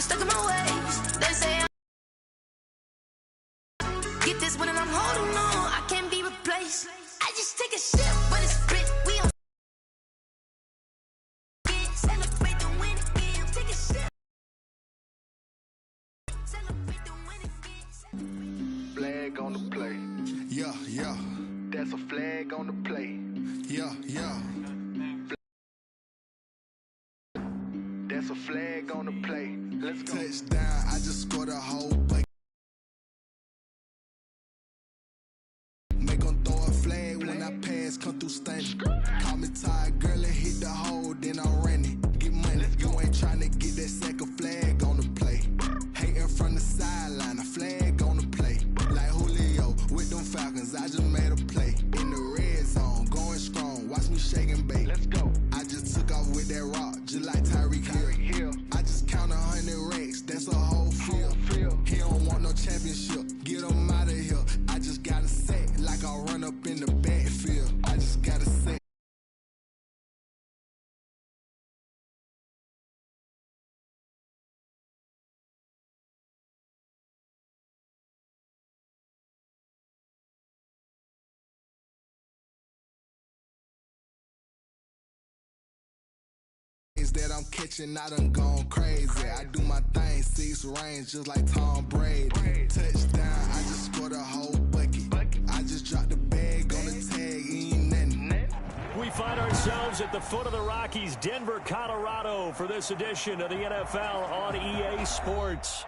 stuck in my ways. They say get this one and I'm holding on. I can't be replaced. I just take a sip, but it's split. We on celebrate the win again. Take a sip. Celebrate the win again. Flag on the play. Yeah, yeah. That's a flag on the play. Yeah, yeah. That's a flag on the play. Let's go. Touchdown, I just scored a whole bucket. Make 'em throw a flag when I pass, come through stunning. Call me tired, girl, and hit the hole, then I ran it. Get money, you ain't tryna get that second flag on the play. Hating from the sideline, a flag on the play. Like Julio with them Falcons, I just made a play. In the red zone, going strong, watch me shake and bake. Let's go. I just took off with that rock, just like Tyreek Hill. I just count 100 racks, that's a whole field. He don't want no championship, get him out of here. I just gotta say, like I run up in the backfield. I just gotta say. That I'm catching, I done gone crazy. I do my thing, 6 range, just like Tom Brady. Touchdown, I just scored a whole bucket. I just dropped the bag on the tag, ain't nothing. We find ourselves at the foot of the Rockies, Denver, Colorado, for this edition of the NFL on EA Sports.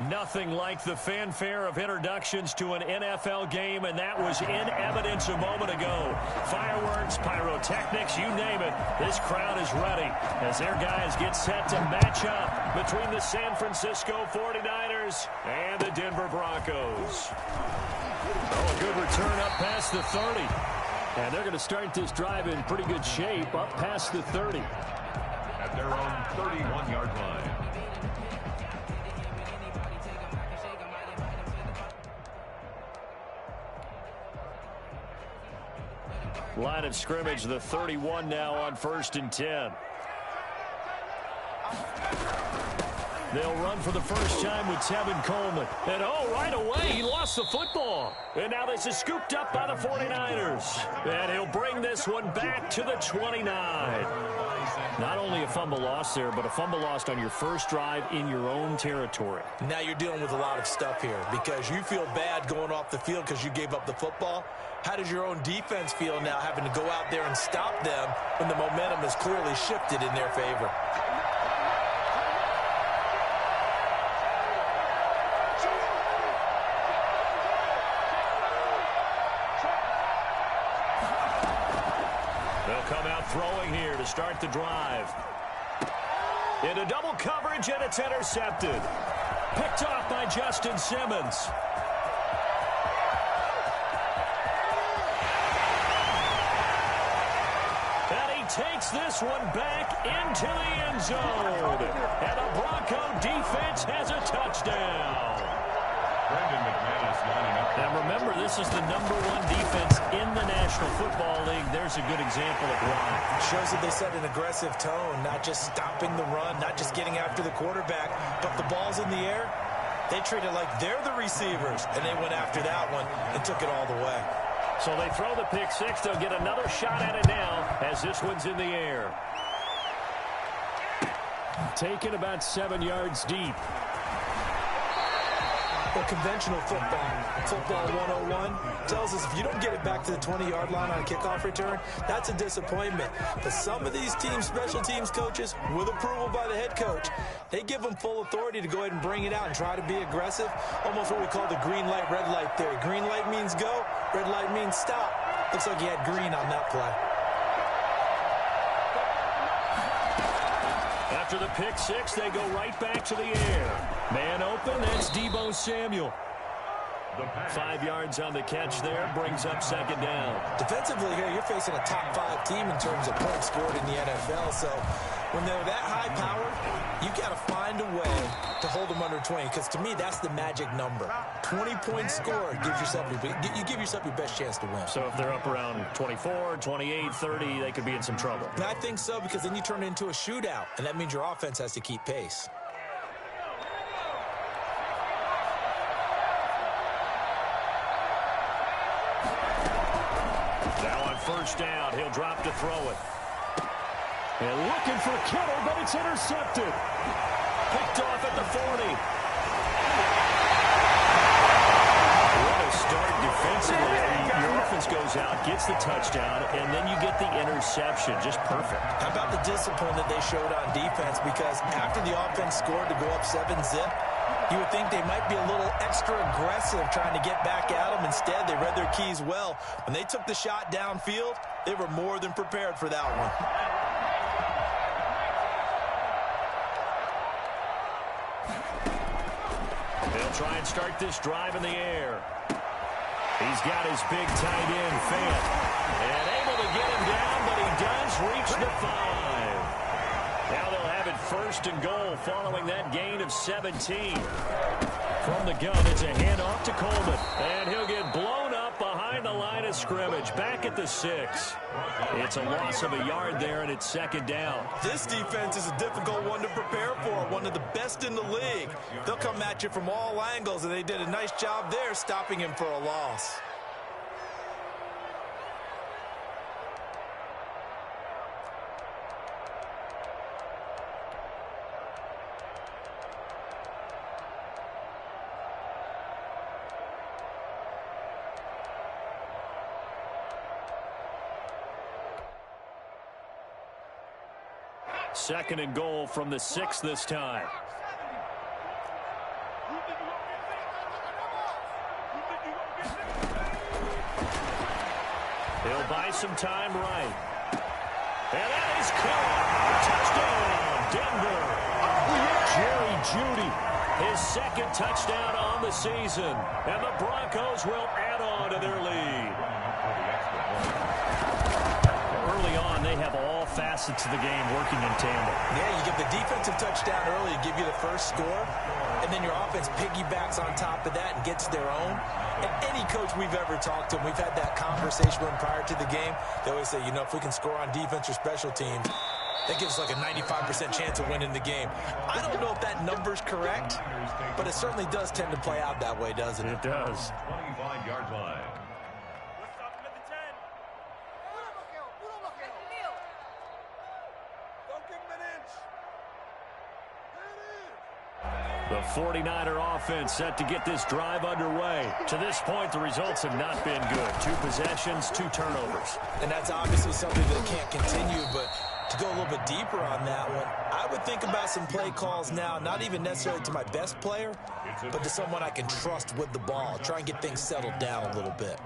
Nothing like the fanfare of introductions to an NFL game, and that was in evidence a moment ago. Fireworks, pyrotechnics, you name it. This crowd is ready as their guys get set to match up between the San Francisco 49ers and the Denver Broncos. Oh, a good return up past the 30. And they're going to start this drive in pretty good shape up past the 30. At their own 31-yard line. Line of scrimmage, the 31 now on 1st and 10. They'll run for the first time with Tevin Coleman. And, oh, right away, he lost the football. And now this is scooped up by the 49ers. And he'll bring this one back to the 29. Not only a fumble loss there, but a fumble lost on your first drive in your own territory. Now you're dealing with a lot of stuff here because you feel bad going off the field because you gave up the football. How does your own defense feel now having to go out there and stop them when the momentum has clearly shifted in their favor? They'll come out throwing here to start the drive. Into double coverage, and it's intercepted. Picked off by Justin Simmons. Takes this one back into the end zone. And the Bronco defense has a touchdown. And remember, this is the #1 defense in the National Football League. There's a good example of why. Shows that they set an aggressive tone, not just stopping the run, not just getting after the quarterback, but the ball's in the air. They treat it like they're the receivers, and they went after that one and took it all the way. So they throw the pick six. They'll get another shot at it now as this one's in the air. Taken about 7 yards deep. Well, conventional football 101, tells us if you don't get it back to the 20-yard line on a kickoff return, that's a disappointment. But some of these teams, special teams coaches, with approval by the head coach, they give them full authority to go ahead and bring it out and try to be aggressive. Almost what we call the green light, red light theory. Green light means go, red light means stop. Looks like he had green on that play. After the pick six, they go right back to the air. Man open, that's Deebo Samuel. 5 yards on the catch there, brings up second down. Defensively here, you're facing a top 5 team in terms of points scored in the NFL. So when they're that high powered, you got to find a way to hold them under 20. Because to me, that's the magic number. 20 points scored gives yourself you give yourself your best chance to win. So if they're up around 24, 28, 30, they could be in some trouble. And I think so, because then you turn it into a shootout, and that means your offense has to keep pace. Now on first down, he'll drop to throw it. And looking for Kittle, but it's intercepted. Picked off at the 40. What a start defensively. Your offense goes out, gets the touchdown, and then you get the interception. Just perfect. How about the discipline that they showed on defense? Because after the offense scored to go up 7-zip, you would think they might be a little extra aggressive trying to get back at them. Instead, they read their keys well. When they took the shot downfield, they were more than prepared for that one. They'll try and start this drive in the air. He's got his big tight end, Fant. And able to get him down, but he does reach the 5. Now they'll have it first and goal following that gain of 17. From the gun, it's a handoff to Coleman. And he'll get blown up behind the line of scrimmage, back at the 6. It's a loss of a yard there, and it's second down. This defense is a difficult one to prepare for, one of the best in the league. They'll come at you from all angles, and they did a nice job there stopping him for a loss. Second and goal from the 6 this time. He'll buy some time right. And that is caught. Touchdown, Denver. Jerry Jeudy, his second touchdown on the season. And the Broncos will add on to their lead. Early on, they have all facets of the game working in tandem. Yeah, you give the defensive touchdown early to give you the first score, and then your offense piggybacks on top of that and gets their own. And any coach we've ever talked to, and we've had that conversation with them prior to the game, they always say, you know, if we can score on defense or special teams, that gives us like a 95% chance of winning the game. I don't know if that number's correct, but it certainly does tend to play out that way, doesn't it? It does. 25-yard line. The 49er offense set to get this drive underway. To this point, the results have not been good. 2 possessions, 2 turnovers. And that's obviously something that can't continue, but to go a little bit deeper on that one, I would think about some play calls now, not even necessarily to my best player, but to someone I can trust with the ball. Try and get things settled down a little bit.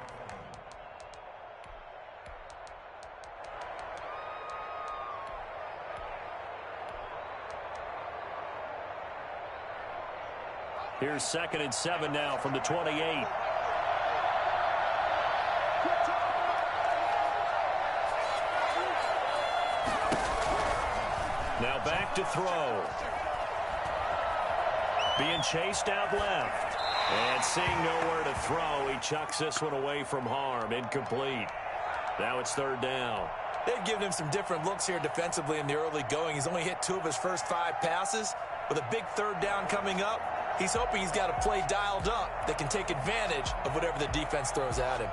Here's 2nd and 7 now from the 28. Now back to throw. Being chased out left. And seeing nowhere to throw, he chucks this one away from harm. Incomplete. Now it's 3rd down. They've given him some different looks here defensively in the early going. He's only hit 2 of his first 5 passes. With a big 3rd down coming up, he's hoping he's got a play dialed up that can take advantage of whatever the defense throws at him.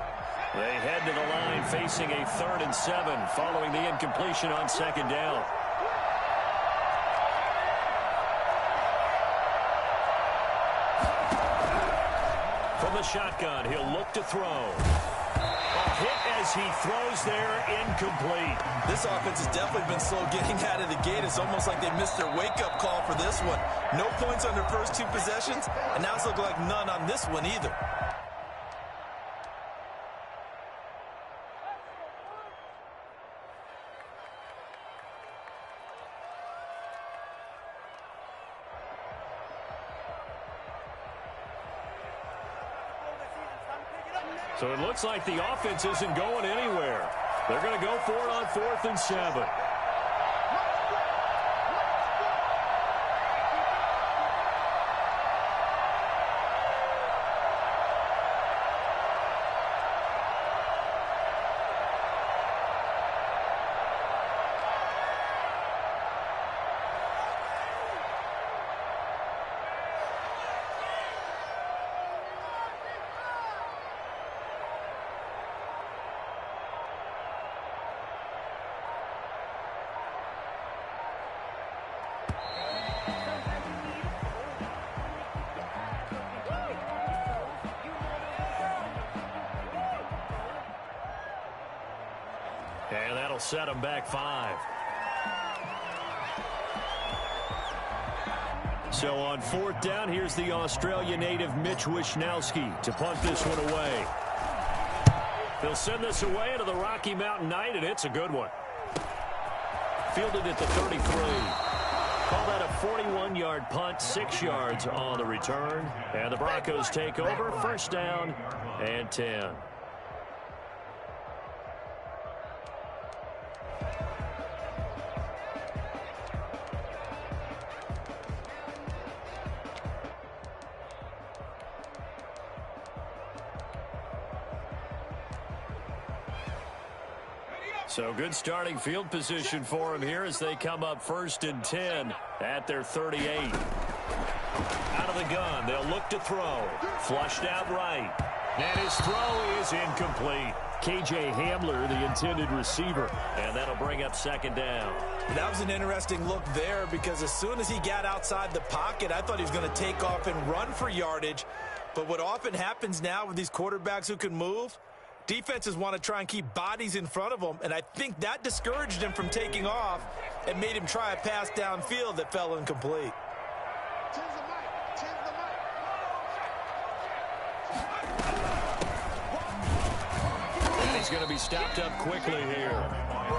They head to the line facing a 3rd and 7 following the incompletion on 2nd down. From the shotgun, he'll look to throw. A hit as he throws there, incomplete. This offense has definitely been slow getting out of the gate. It's almost like they missed their wake-up call for this one. No points on their first 2 possessions, and now it's looking like none on this one either. So it looks like the offense isn't going anywhere. They're going to go for it on 4th and 7. And that'll set them back 5. So on 4th down, here's the Australia native Mitch Wishnowsky to punt this one away. They'll send this away to the Rocky Mountain Knight, and it's a good one. Fielded at the 33. Call that a 41-yard punt, 6 yards on the return. And the Broncos take over, 1st down and 10. So good starting field position for him here as they come up 1st and 10 at their 38. Out of the gun, they'll look to throw. Flushed out right. And his throw is incomplete. KJ Hamler, the intended receiver. And that'll bring up 2nd down. That was an interesting look there because as soon as he got outside the pocket, I thought he was going to take off and run for yardage. But what often happens now with these quarterbacks who can move, defenses want to try and keep bodies in front of them, and I think that discouraged him from taking off and made him try a pass downfield that fell incomplete. And he's going to be stopped up quickly here.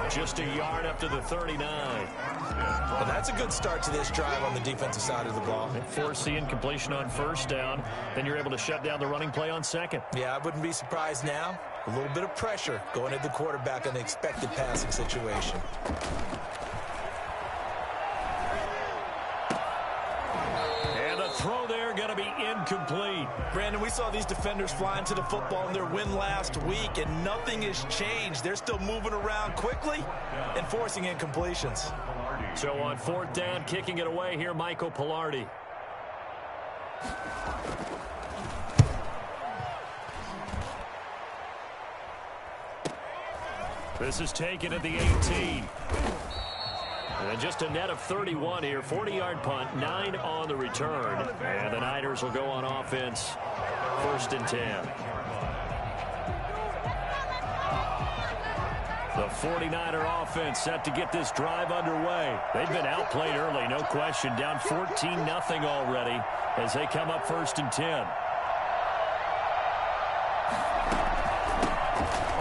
Just a yard up to the 39. Well, that's a good start to this drive on the defensive side of the ball. Force the incompletion on 1st down. Then you're able to shut down the running play on 2nd. Yeah, I wouldn't be surprised now. A little bit of pressure going at the quarterback in the expected passing situation. And the throw there going to be incomplete. Brandon, we saw these defenders flying to the football in their win last week, and nothing has changed. They're still moving around quickly and forcing incompletions. So on 4th down, kicking it away here, Michael Pilardi. This is taken at the 18. And just a net of 31 here. 40-yard punt, 9 on the return. And the Niners will go on offense, 1st and 10. The 49er offense set to get this drive underway. They've been outplayed early, no question. Down 14-0 already as they come up 1st and 10.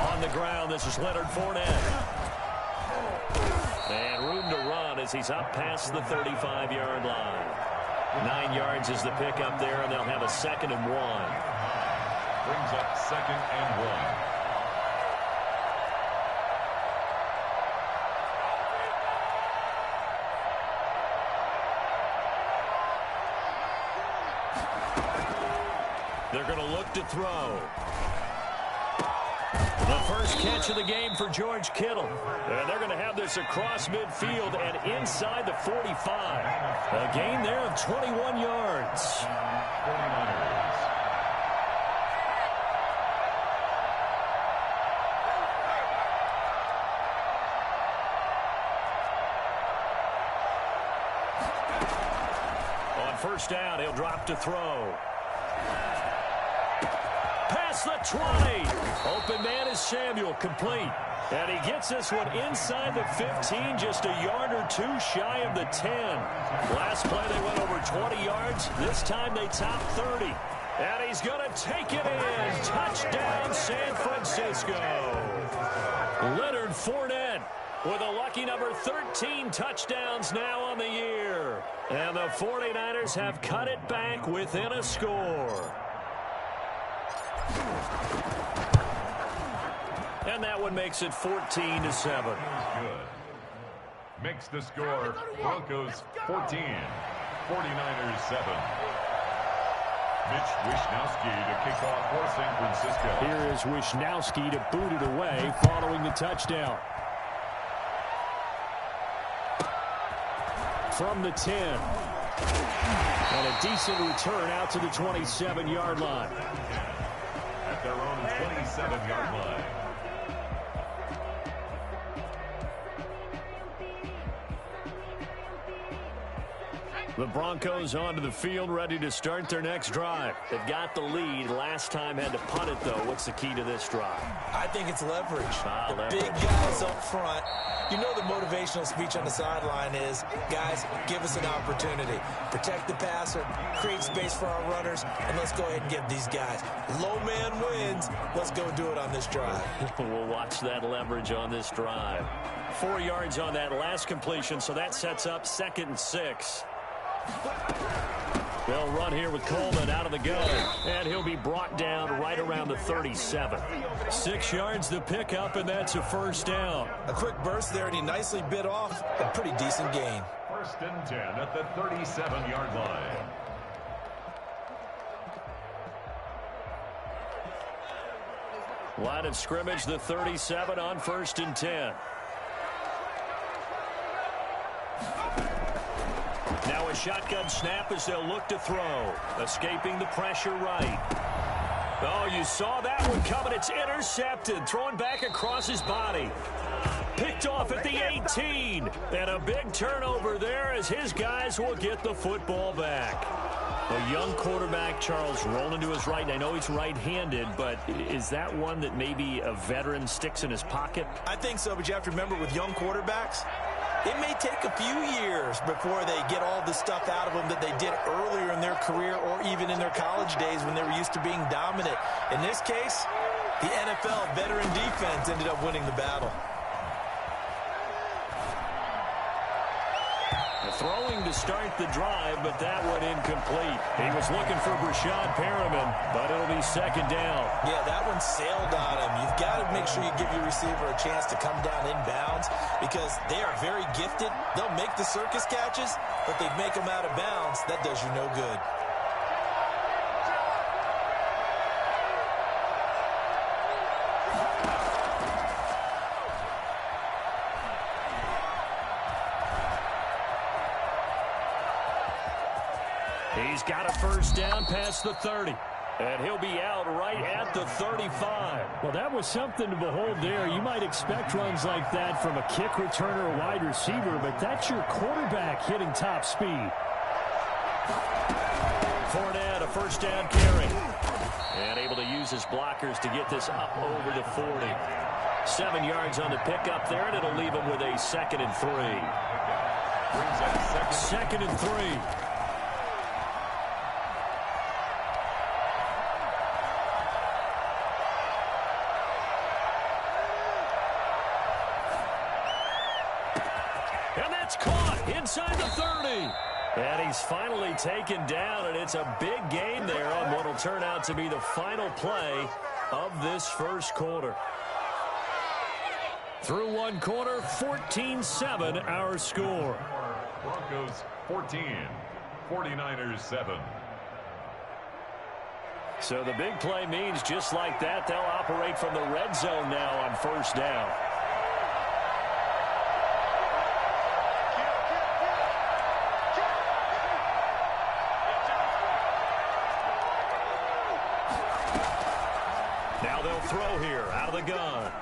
On the ground, this is Leonard Fournette. And room to run as he's up past the 35-yard line. 9 yards is the pickup there, and they'll have a 2nd and 1. Brings up 2nd and 1. They're going to look to throw. The first catch of the game for George Kittle. And they're going to have this across midfield and inside the 45. A gain there of 21 yards. 49ers. On 1st down, he'll drop to throw. Past the 20. Open man is Samuel, complete. And he gets this one inside the 15, just a yard or 2 shy of the 10. Last play they went over 20 yards. This time they top 30. And he's going to take it in. Touchdown, San Francisco. Leonard Fournette with a lucky number 13 touchdowns now on the year. And the 49ers have cut it back within a score. And that one makes it 14-7. Good. Makes the score Broncos 14, 49ers 7. Mitch Wishnowsky to kick off for San Francisco. Here is Wishnowsky to boot it away following the touchdown. From the 10. And a decent return out to the 27-yard line. At their own 27-yard line. The Broncos onto the field, ready to start their next drive. They've got the lead. Last time had to punt it, though. What's the key to this drive? I think it's leverage. Leverage. Big guys up front. You know the motivational speech on the sideline is, guys, give us an opportunity. Protect the passer, create space for our runners, and let's go ahead and get these guys. Low man wins. Let's go do it on this drive. We'll watch that leverage on this drive. 4 yards on that last completion, so that sets up 2nd and 6. They'll run here with Coleman out of the gun, and he'll be brought down right around the 37. 6 yards the pickup, and that's a first down. A quick burst there, and he nicely bit off a pretty decent gain. 1st and 10 at the 37-yard line. Line of scrimmage, the 37 on 1st and 10. Now a shotgun snap as they'll look to throw. Escaping the pressure right. Oh, you saw that one coming. It's intercepted. Thrown back across his body. Picked off at the 18. And a big turnover there as his guys will get the football back. A young quarterback, Charles, rolling to his right. And I know he's right-handed, but is that one that maybe a veteran sticks in his pocket? I think so, but you have to remember with young quarterbacks, it may take a few years before they get all the stuff out of them that they did earlier in their career or even in their college days when they were used to being dominant. In this case, the NFL veteran defense ended up winning the battle. Throwing to start the drive, but that one incomplete. He was looking for Brashad Perriman, but it'll be 2nd down. Yeah, that one sailed on him. You've got to make sure you give your receiver a chance to come down inbounds because they are very gifted. They'll make the circus catches, but they make them out of bounds. That does you no good. He's got a first down past the 30. And he'll be out right at the 35. Well, that was something to behold there. You might expect runs like that from a kick returner or wide receiver, but that's your quarterback hitting top speed. Fournette, a first down carry. And able to use his blockers to get this up over the 40. 7 yards on the pickup there, and it'll leave him with a 2nd and 3. 2nd and 3. And that's caught inside the 30. And he's finally taken down, and it's a big gain there on what will turn out to be the final play of this first quarter. Through one quarter, 14-7 our score. Broncos 14, 49ers 7. So the big play means just like that, they'll operate from the red zone now on first down. Now they'll throw here out of the gun.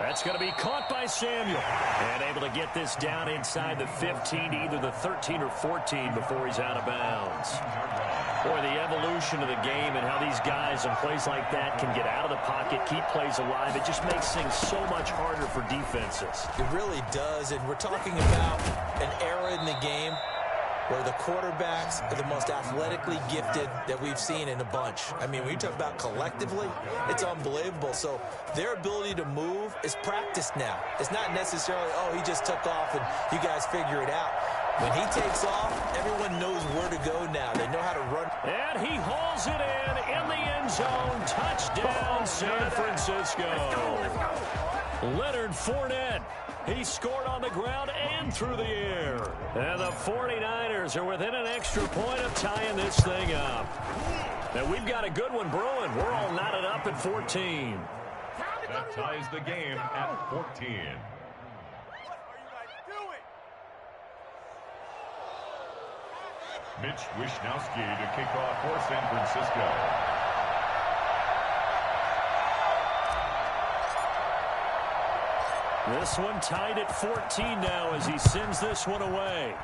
That's going to be caught by Samuel. And able to get this down inside the 15 to either the 13 or 14 before he's out of bounds. Boy, the evolution of the game and how these guys in plays like that can get out of the pocket, keep plays alive, it just makes things so much harder for defenses. It really does, and we're talking about an era in the game where the quarterbacks are the most athletically gifted that we've seen in a bunch. I mean, when you talk about collectively, it's unbelievable. So their ability to move is practiced now. It's not necessarily, oh, he just took off and you guys figure it out. When he takes off, everyone knows where to go now. They know how to run. And he hauls it in the end zone. Touchdown, San Francisco. Let's go. Leonard Fournette. He scored on the ground and through the air. And the 49ers are within an extra point of tying this thing up. Now we've got a good one brewing. We're all knotted up at 14. That ties the game at 14. Mitch Wishnowsky to kick off for San Francisco. This one tied at 14 now as he sends this one away.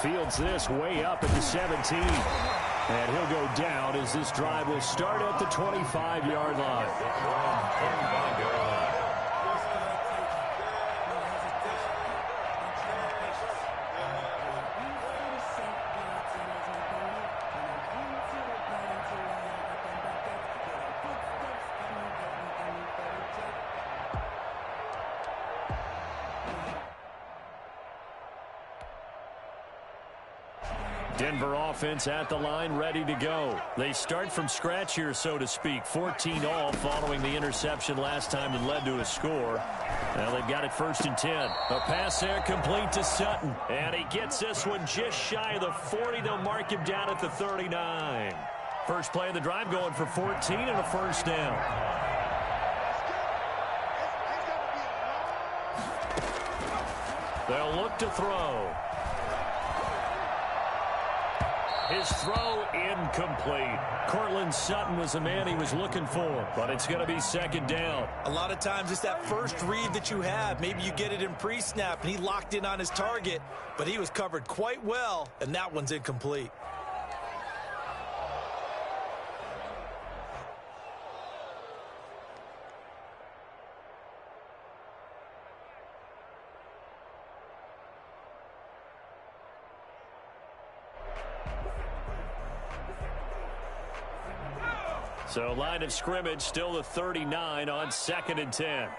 Fields this way up at the 17. And he'll go down as this drive will start at the 25-yard line. Denver offense at the line, ready to go. They start from scratch here, so to speak. 14 all following the interception last time that led to a score. Now they've got it 1st and 10. A pass there complete to Sutton. And he gets this one just shy of the 40. They'll mark him down at the 39. First play of the drive going for 14 and a 1st down. They'll look to throw. His throw incomplete. Cortland Sutton was the man he was looking for, but it's going to be 2nd down. A lot of times it's that first read that you have. Maybe you get it in pre-snap, and he locked in on his target, but he was covered quite well, and that one's incomplete. So line of scrimmage still the 39 on 2nd and 10.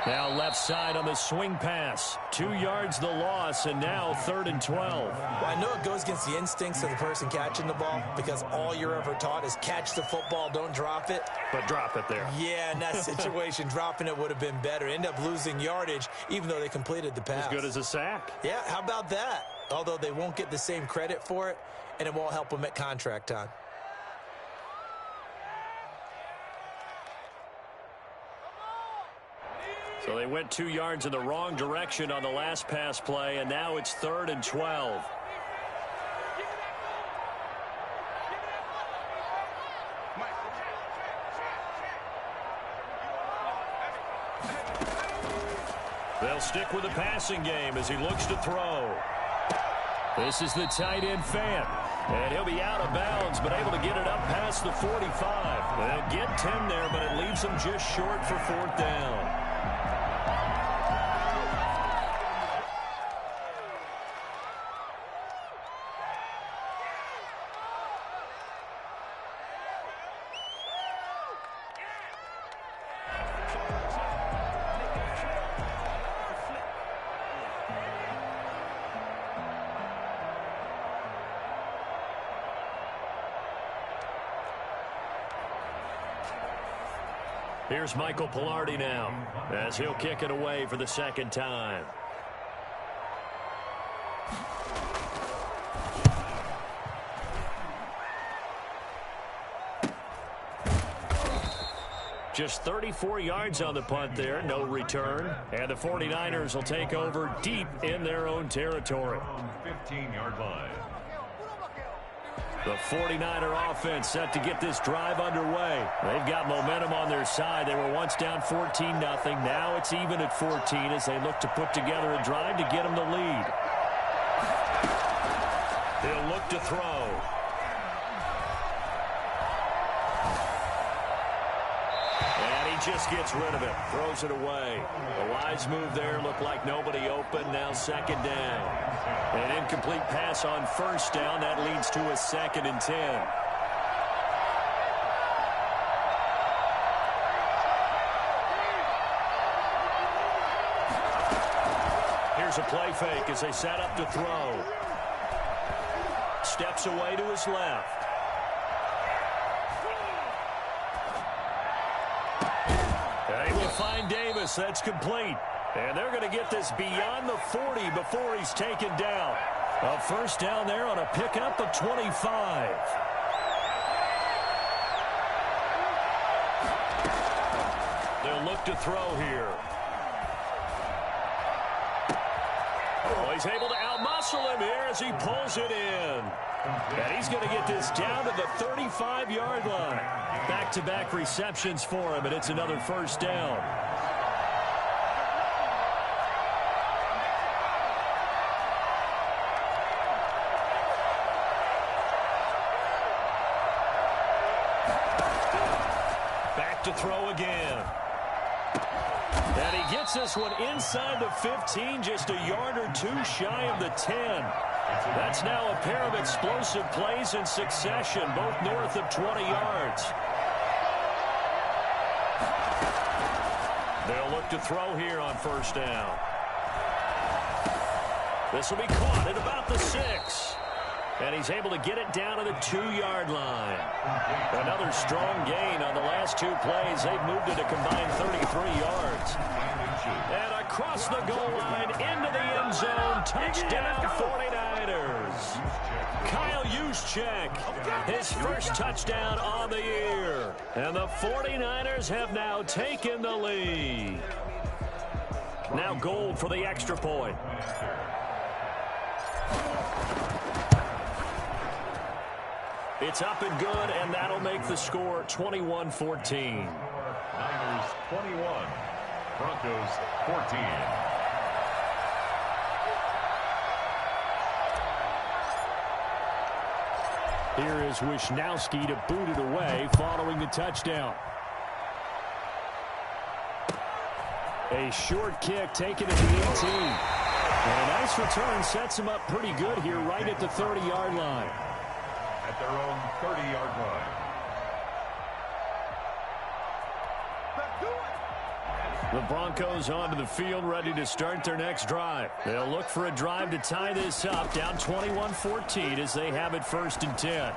Now left side on the swing pass. 2 yards the loss, and now 3rd and 12. Well, I know it goes against the instincts of the person catching the ball because all you're ever taught is catch the football, don't drop it. But drop it there. Yeah, in that situation, dropping it would have been better. End up losing yardage, even though they completed the pass. As good as a sack. Yeah, how about that? Although they won't get the same credit for it, and it won't help them at contract time. So they went 2 yards in the wrong direction on the last pass play, and now it's 3rd and 12. They'll stick with the passing game as he looks to throw. This is the tight end fan. And he'll be out of bounds, but able to get it up past the 45. They'll get 10 there, but it leaves them just short for 4th down. Here's Michael Pilardi now as he'll kick it away for the 2nd time. Just 34 yards on the punt there, no return. And the 49ers will take over deep in their own territory. 15-yard line. The 49er offense set to get this drive underway. They've got momentum on their side. They were once down 14-0. Now it's even at 14 as they look to put together a drive to get them the lead. They'll look to throw. And he just gets rid of it. Throws it away. A wise move there. Looked like nobody open. Now 2nd down. An incomplete pass on 1st down. That leads to a 2nd and 10. Here's a play fake as they set up to throw. Steps away to his left. They will find Davis. That's complete. And they're going to get this beyond the 40 before he's taken down. A 1st down there on a pickup of 25. They'll look to throw here. Oh, he's able to outmuscle him here as he pulls it in. And he's going to get this down to the 35-yard line. Back-to-back receptions for him, and it's another first down. Back to throw again. And he gets this one inside the 15, just a yard or two shy of the 10. That's now a pair of explosive plays in succession, both north of 20 yards. They'll look to throw here on first down. This will be caught at about the 6. And he's able to get it down to the 2-yard line. Another strong gain on the last 2 plays. They've moved it a combined 33 yards. And across the goal line into the end zone. Touchdown 49ers. Kyle Juszczyk, his first touchdown on the year. And the 49ers have now taken the lead. Now Gold for the extra point. It's up and good, and that'll make the score 21-14. Niners 21, Broncos 14. Here is Wisnowski to boot it away following the touchdown. A short kick taken at the 18. And a nice return sets him up pretty good here right at the 30-yard line. At their own 30-yard line. The Broncos onto the field, ready to start their next drive. They'll look for a drive to tie this up, down 21-14 as they have it 1st and 10.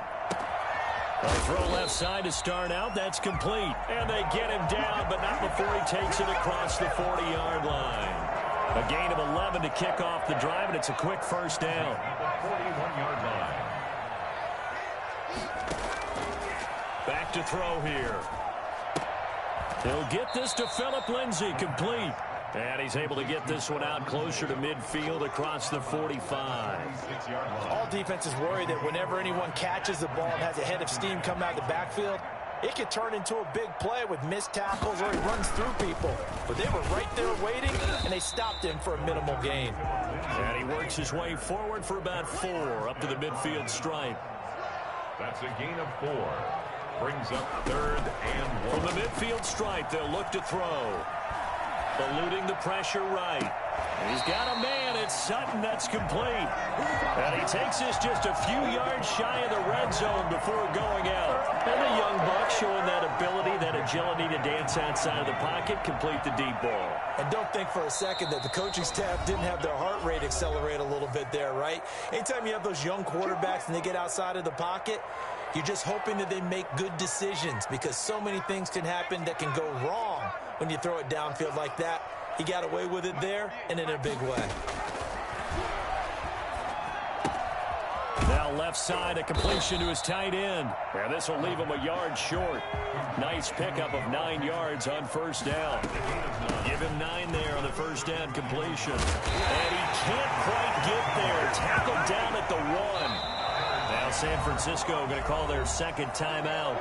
They'll throw left side to start out. That's complete. And they get him down, but not before he takes it across the 40-yard line. A gain of 11 to kick off the drive, and it's a quick first down. At the 41-yard line. Back to throw here. He'll get this to Phillip Lindsay, complete. And he's able to get this one out closer to midfield across the 45. All defenses worry that whenever anyone catches the ball and has a head of steam come out of the backfield, it could turn into a big play with missed tackles or he runs through people. But they were right there waiting, and they stopped him for a minimal gain. And he works his way forward for about 4 up to the midfield stripe. That's a gain of 4. Brings up 3rd and 1. From the midfield stripe, they'll look to throw. Eluding the pressure right. He's got a man. It's Sutton. That's complete. And he takes this just a few yards shy of the red zone before going out. And the young buck showing that ability, that agility to dance outside of the pocket, complete the deep ball. And don't think for a second that the coaching staff didn't have their heart rate accelerate a little bit there, right? Anytime you have those young quarterbacks and they get outside of the pocket, you're just hoping that they make good decisions because so many things can happen that can go wrong when you throw it downfield like that. He got away with it there and in a big way. Now left side, a completion to his tight end. And this will leave him a yard short. Nice pickup of 9 yards on first down. Give him 9 there on the first down completion. And he can't quite get there. Tackled down at the 1. Now San Francisco going to call their second timeout.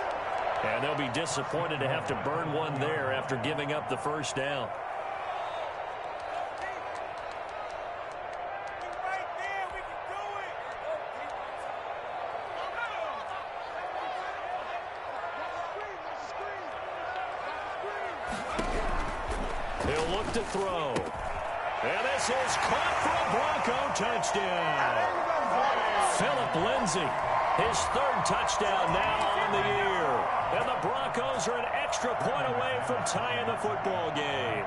And they'll be disappointed to have to burn one there after giving up the first down. He'll look to throw. And this is caught for a Bronco touchdown. Phillip Lindsay, his 3rd touchdown now on the year. And the Broncos are an extra point away from tying the football game.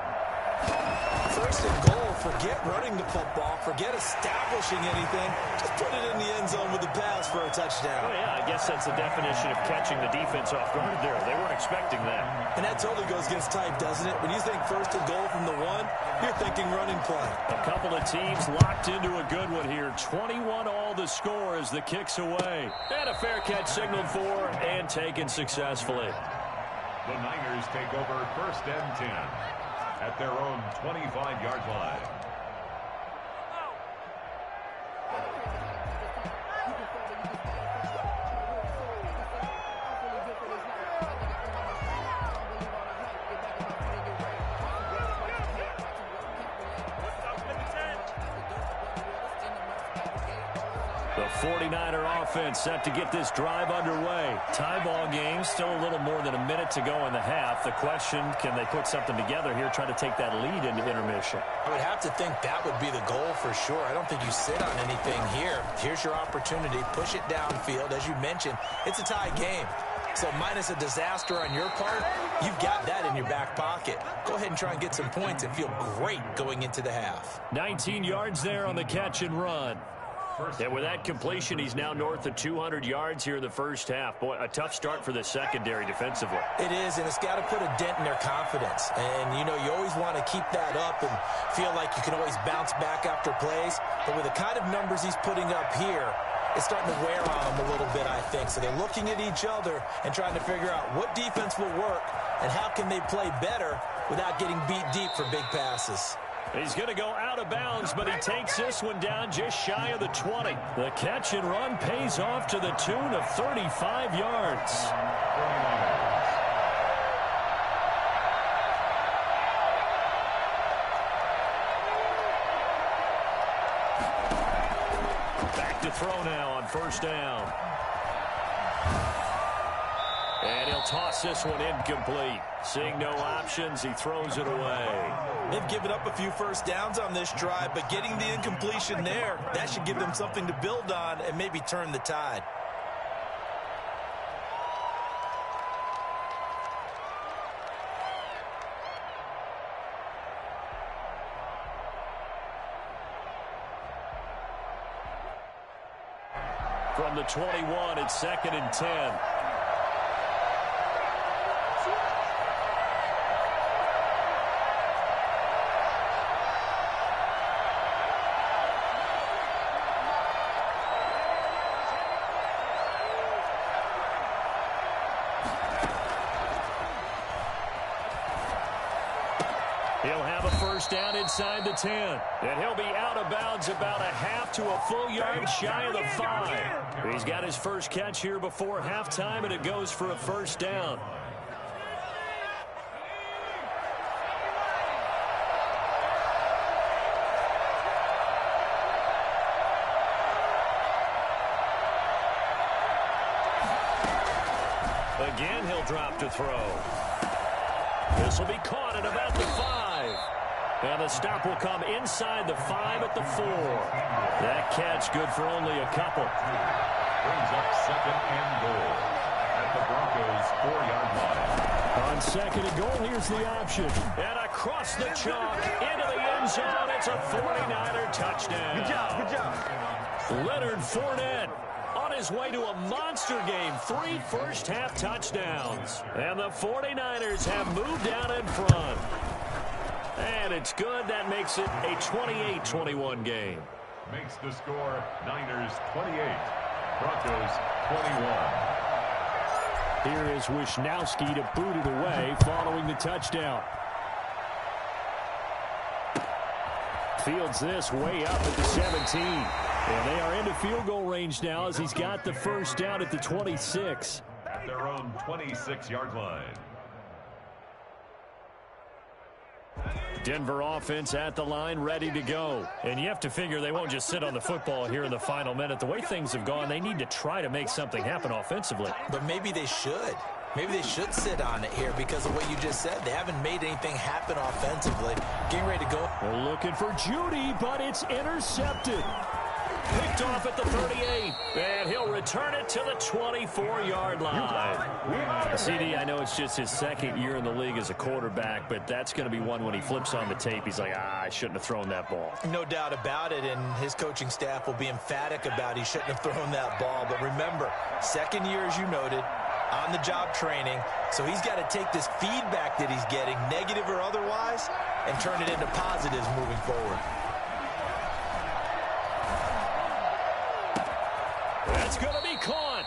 1st and goal. Forget running the football. Forget establishing anything. Just put it in the end zone with the pass for a touchdown. Oh, yeah, I guess that's the definition of catching the defense off guard there. They weren't expecting that. And that totally goes against type, doesn't it? When you think 1st and goal from the 1, you're thinking running play. A couple of teams locked into a good one here. 21-all the score as the kick's away. And a fair catch signaled for and taken successfully. The Niners take over 1st and 10 at their own 25-yard line. 49er offense set to get this drive underway. Tie ball game, still a little more than a minute to go in the half. The question, can they put something together here, try to take that lead into intermission? I would have to think that would be the goal for sure. I don't think you sit on anything here. Here's your opportunity. Push it downfield. As you mentioned, it's a tie game. So minus a disaster on your part, you've got that in your back pocket. Go ahead and try and get some points and feel great going into the half. 19 yards there on the catch and run. And with that completion, he's now north of 200 yards here in the first half. Boy, a tough start for the secondary defensively. It is, and it's got to put a dent in their confidence. And, you know, you always want to keep that up and feel like you can always bounce back after plays. But with the kind of numbers he's putting up here, it's starting to wear on them a little bit, I think. So they're looking at each other and trying to figure out what defense will work and how can they play better without getting beat deep for big passes. He's going to go out of bounds, but he takes this one down just shy of the 20. The catch and run pays off to the tune of 35 yards. Back to throw now on first down. And he'll toss this one incomplete. Seeing no options, he throws it away. They've given up a few first downs on this drive, but getting the incompletion there, that should give them something to build on and maybe turn the tide. From the 21, it's 2nd and 10. He'll have a first down inside the 10. And he'll be out of bounds about a half to a full yard shy of the 5. He's got his first catch here before halftime, and it goes for a first down. Again, he'll drop to throw. This will be caught at about the 5. And the stop will come inside the 5 at the 4. That catch good for only a couple. Brings up 2nd and goal at the Broncos' 4-yard line. On 2nd and goal, here's the option. And across the chalk into the end zone. It's a 49er touchdown. Good job. Leonard Fournette on his way to a monster game. 3 first-half touchdowns. And the 49ers have moved down in front. And it's good. That makes it a 28-21 game. Makes the score Niners 28, Broncos 21. Here is Wisnowski to boot it away following the touchdown. Fields this way up at the 17. And they are into field goal range now as he's got the first down at the 26. At their own 26-yard line. Denver offense at the line, ready to go. And you have to figure they won't just sit on the football here in the final minute. The way things have gone, they need to try to make something happen offensively. But maybe they should. Maybe they should sit on it here because of what you just said. They haven't made anything happen offensively. Getting ready to go. They're looking for Judy, but it's intercepted. Picked off at the 38, and he'll return it to the 24-yard line. CD, I know it's just his second year in the league as a quarterback, but that's going to be one when he flips on the tape. He's like, I shouldn't have thrown that ball. No doubt about it, and his coaching staff will be emphatic about he shouldn't have thrown that ball. But remember, second year, as you noted, on-the-job training, so he's got to take this feedback that he's getting, negative or otherwise, and turn it into positives moving forward. That's going to be caught.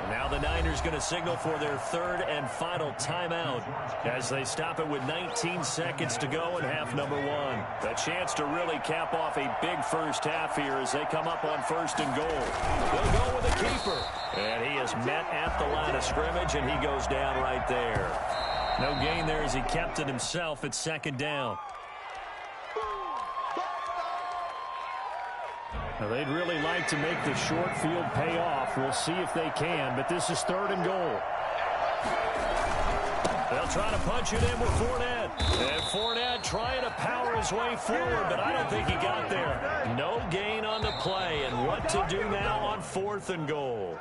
And now the Niners going to signal for their third and final timeout as they stop it with 19 seconds to go in half number 1. A chance to really cap off a big first half here as they come up on 1st and goal. They'll go with the keeper. And he is met at the line of scrimmage, and he goes down right there. No gain there as he kept it himself at 2nd down. Now, they'd really like to make the short field pay off. We'll see if they can, but this is 3rd and goal. They'll try to punch it in with Fournette. And Fournette trying to power his way forward, but I don't think he got there. No gain on the play, and what to do now on 4th and goal.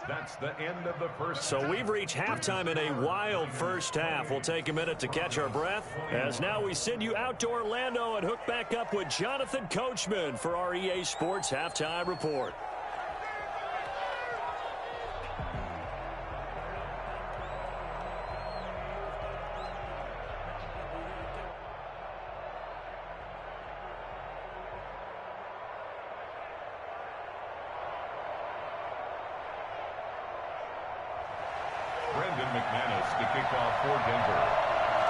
That's the end of the first. So we've reached halftime in a wild first half. We'll take a minute to catch our breath, as now we send you out to Orlando and hook back up with Jonathan Coachman for our EA Sports Halftime Report.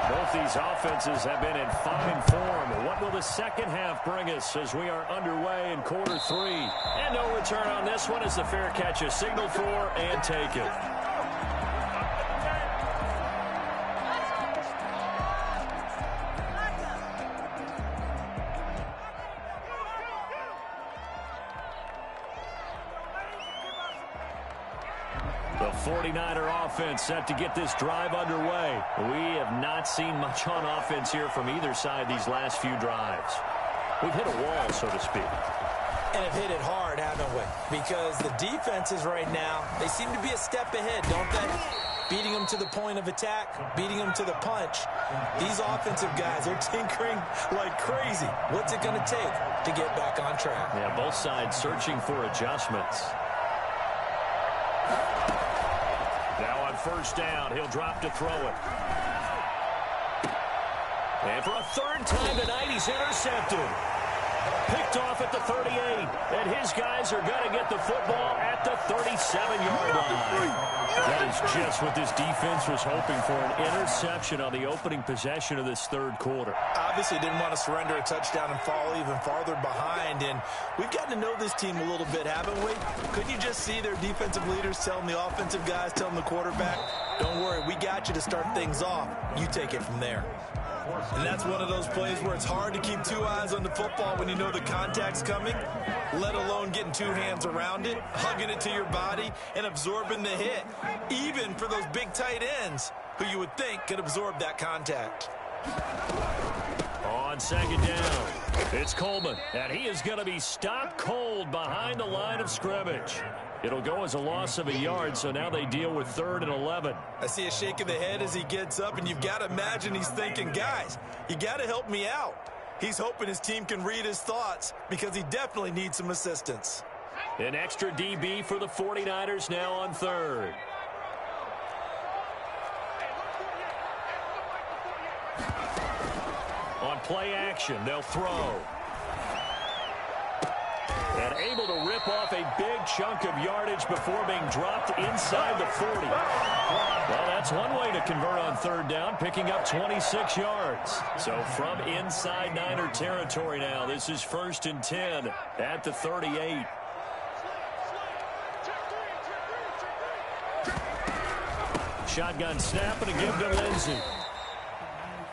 Both these offenses have been in fine form. What will the second half bring us as we are underway in quarter 3? And no return on this one as the fair catch is signaled for and taken. The 49er offense set to get this drive underway. We have not seen much on offense here from either side these last few drives. We've hit a wall, so to speak. And have hit it hard, haven't we? Because the defenses right now, they seem to be a step ahead, don't they? Beating them to the point of attack, beating them to the punch. These offensive guys are tinkering like crazy. What's it going to take to get back on track? Yeah, both sides searching for adjustments. Now on first down, he'll drop to throw it. And for a 3rd time tonight, he's intercepted. Picked off at the 38. And his guys are going to get the football at the 37-yard line. That is just what this defense was hoping for, an interception on the opening possession of this 3rd quarter. Obviously didn't want to surrender a touchdown and fall even farther behind. And we've gotten to know this team a little bit, haven't we? Couldn't you just see their defensive leaders telling the offensive guys, telling the quarterback, don't worry, we got you to start things off. You take it from there. And that's one of those plays where it's hard to keep 2 eyes on the football when you know the contact's coming, let alone getting 2 hands around it, hugging it to your body, and absorbing the hit, even for those big tight ends who you would think could absorb that contact. On 2nd down, it's Coleman, and he is going to be stopped cold behind the line of scrimmage. It'll go as a loss of a yard, so now they deal with 3rd and 11. I see a shake of the head as he gets up, and you've got to imagine he's thinking, guys, you got to help me out. He's hoping his team can read his thoughts because he definitely needs some assistance. An extra DB for the 49ers now on 3rd. On play action, they'll throw. And able to rip off a big chunk of yardage before being dropped inside the 40. Well, that's one way to convert on 3rd down, picking up 26 yards. So from inside Niner territory now, this is 1st and 10 at the 38. Shotgun snap and a give to Lindsey.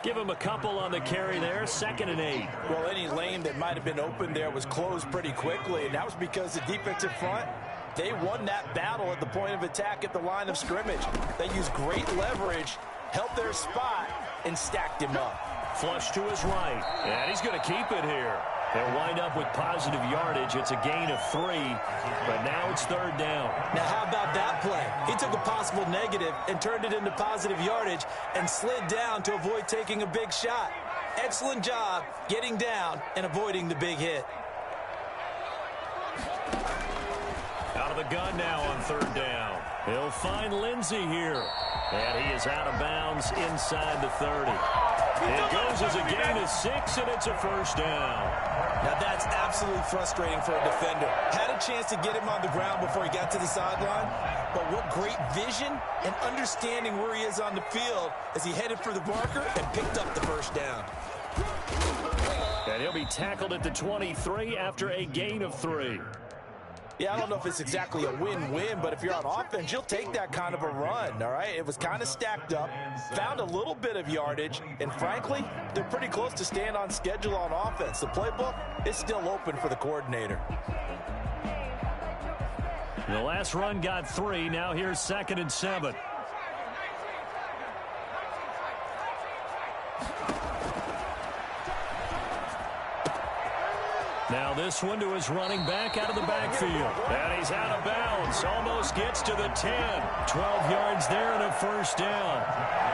Give him a couple on the carry there, 2nd and 8. Well, any lane that might have been open there was closed pretty quickly, and that was because the defensive front, they won that battle at the point of attack at the line of scrimmage. They used great leverage, held their spot, and stacked him up. Flush to his right, and he's going to keep it here. They'll wind up with positive yardage. It's a gain of 3, but now it's 3rd down. Now, how about that play? He took a possible negative and turned it into positive yardage and slid down to avoid taking a big shot. Excellent job getting down and avoiding the big hit. Out of the gun now on 3rd down. He'll find Lindsey here. And he is out of bounds inside the 30. It goes as a gain of 6, and it's a 1st down. Now that's absolutely frustrating for a defender. Had a chance to get him on the ground before he got to the sideline, but what great vision and understanding where he is on the field as he headed for the marker and picked up the 1st down. And he'll be tackled at the 23 after a gain of 3. Yeah, I don't know if it's exactly a win-win, but if you're on offense, you'll take that kind of a run, all right? It was kind of stacked up, found a little bit of yardage, and frankly, they're pretty close to staying on schedule on offense. The playbook is still open for the coordinator. The last run got 3. Now here's 2nd and 7. Now this one to his running back out of the backfield. And he's out of bounds. Almost gets to the 10. 12 yards there and a first down.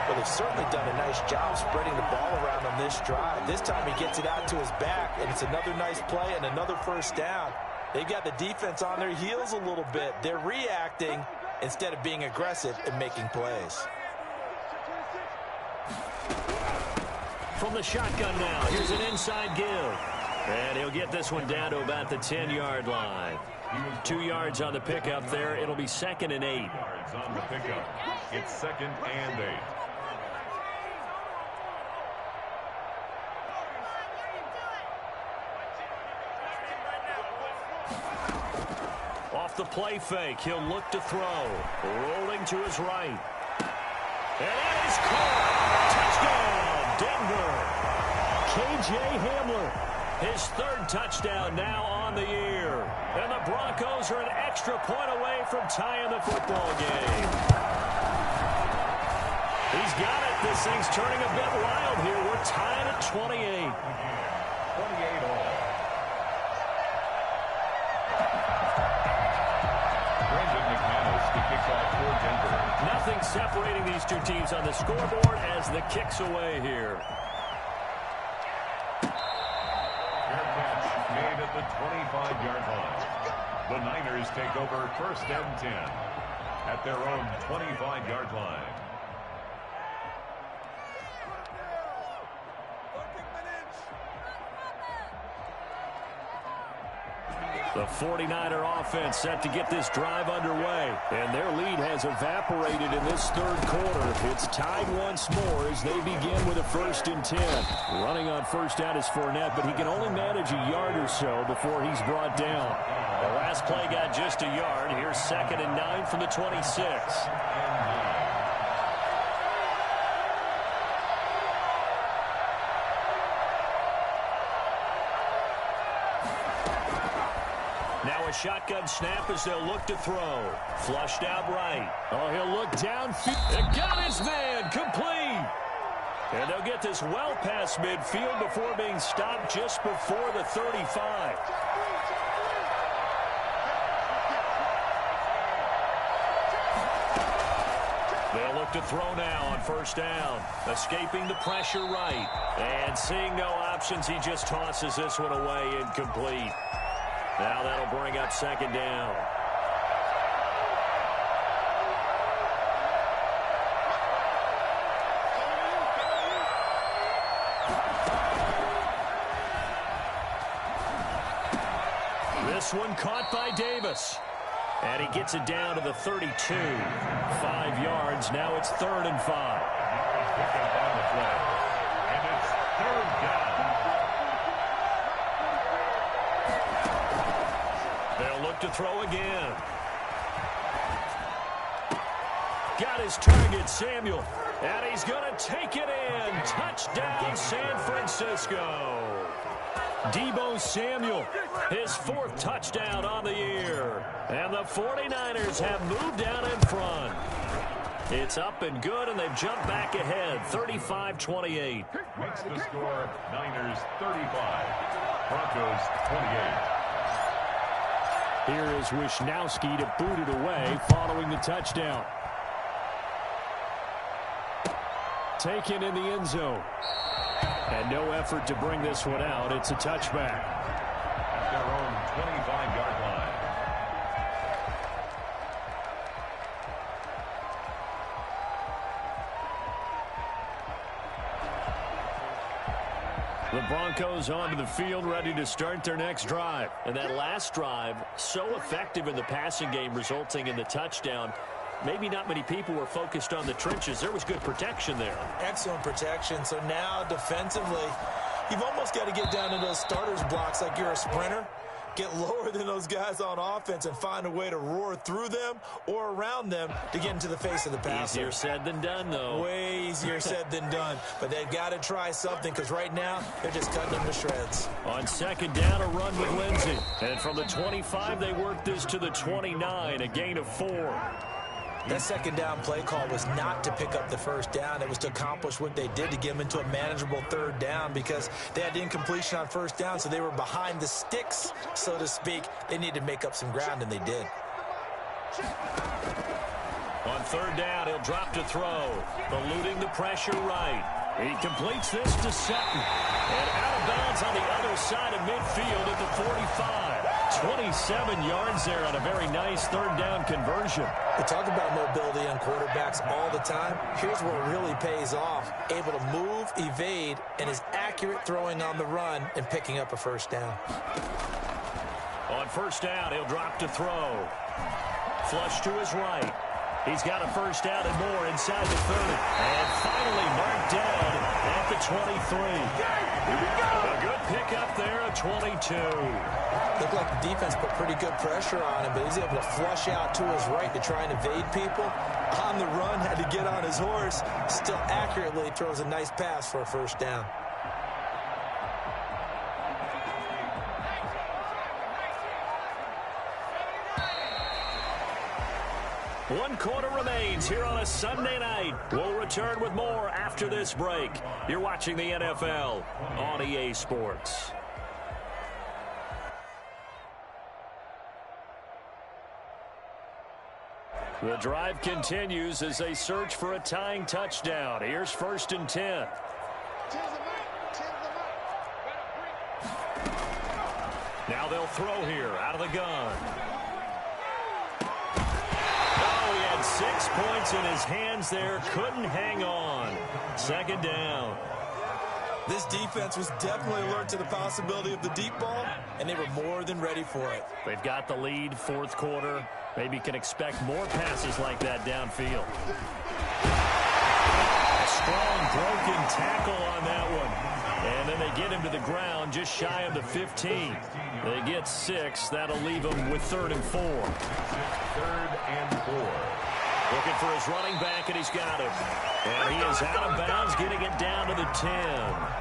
Well, they've certainly done a nice job spreading the ball around on this drive. This time he gets it out to his back, and it's another nice play and another first down. They've got the defense on their heels a little bit. They're reacting instead of being aggressive and making plays. From the shotgun now, here's an inside give. And he'll get this one down to about the 10-yard line. 2 yards on the pickup there. It'll be 2nd and 8. Yards on the pickup. It's 2nd and 8. Off the play fake, he'll look to throw. Rolling to his right. And it is caught. Touchdown, Denver. K.J. Hamler. His 3rd touchdown now on the year. And the Broncos are an extra point away from tying the football game. He's got it. This thing's turning a bit wild here. We're tied at 28. 28 all. Nothing separating these two teams on the scoreboard as the kick's away here. Fair catch made at the 25-yard line. The Niners take over 1st and 10 at their own 25-yard line. The 49er offense set to get this drive underway, and their lead has evaporated in this 3rd quarter. It's tied once more as they begin with a 1st and 10. Running on first down is Fournette, but he can only manage a yard or so before he's brought down. The last play got just a yard. Here's 2nd and 9 from the 26. Now a shotgun snap as they'll look to throw. Flushed out right. Oh, he'll look downfield. And got his man complete. And they'll get this well past midfield before being stopped just before the 35. They'll look to throw now on first down. Escaping the pressure right. And seeing no options, he just tosses this one away incomplete. Now that'll bring up 2nd down. This one caught by Davis. And he gets it down to the 32. 5 yards. Now it's 3rd and 5. Pick up on the play. And it's 3rd down. They'll look to throw again. Got his target, Samuel. And he's going to take it in. Touchdown, San Francisco. Deebo Samuel, his 4th touchdown on the year. And the 49ers have moved down in front. It's up and good, and they've jumped back ahead, 35-28. Makes the score Niners 35, Broncos 28. Here is Wisnowski to boot it away following the touchdown. Taken in the end zone. And no effort to bring this one out. It's a touchback. At their own 25-yard line. The Broncos onto the field, ready to start their next drive. And that last drive, so effective in the passing game, resulting in the touchdown. Maybe not many people were focused on the trenches. There was good protection there. Excellent protection. So now defensively, you've almost got to get down to those starters blocks like you're a sprinter. get lower than those guys on offense and find a way to roar through them or around them to get into the face of the passer. Easier said than done, though. Way easier said than done. But they've got to try something because right now they're just cutting them to shreds. On second down, a run with Lindsey. And from the 25, they work this to the 29, a gain of 4. That second down play call was not to pick up the first down. It was to accomplish what they did to get them into a manageable third down because they had incompletion on first down, so they were behind the sticks, so to speak. They needed to make up some ground, and they did. On third down, he'll drop to throw. Eluding the pressure right. He completes this to Sutton. And out of bounds on the other side of midfield at the 45. 27 yards there on a very nice third down conversion. We talk about mobility on quarterbacks all the time. Here's where it really pays off. Able to move, evade, and is accurate throwing on the run and picking up a first down. On first down, he'll drop to throw. Flush to his right. He's got a first down and more inside the 30. And finally marked down at the 23. A good pickup there at 22. Looked like the defense put pretty good pressure on him, but he's able to flush out to his right to try and evade people. On the run, had to get on his horse. Still accurately throws a nice pass for a first down. One quarter remains here on a Sunday night. We'll return with more after this break. You're watching the NFL on EA Sports. The drive continues as they search for a tying touchdown. Here's first and 10. Now they'll throw here out of the gun. 6 points in his hands there. Couldn't hang on. Second down. This defense was definitely alert to the possibility of the deep ball, and they were more than ready for it. They've got the lead, fourth quarter. Maybe can expect more passes like that downfield. A strong broken tackle on that one. And then they get him to the ground just shy of the 15. They get 6. That'll leave them with 3rd and 4. 3rd and 4. Looking for his running back, and he's got him. And he is out of bounds, getting it down to the 10.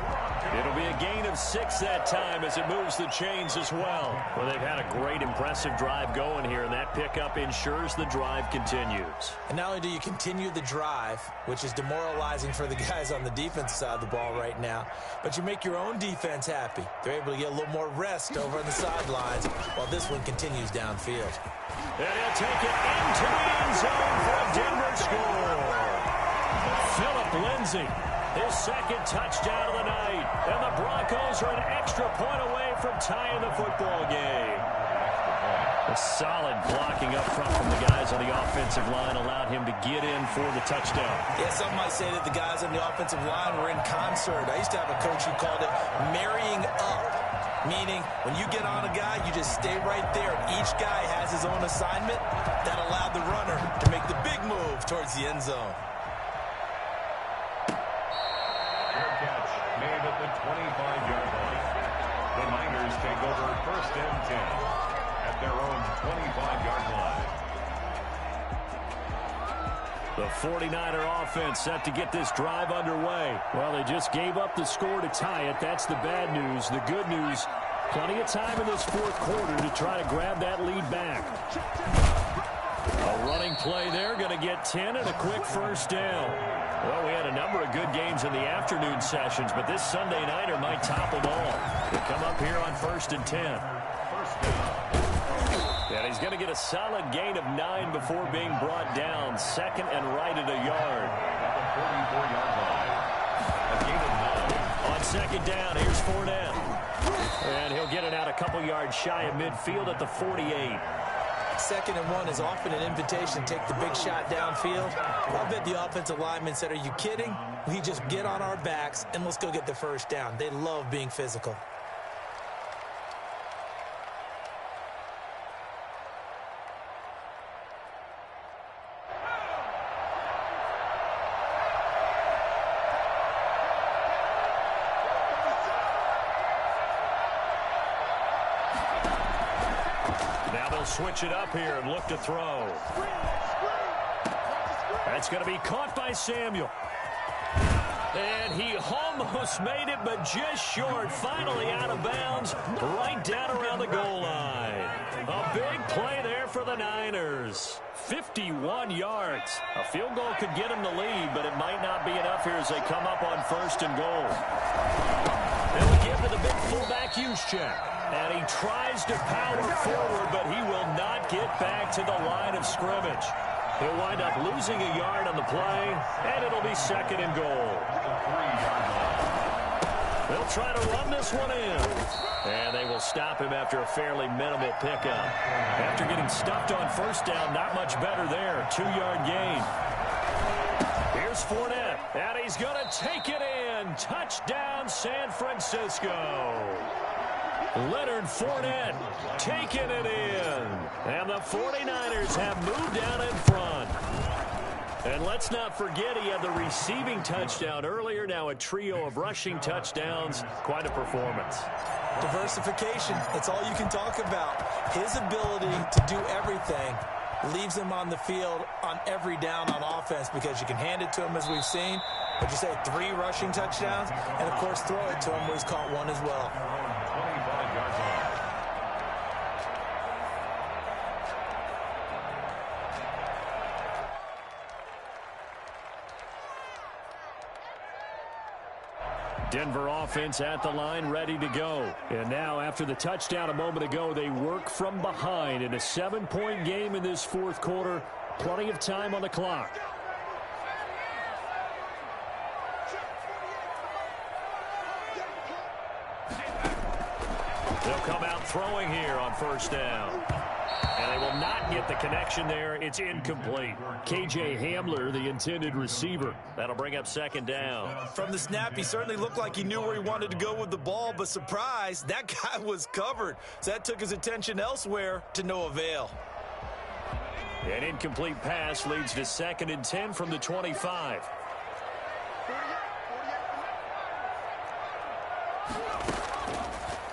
It'll be a gain of 6 that time as it moves the chains as well. Well, they've had a great, impressive drive going here, and that pickup ensures the drive continues. And not only do you continue the drive, which is demoralizing for the guys on the defense side of the ball right now, but you make your own defense happy. They're able to get a little more rest over on the sidelines while this one continues downfield. And he'll take it into the end zone for a Denver score. Phillip Lindsay, his second touchdown of the night. And the Broncos are an extra point away from tying the football game. A solid blocking up front from the guys on the offensive line allowed him to get in for the touchdown. Yeah, some might say that the guys on the offensive line were in concert. I used to have a coach who called it marrying up. Meaning, when you get on a guy, you just stay right there. Each guy has his own assignment. That allowed the runner to make the big move towards the end zone. Fair catch made at the 25-yard line. The Niners take over 1st and 10 at their own 25-yard line. The 49er offense set to get this drive underway. Well, they just gave up the score to tie it. That's the bad news. The good news, plenty of time in this fourth quarter to try to grab that lead back. A running play there, going to get 10 and a quick first down. Well, we had a number of good games in the afternoon sessions, but this Sunday nighter might top them all. They come up here on 1st and 10. First down. And he's going to get a solid gain of 9 before being brought down. 2nd and right at a yard. At the 44-yard line. A gain of 9. On second down, here's Fournette. And he'll get it out a couple yards shy of midfield at the 48. 2nd and 1 is often an invitation to take the big shot downfield. I bet the offensive lineman said, are you kidding? We just get on our backs and let's go get the first down. They love being physical. Now they'll switch it up here and look to throw. That's going to be caught by Samuel. And he almost made it, but just short. Finally out of bounds, right down around the goal line. A big play there for the Niners. 51 yards. A field goal could get him the lead, but it might not be enough here as they come up on 1st and goal. They'll give to the big fullback Juszczyk. And he tries to power forward, but he will not get back to the line of scrimmage. He'll wind up losing a yard on the play, and it'll be 2nd and goal. They'll try to run this one in. And they will stop him after a fairly minimal pickup. After getting stuffed on 1st down, not much better there. 2-yard gain. Here's Fournette, and he's going to take it in. Touchdown, San Francisco. Leonard Fournette taking it in. And the 49ers have moved down in front. And let's not forget he had the receiving touchdown earlier. Now a trio of rushing touchdowns. Quite a performance. Diversification, that's all you can talk about. His ability to do everything leaves him on the field on every down on offense because you can hand it to him as we've seen. But you say 3 rushing touchdowns, and of course throw it to him where he's caught 1 as well. 25 yards line. Denver offense at the line, ready to go. And now, after the touchdown a moment ago, they work from behind in a 7-point game in this 4th quarter. Plenty of time on the clock. They'll come out throwing here on 1st down. And they will not get the connection there. It's incomplete. K.J. Hamler, the intended receiver. That'll bring up 2nd down. From the snap, he certainly looked like he knew where he wanted to go with the ball, but surprise, that guy was covered. So that took his attention elsewhere to no avail. An incomplete pass leads to 2nd and 10 from the 25.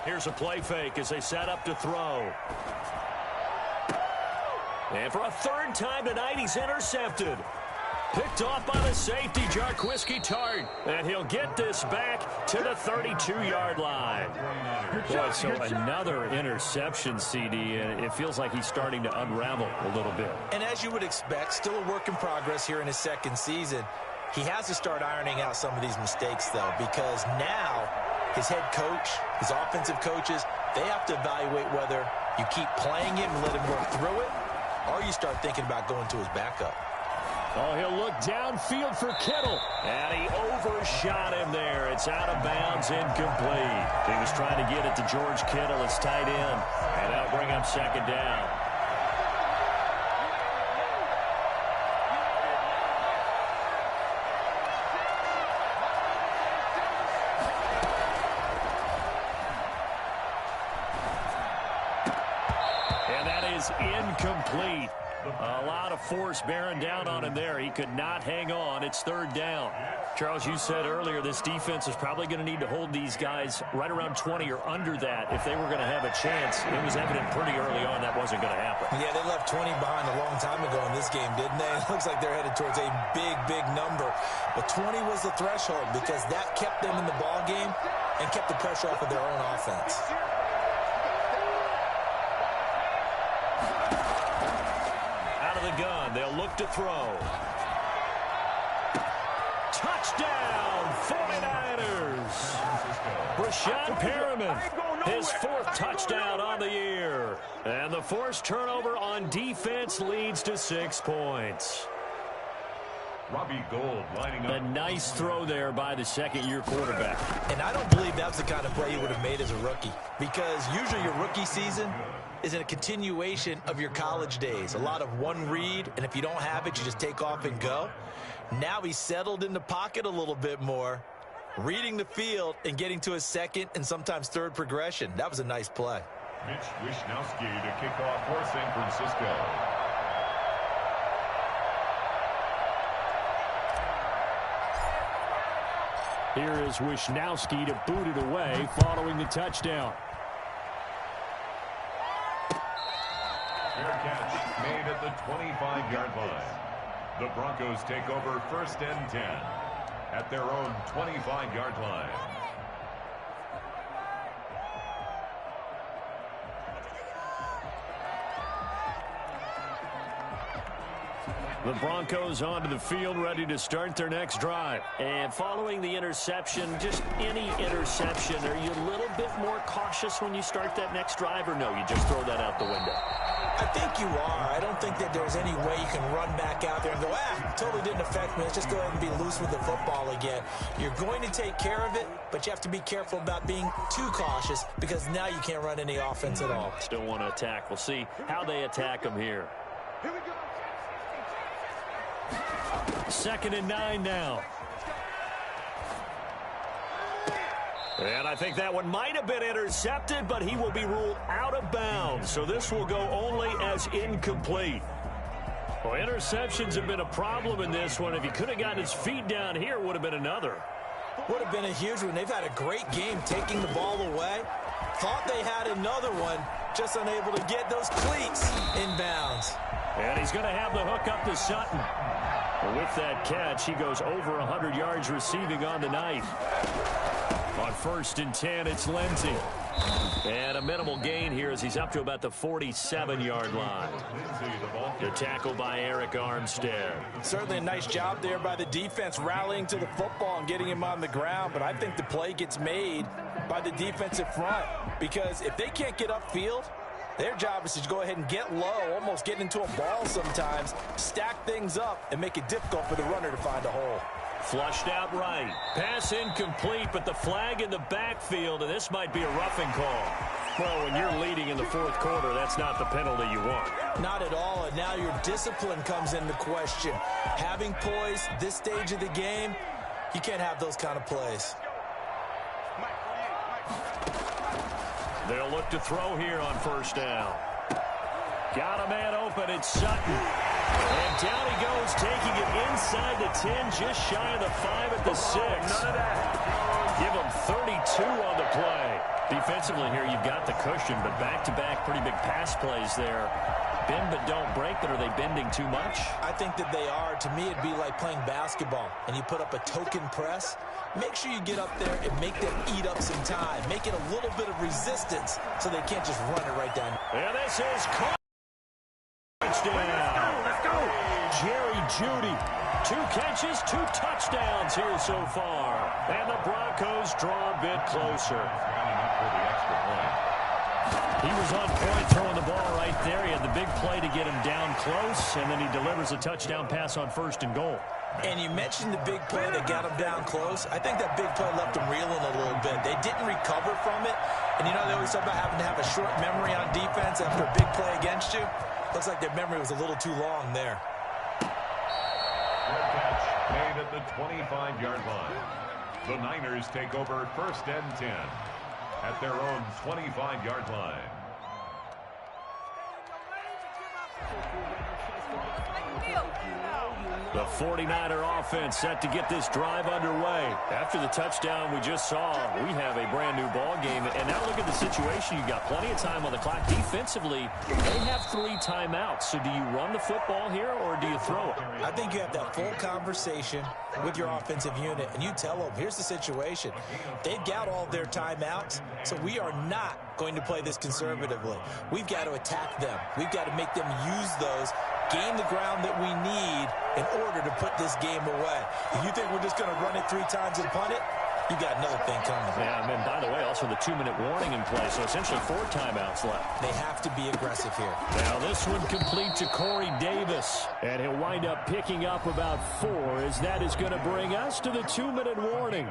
Here's a play fake as they set up to throw. And for a 3rd time tonight, he's intercepted. Picked off by the safety, Jarquiski Tart. And he'll get this back to the 32-yard line. Boy, so another interception, CD, and it feels like he's starting to unravel a little bit. And as you would expect, still a work in progress here in his 2nd season. He has to start ironing out some of these mistakes, though, because now his head coach, his offensive coaches, they have to evaluate whether you keep playing him and let him work through it, or you start thinking about going to his backup. Oh, he'll look downfield for Kittle. And he overshot him there. It's out of bounds, incomplete. He was trying to get it to George Kittle as tight end. And that'll bring up 2nd down. And that is incomplete. A lot of force bearing down on him there. He could not hang on. It's 3rd down. Charles, you said earlier this defense is probably going to need to hold these guys right around 20 or under that if they were going to have a chance. It was evident pretty early on that wasn't going to happen. Yeah, they left 20 behind a long time ago in this game, didn't they? It looks like they're headed towards a big, big number. But 20 was the threshold because that kept them in the ball game and kept the pressure off of their own offense. Gun. They'll look to throw. Touchdown, 49ers. Rashad Perriman, his 4th touchdown on the year. And the forced turnover on defense leads to 6 points. Robbie Gould lining up. A nice throw there by the 2nd-year quarterback. And I don't believe that's the kind of play he would have made as a rookie, because usually your rookie season is in a continuation of your college days. A lot of one read, and if you don't have it, you just take off and go. Now he's settled in the pocket a little bit more, reading the field and getting to his 2nd and sometimes 3rd progression. That was a nice play. Mitch Wishnowsky to kick off for San Francisco. Here is Wishnowsky to boot it away following the touchdown. Fair catch made at the 25-yard line. The Broncos take over 1st and 10 at their own 25-yard line. The Broncos onto the field, ready to start their next drive. And following the interception, just any interception, are you a little bit more cautious when you start that next drive, or no, you just throw that out the window? I think you are. I don't think that there's any way you can run back out there and go, totally didn't affect me. Let's just go ahead and be loose with the football again. You're going to take care of it, but you have to be careful about being too cautious because now you can't run any offense at all. Still want to attack. We'll see how they attack them here. Here we go. 2nd and 9 now. And I think that one might have been intercepted, but he will be ruled out of bounds. So this will go only as incomplete. Well, interceptions have been a problem in this one. If he could have gotten his feet down here, it would have been another. Would have been a huge one. They've had a great game taking the ball away. Thought they had another one, just unable to get those cleats in bounds. And he's going to have the hook up to Sutton. With that catch, he goes over 100 yards receiving on the night. On 1st and 10, it's Lindsey. And a minimal gain here as he's up to about the 47-yard line. The tackle by Eric Armstead. Certainly a nice job there by the defense rallying to the football and getting him on the ground. But I think the play gets made by the defensive front because if they can't get upfield, their job is to go ahead and get low, almost get into a ball sometimes, stack things up, and make it difficult for the runner to find a hole. Flushed out right. Pass incomplete, but the flag in the backfield, and this might be a roughing call. Well, when you're leading in the 4th quarter, that's not the penalty you want. Not at all, and now your discipline comes into question. Having poise this stage of the game, you can't have those kind of plays. They'll look to throw here on 1st down. Got a man open. It's Sutton. And down he goes, taking it inside the 10, just shy of the 5 at the 6. None of that. Give him 32 on the play. Defensively here, you've got the cushion, but back-to-back pretty big pass plays there. Bend but don't break, but are they bending too much? I think that they are. To me, it'd be like playing basketball, and you put up a token press. Make sure you get up there and make them eat up some time. Make it a little bit of resistance so they can't just run it right down. And this is caught. Touchdown. Let's go. Jerry Jeudy. 2 catches, 2 touchdowns here so far. And the Broncos draw a bit closer. He was on point throwing the ball right there. He had the big play to get him down close, and then he delivers a touchdown pass on 1st and goal. And you mentioned the big play that got him down close. I think that big play left him reeling a little bit. They didn't recover from it. And you know they always talk about having to have a short memory on defense after a big play against you. Looks like their memory was a little too long there. Good catch made at the 25-yard line. The Niners take over 1st and 10 at their own 25-yard line. The 49er offense set to get this drive underway. After the touchdown we just saw, we have a brand new ball game. And now look at the situation. You've got plenty of time on the clock. Defensively, they have 3 timeouts. So do you run the football here or do you throw it? I think you have that full conversation with your offensive unit, and you tell them, here's the situation. They've got all their timeouts, so we are not going to play this conservatively. We've got to attack them. We've got to make them use those, gain the ground that we need in order to put this game away. If you think we're just going to run it 3 times and punt it, you got another thing coming. Yeah, and then, by the way, also the 2-minute warning in play, so essentially 4 timeouts left. They have to be aggressive here. Now this one complete to Corey Davis, and he'll wind up picking up about 4 as that is going to bring us to the 2-minute warning.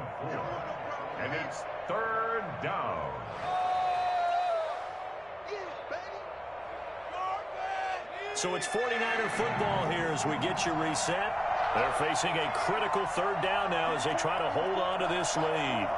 And it's 3rd down. So it's 49er football here as we get you reset. They're facing a critical 3rd down now as they try to hold on to this lead.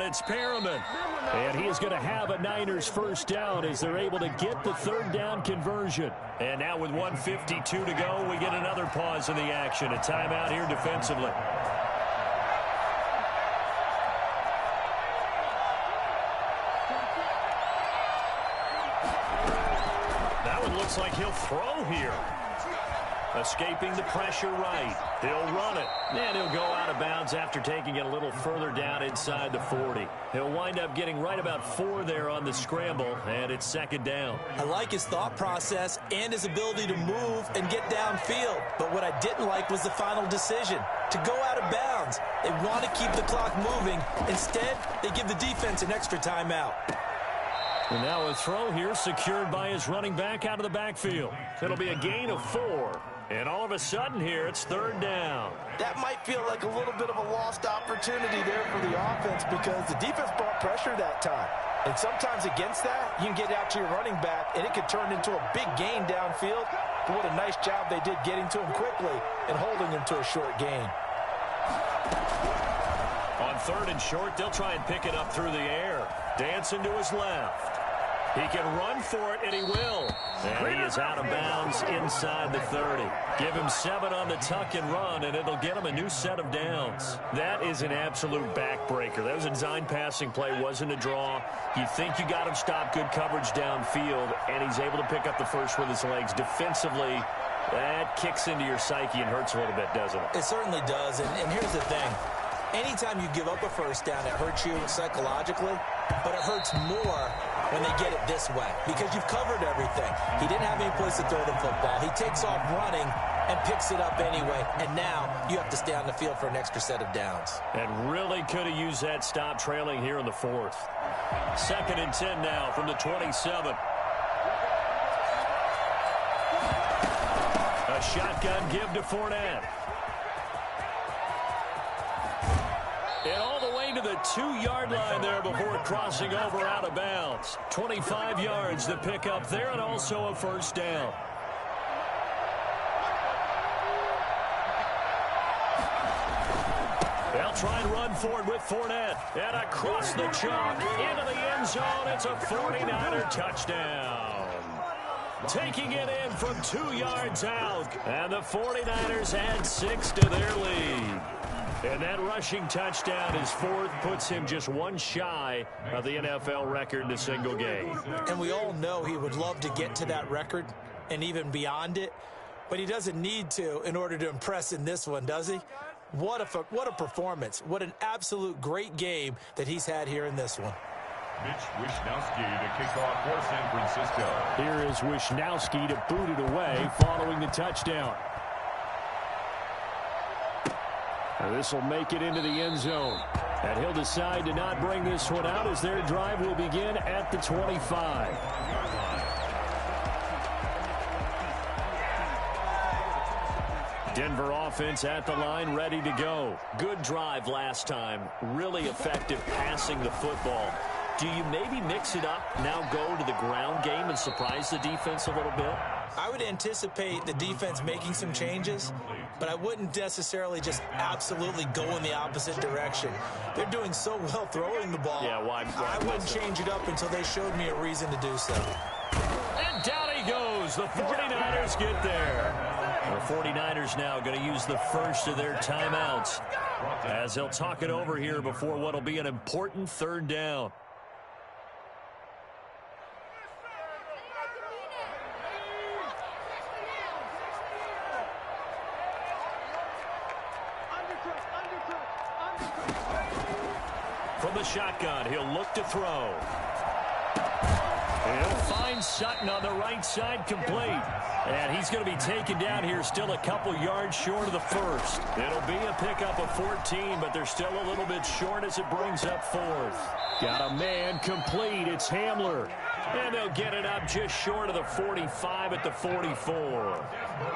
it's Perriman. And he is going to have a Niners first down as they're able to get the third down conversion. And now with 1:52 to go, we get another pause in the action. A timeout here defensively. That one looks like he'll throw here. Escaping the pressure right. He'll run it. And he'll go out of bounds after taking it a little further down inside the 40. He'll wind up getting right about 4 there on the scramble, and it's second down. I like his thought process and his ability to move and get downfield. But what I didn't like was the final decision, to go out of bounds. They want to keep the clock moving. Instead, they give the defense an extra timeout. And now a throw here secured by his running back out of the backfield. It'll be a gain of 4. And all of a sudden here, it's third down. That might feel like a little bit of a lost opportunity there for the offense because the defense brought pressure that time. And sometimes against that, you can get out to your running back, and it could turn into a big gain downfield. But what a nice job they did getting to him quickly and holding him to a short gain. On third and short, they'll try and pick it up through the air. Dancing to his left. He can run for it, and he will. And he is out of bounds inside the 30. Give him 7 on the tuck and run, and it'll get him a new set of downs. That is an absolute backbreaker. That was a design passing play, wasn't a draw. You think you got him stopped, good coverage downfield, and he's able to pick up the first with his legs. Defensively, that kicks into your psyche and hurts a little bit, doesn't it? It certainly does, and here's the thing. Anytime you give up a first down, it hurts you psychologically, but it hurts more when they get it this way because you've covered everything. He didn't have any place to throw the football. He takes off running and picks it up anyway, and now you have to stay on the field for an extra set of downs. And really could have used that stop trailing here in the 4th. 2nd and 10 now from the 27. A shotgun give to Fournette. And all the way to the 2-yard line there before crossing over out of bounds. 25 yards to pick up there and also a first down. They'll try and run forward with Fournette. And across the chalk into the end zone. It's a 49er touchdown. Taking it in from 2 yards out. And the 49ers add 6 to their lead. And that rushing touchdown, his 4th, puts him just 1 shy of the NFL record in a single game. And we all know he would love to get to that record and even beyond it, but he doesn't need to in order to impress in this one, does he? What a performance. What an absolute great game that he's had here in this one. Mitch Wishnowsky to kick off for San Francisco. Here is Wishnowsky to boot it away following the touchdown. This will make it into the end zone. And he'll decide to not bring this one out as their drive will begin at the 25. Denver offense at the line, ready to go. Good drive last time. Really effective passing the football. Do you maybe mix it up, now go to the ground game and surprise the defense a little bit? I would anticipate the defense making some changes, but I wouldn't necessarily just absolutely go in the opposite direction. They're doing so well throwing the ball. Yeah, why I wouldn't change it up until they showed me a reason to do so. And down he goes. The 49ers get there. The 49ers now going to use the first of their timeouts as they'll talk it over here before what will be an important third down. From the shotgun, he'll look to throw. He'll find Sutton on the right side, complete. And he's going to be taken down here, still a couple yards short of the first. It'll be a pickup of 14, but they're still a little bit short as it brings up 4th. Got a man complete. It's Hamler. And they'll get it up just short of the 45 at the 44.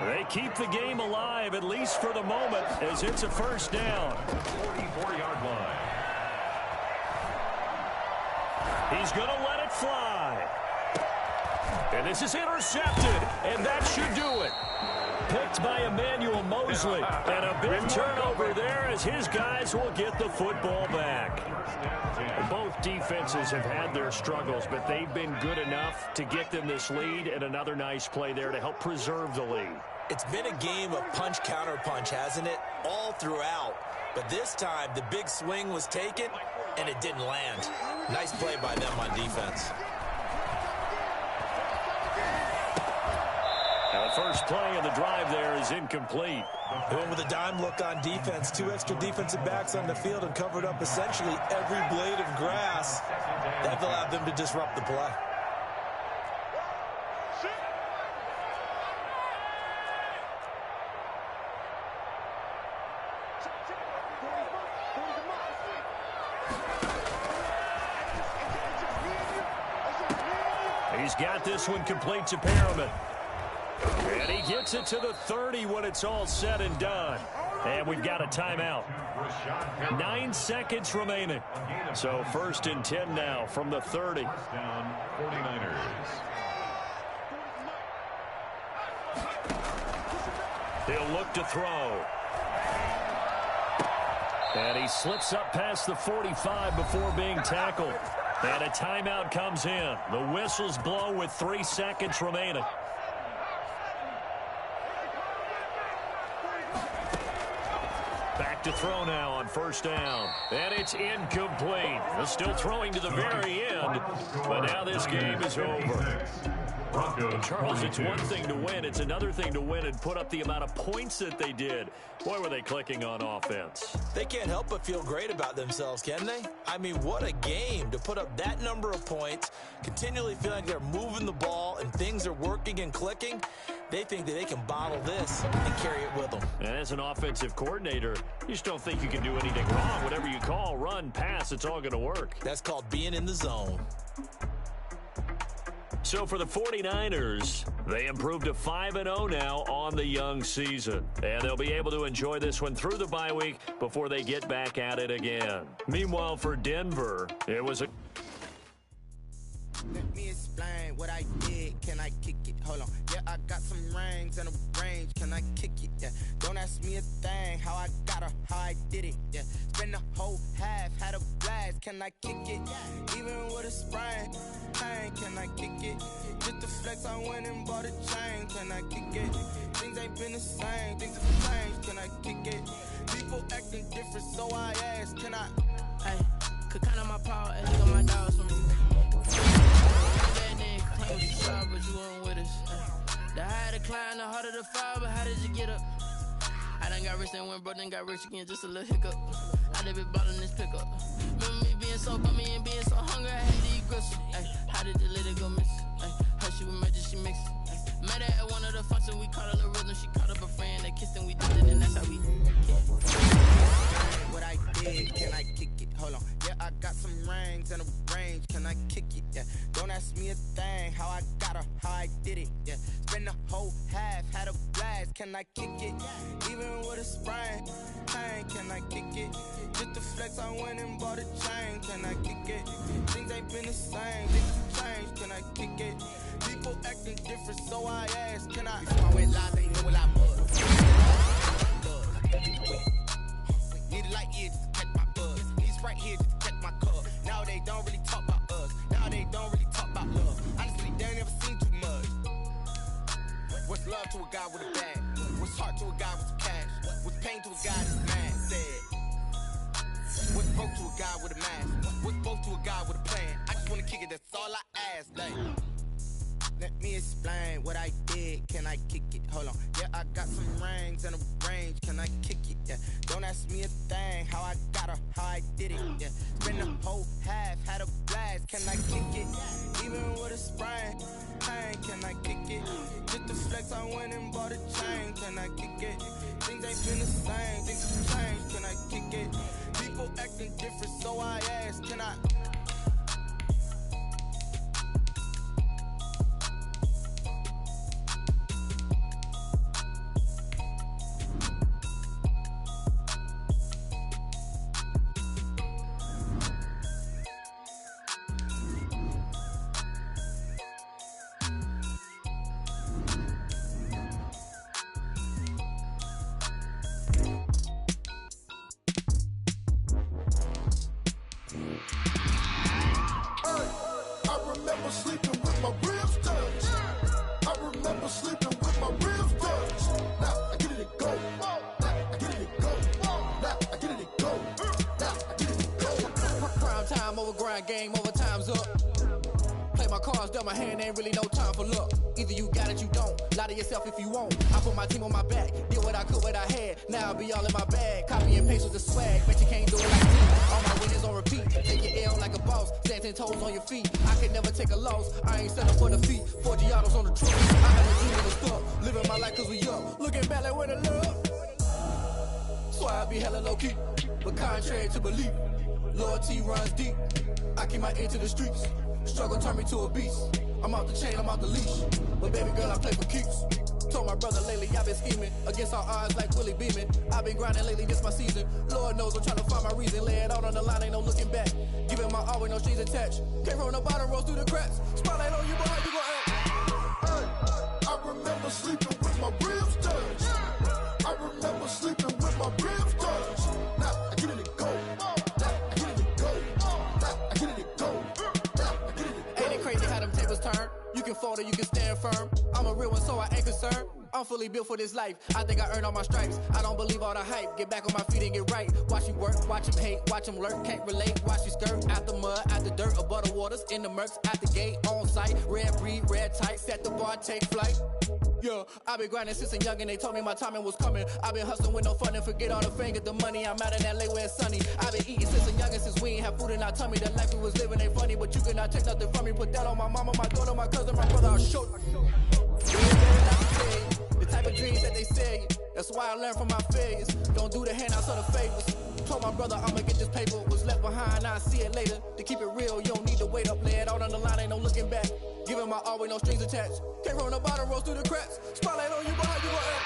They keep the game alive, at least for the moment, as it's a first down. 44-yard line. He's going to let it fly. And this is intercepted, and that should do it. Picked by Emmanuel Mosley. And a big turnover there as his guys will get the football back. Both defenses have had their struggles, but they've been good enough to get them this lead, and another nice play there to help preserve the lead. It's been a game of punch-counter-punch, hasn't it? All throughout. But this time, the big swing was taken, and it didn't land. Nice play by them on defense. Now the first play of the drive there is incomplete. They went with a dime look on defense. 2 extra defensive backs on the field and covered up essentially every blade of grass. That allowed them to disrupt the play. He's got this one complete to Perriman. And he gets it to the 30 when it's all said and done. And we've got a timeout. 9 seconds remaining. So 1st and 10 now from the 30. Down 49ers. He'll look to throw. And he slips up past the 45 before being tackled. And a timeout comes in. The whistles blow with 3 seconds remaining. Back to throw now on 1st down. And it's incomplete. They're still throwing to the very end. But now this game is over. Charles, it's one thing to win. It's another thing to win and put up the amount of points that they did. Boy, were they clicking on offense. They can't help but feel great about themselves, can they? I mean, what a game to put up that number of points, continually feeling like they're moving the ball and things are working and clicking. They think that they can bottle this and carry it with them. And as an offensive coordinator, you just don't think you can do anything wrong. Whatever you call, run, pass, it's all going to work. That's called being in the zone. So for the 49ers, they improved to 5-0 now on the young season. And they'll be able to enjoy this one through the bye week before they get back at it again. Meanwhile, for Denver, it was a... Let me explain what I did. Can I kick it? Hold on. Yeah, I got some rings and a range. Can I kick it? Yeah. Don't ask me a thing. How I got her, how I did it. Yeah. Spend the whole half, had a blast. Can I kick it? Even with a sprain. Pain, can I kick it? Just the flex, I went and bought a chain. Can I kick it? Things ain't been the same. Things have changed. Can I kick it? People acting different, so I asked. Can I? Hey, could count on my power and look at my dogs for me. Claim was sharp, but you weren't with us. The higher the climb, the harder the fall, but how did you get up? I done got rich and went broke, then got rich again, just a little hiccup. I done been ballin' this pickup. Remember me being so bummy and being so hungry, I had to eat gristle. Ay, how did the lady go miss? Ay, her she was magic, she mixed. Met her at one of the functions, we caught a little rhythm. She caught up a friend, they kissed and we did it, and that's how we kicked. What I did, can I kick it? Hold on. Yeah, I got some rings and a range. Can I kick it? Yeah. Don't ask me a thing. How I got her, how I did it. Yeah. Spend the whole half, had a blast. Can I kick it? Even with a sprain. Pain, can I kick it? Just the flex, I went and bought a chain. Can I kick it? Things ain't been the same. Things have changed. Can I kick it? People acting different, so I asked. Can I? Before I went live, they knew what I was. Need a light here just to catch my buzz. Need right here just to catch my cup. Now they don't really talk about us. Now they don't really talk about love. Honestly, they ain't never seen too much. What's love to a guy with a bag? What's heart to a guy with some cash? What's pain to a guy that's mad? Said. What's broke to a guy with a mask? What's both to a guy with a plan? I just wanna kick it, that's all I ask. Like, let me explain what I did. Can I kick it? Hold on. Yeah, I got some rings and a range. Can I kick it? Yeah. Don't ask me a thing. How I got her, how I did it. Yeah. Spend the whole half, had a blast. Can I kick it? Even with a sprain. Pain, can I kick it? Just the flex, I went and bought a chain. Can I kick it? Things ain't been the same. Things have changed. Can I kick it? People acting different, so I asked. Can I? grind game, overtime's up. Play my cards, dealt my hand, ain't really no time for luck. Either you got it, you don't. Lie to yourself if you won't. I put my team on my back, did what I could, what I had. Now I'll be all in my bag. Copy and paste with the swag, bet you can't do it like me. All my winners on repeat. Take your L like a boss, stand 10 toes on your feet. I can never take a loss, I ain't settle for defeat. 4 Giottos on the truck, I had a dream of the stuff. Living my life cause we young, looking back like where the love. So I be hella low key, but contrary to belief, loyalty runs deep. I keep my ear to the streets. Struggle turned me to a beast. I'm out the chain, I'm out the leash. But baby girl, I play for keeps. Told my brother lately, I've been scheming. Against all odds like Willie Beeman. I've been grinding lately, this my season. Lord knows I'm trying to find my reason. Lay it out on the line, ain't no looking back. Giving my all with no strings attached. Came from the bottom, rose through the cracks. Spotlight on you, boy, how you gon' act? Hey, I remember sleeping with my ribs touched. I remember sleeping with my ribs touched. Now I get it and go. Now I get it and go. Now I get it and go. Ain't it crazy how them tables turn? You can fold or you can stand firm. I'm a real one, so I ain't concerned. I'm fully built for this life. I think I earned all my stripes. I don't believe all the hype. Get back on my feet and get right. Watch you work, watch him hate, watch him lurk. Can't relate, watch you skirt. Out the mud, out the dirt, above the waters, in the murks, out the gate, on site. Red breed, red tight, set the bar, take flight. Yeah, I been grinding since a young and they told me my timing was coming. I been hustling with no fun and forget all the fame, get the money. I'm out in LA where it's sunny. I been eating since a young and since we ain't have food in our tummy. The life we was living ain't funny, but you cannot take nothing from me. Put that on my mama, my daughter, my cousin, my brother, I'll show you. The type of dreams that they say. That's why I learned from my failures. Don't do the handouts or the favors. Told my brother I'ma get this paper. Was left behind, I'll see it later. To keep it real, you don't need to wait up. Lay it out on the line, ain't no looking back. Giving my all with no strings attached. Came from the bottom, rose through the cracks. Spotlight on you, boy, how you gon' act?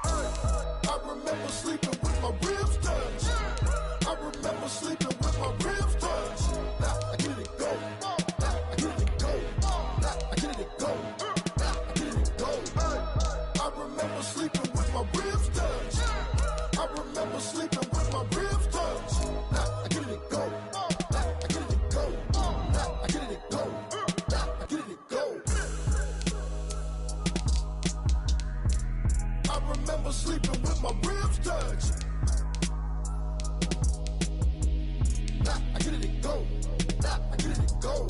Hey, I remember sleeping with my ribs touched. I remember sleeping with my ribs touched. Now I get it and go. Now I get it and go. Now I get it and go. Now I get it and go. Hey, I remember sleeping with my ribs touched. I remember sleeping with my ribs touched. Now I get it and go. Now I get it and go. Now I get it and go. Now I get it and go. I remember sleeping with my ribs touched. Now I get it and go. Now I get it and go.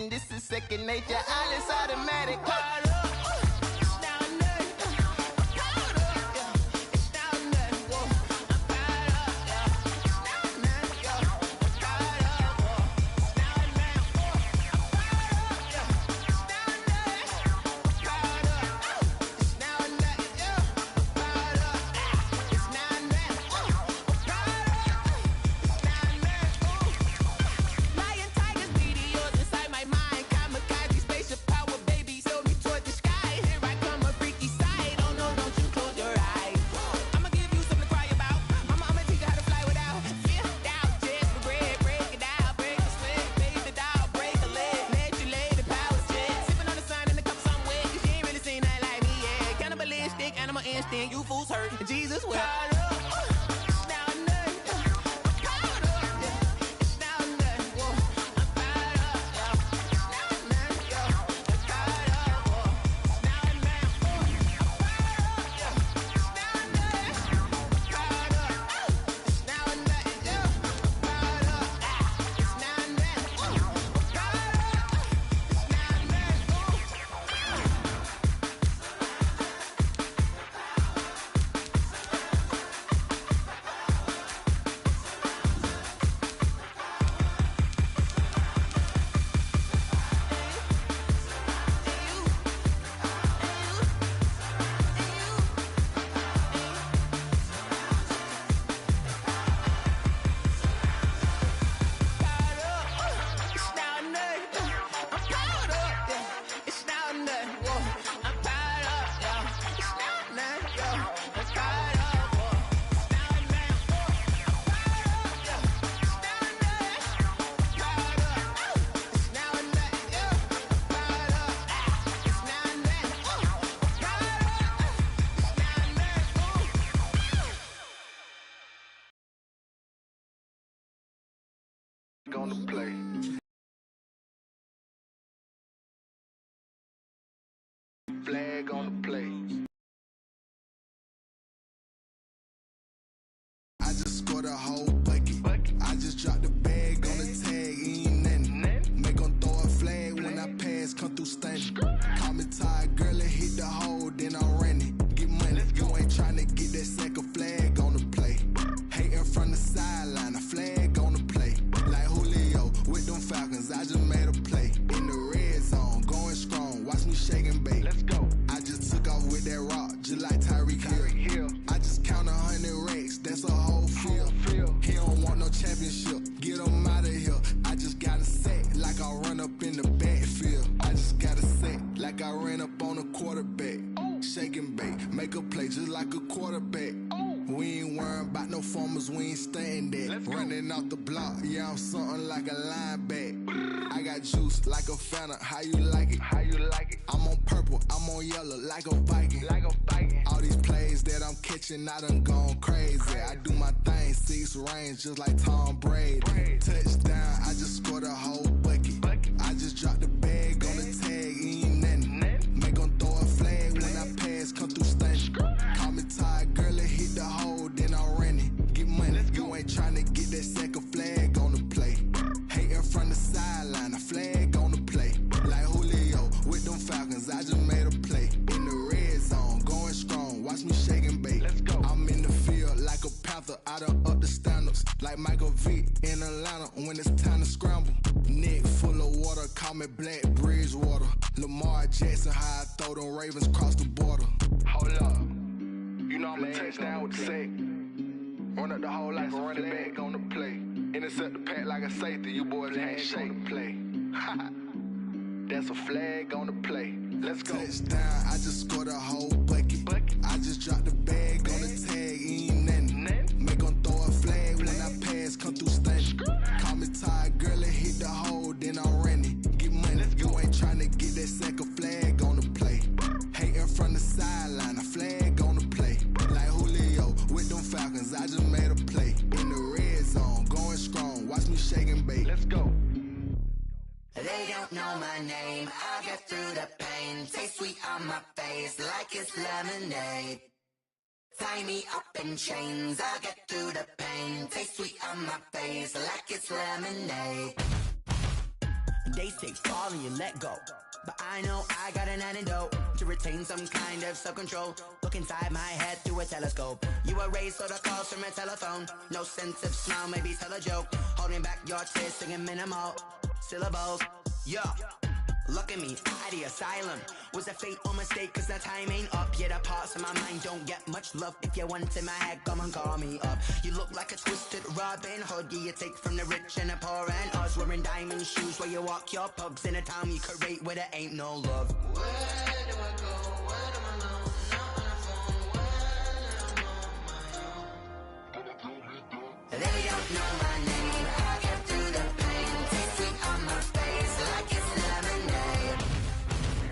This is second nature, all is automatic. Lion, tigers, meteors inside my mind. Kamikaze, spaceship power, baby. Sail me toward the Gonna play. Flag on the play. I just scored a whole bucket. I just dropped the bag on the tag, ain't nothing. Make 'em throw a flag when I pass, come through stunning. Call me tired, girl, and hit the hole, then I'm running. Get money, you ain't tryna get that second flag on the play. Hating from the sideline, a flag on the play. Like Julio with them Falcons, I just made a play. In the red zone, going strong, watch me shake and bake. Let's go. I just took off with that rock, just like Tyreek Hill. I just count 100 racks, that's a whole field. He don't want no championship, get him out of here. I just got a set, like I run up in the backfield. I just got a set, like I ran up on a quarterback. Shake and bake, make a play just like a quarterback. We ain't worrying about no formers, we ain't staying there. Running off the block, yeah, I'm something like a linebacker. I got juice like a Fanta, how you like it? How you like it? I'm on purple, I'm on yellow, like a Viking. Like a Viking. All these plays that I'm catching, I done gone crazy. I do my thing, 6 range, just like Tom Brady. Touchdown, I just scored a whole bucket. I just dropped the bag on the tag, ain't nothing. Make 'em throw a flag when I pass, come through stunning. Call me tired, girl, and hit the hole, then I'm running. Get money, you ain't tryna get that second flag on the play. Hating from the sideline, a flag on the play. Like Julio with them Falcons, I just made a play. In the red zone, going strong, watch me shake and bake. Let's go. I'm in the field like a Panther, I done up the standards. Like Michael Vick in Atlanta when it's time to scramble. Neck full of water, call me Black Bridgewater. Lamar Jackson, how I throw them Ravens cross the border. Hold up. You know I'm a touchdown with the sack. Run up the hole like a running back on the play. Intercept the pack like a safety. You boys can't shake the play. That's a flag on the play. Let's go. Touchdown, I just scored a whole bucket. I just dropped the bag on the tag, ain't nothing. Make 'em throw a flag when I pass, come through stunning. Call me tired, girl, and hit the hole, then I'm running. Get money, you ain't tryna get that second flag on the play. Hating from the sideline, a flag on the play. Like Julio with them Falcons, I just made a play. In the red zone, going strong, watch me shake and bake. Let's go. They don't know my name, I'll get through the pain. Taste sweet on my face like it's lemonade. Tie me up in chains, I'll get through the pain. Taste sweet on my face like it's lemonade. They say fall and you let go, but I know I got an antidote to retain some kind of self-control. Look inside my head through a telescope. You erase all the calls from a telephone. No sense of smile, maybe tell a joke. Holding back your tears, singing minimal syllables. Yo, look at me, at the asylum. Was a fate or mistake, cause the time ain't up. Yet the parts of my mind don't get much love. If you want in my head, come and call me up. You look like a twisted Robin Hood. Yeah, you take from the rich and the poor and us. Wearing diamond shoes where you walk your pugs in a town you create where there ain't no love. Where do I go? Where do I know? Not on the phone, when I'm on my own. They don't know my name, I get through the pain. Taste sweet on my face like it's lemonade.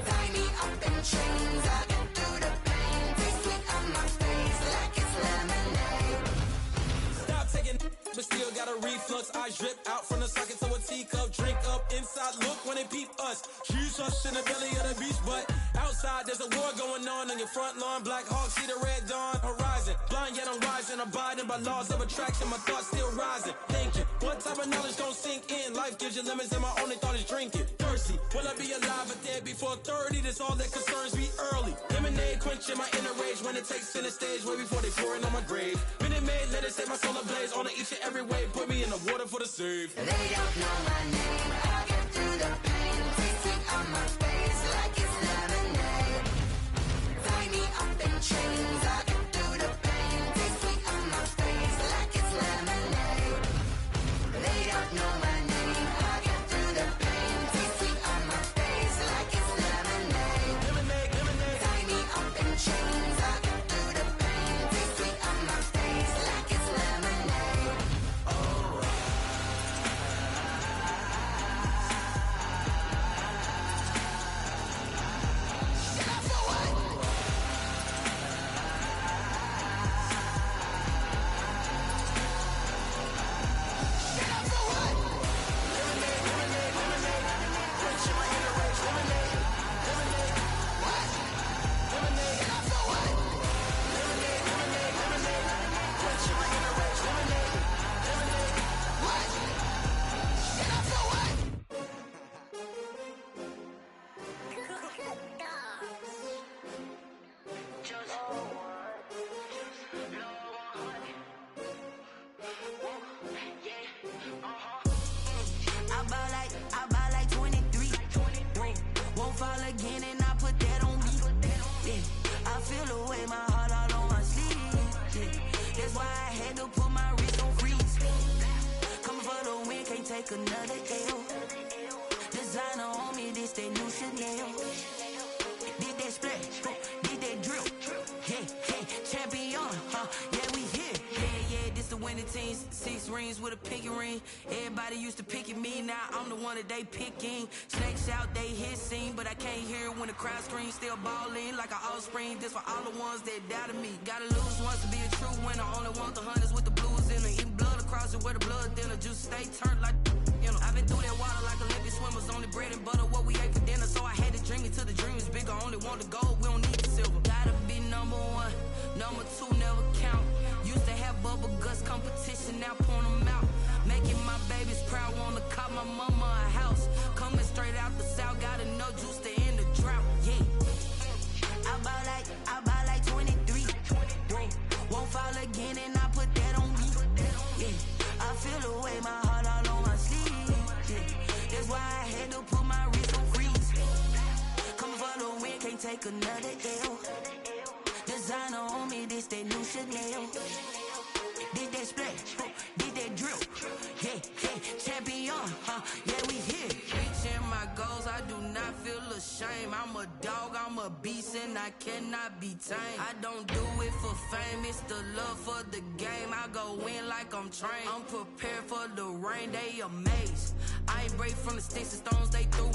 Tie me up in chains, I get through the pain. Taste sweet on my face like it's lemonade. Stop taking, but still got a reflux. I drip out from the socket to a teacup. Drink up inside, look when they peep us. Huge us in the belly of the beach, but outside there's a war going on your front lawn. Black Hawk, see the red dawn horizon. Blind yet I'm rising, abiding by laws of attraction. My thoughts still rising. Thinking, what type of knowledge don't sink in? Life gives you limits and my only thought is drinking. Thirsty, will I be alive or dead before 30? That's all that concerns me early. Lemonade quenching my inner rage when it takes center stage way before they pour it on my grave. Minute Maid, let it set my soul ablaze. On each and every way, put me in the water for the save. They don't know my name, I get through the pain. Taste sweet on my face like it's lemonade. Tie me up in chains, I get through the pain. Taste sweet on my face like it's lemonade. They don't know my name, I get through the pain. Taste sweet on my face like it's lemonade. Tie me up in chains, I get through the pain. Taste sweet on my face like it's lemonade. Oh. fall again and I put that on me. Yeah, I feel the way, my heart all on my sleeve. Yeah, that's why I had to put my wrist on freeze. Coming for the win, can't take another L. Designer on me, this that new Chanel. Did that splash, did that drill. Yeah, champion, yeah, we here. Yeah, this the winning team. 6 rings with a pinky ring. Everybody used to pick at me, now I'm the one that they picking. Snakes out, they hit scene, but I can't hear it when the crowd screams. Still balling like an offspring. This for all the ones that doubted me. Gotta lose once to be a true winner. Only want the hunters with the blues in it. Eating blood across it where the blood thinner. Juice stay turned like, you know. I've been through that water like Olympic swimmers. Only bread and butter, what we ate for dinner. So I had to dream it till the dream is bigger. Only want the gold, we don't need the silver. Gotta be number 1, number 2 never count. Used to have bubble guts competition, now point them out. Making my babies proud, wanna cop my mama a house. Coming straight out the south, gotta know juice to end the drought. Yeah, I buy like 23. Won't fall again and I put that on me. Yeah, I feel the way, my heart all on my sleeve. Yeah, that's why I had to put my wrist on freeze. Coming for the win, can't take another L. Designer on me, this that new Chanel. Did that splash, did that drill. Yeah, champion, yeah, we here. Reaching my goals, I do not feel ashamed. I'm a dog, I'm a beast, and I cannot be tamed. I don't do it for fame, it's the love for the game. I go in like I'm trained. I'm prepared for the rain, they amazed. I ain't break from the sticks and stones they threw.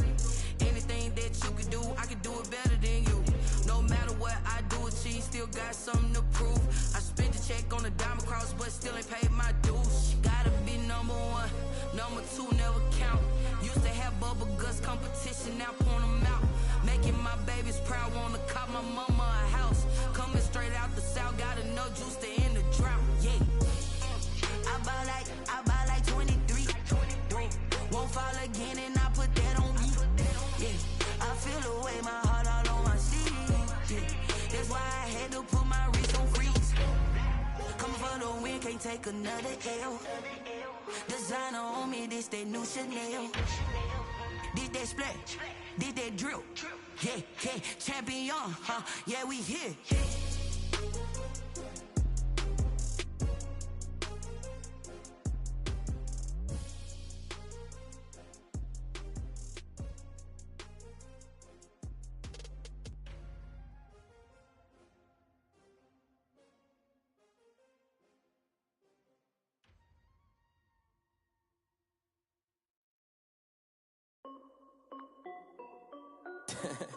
Anything that you can do, I can do it better than you. No matter what I do, achieve, still got something to prove. I spent the check on the diamond cross, but still ain't paid my dues. Gotta be number 1, number 2 never count. Used to have bubble guts competition, now point them out. Making my babies proud, wanna cop my mama a house. Coming straight out the south, gotta know juice to end the drought. Yeah, I buy like 23. Won't fall again and I put that on me. Yeah, I feel the way, my heart all on my sleeve. Yeah, that's why I had to put my wrist on freeze. Coming for the win, can't take another L. Designer on me, this that new Chanel. Did that splash, did that drill. Yeah, champion, yeah, we here.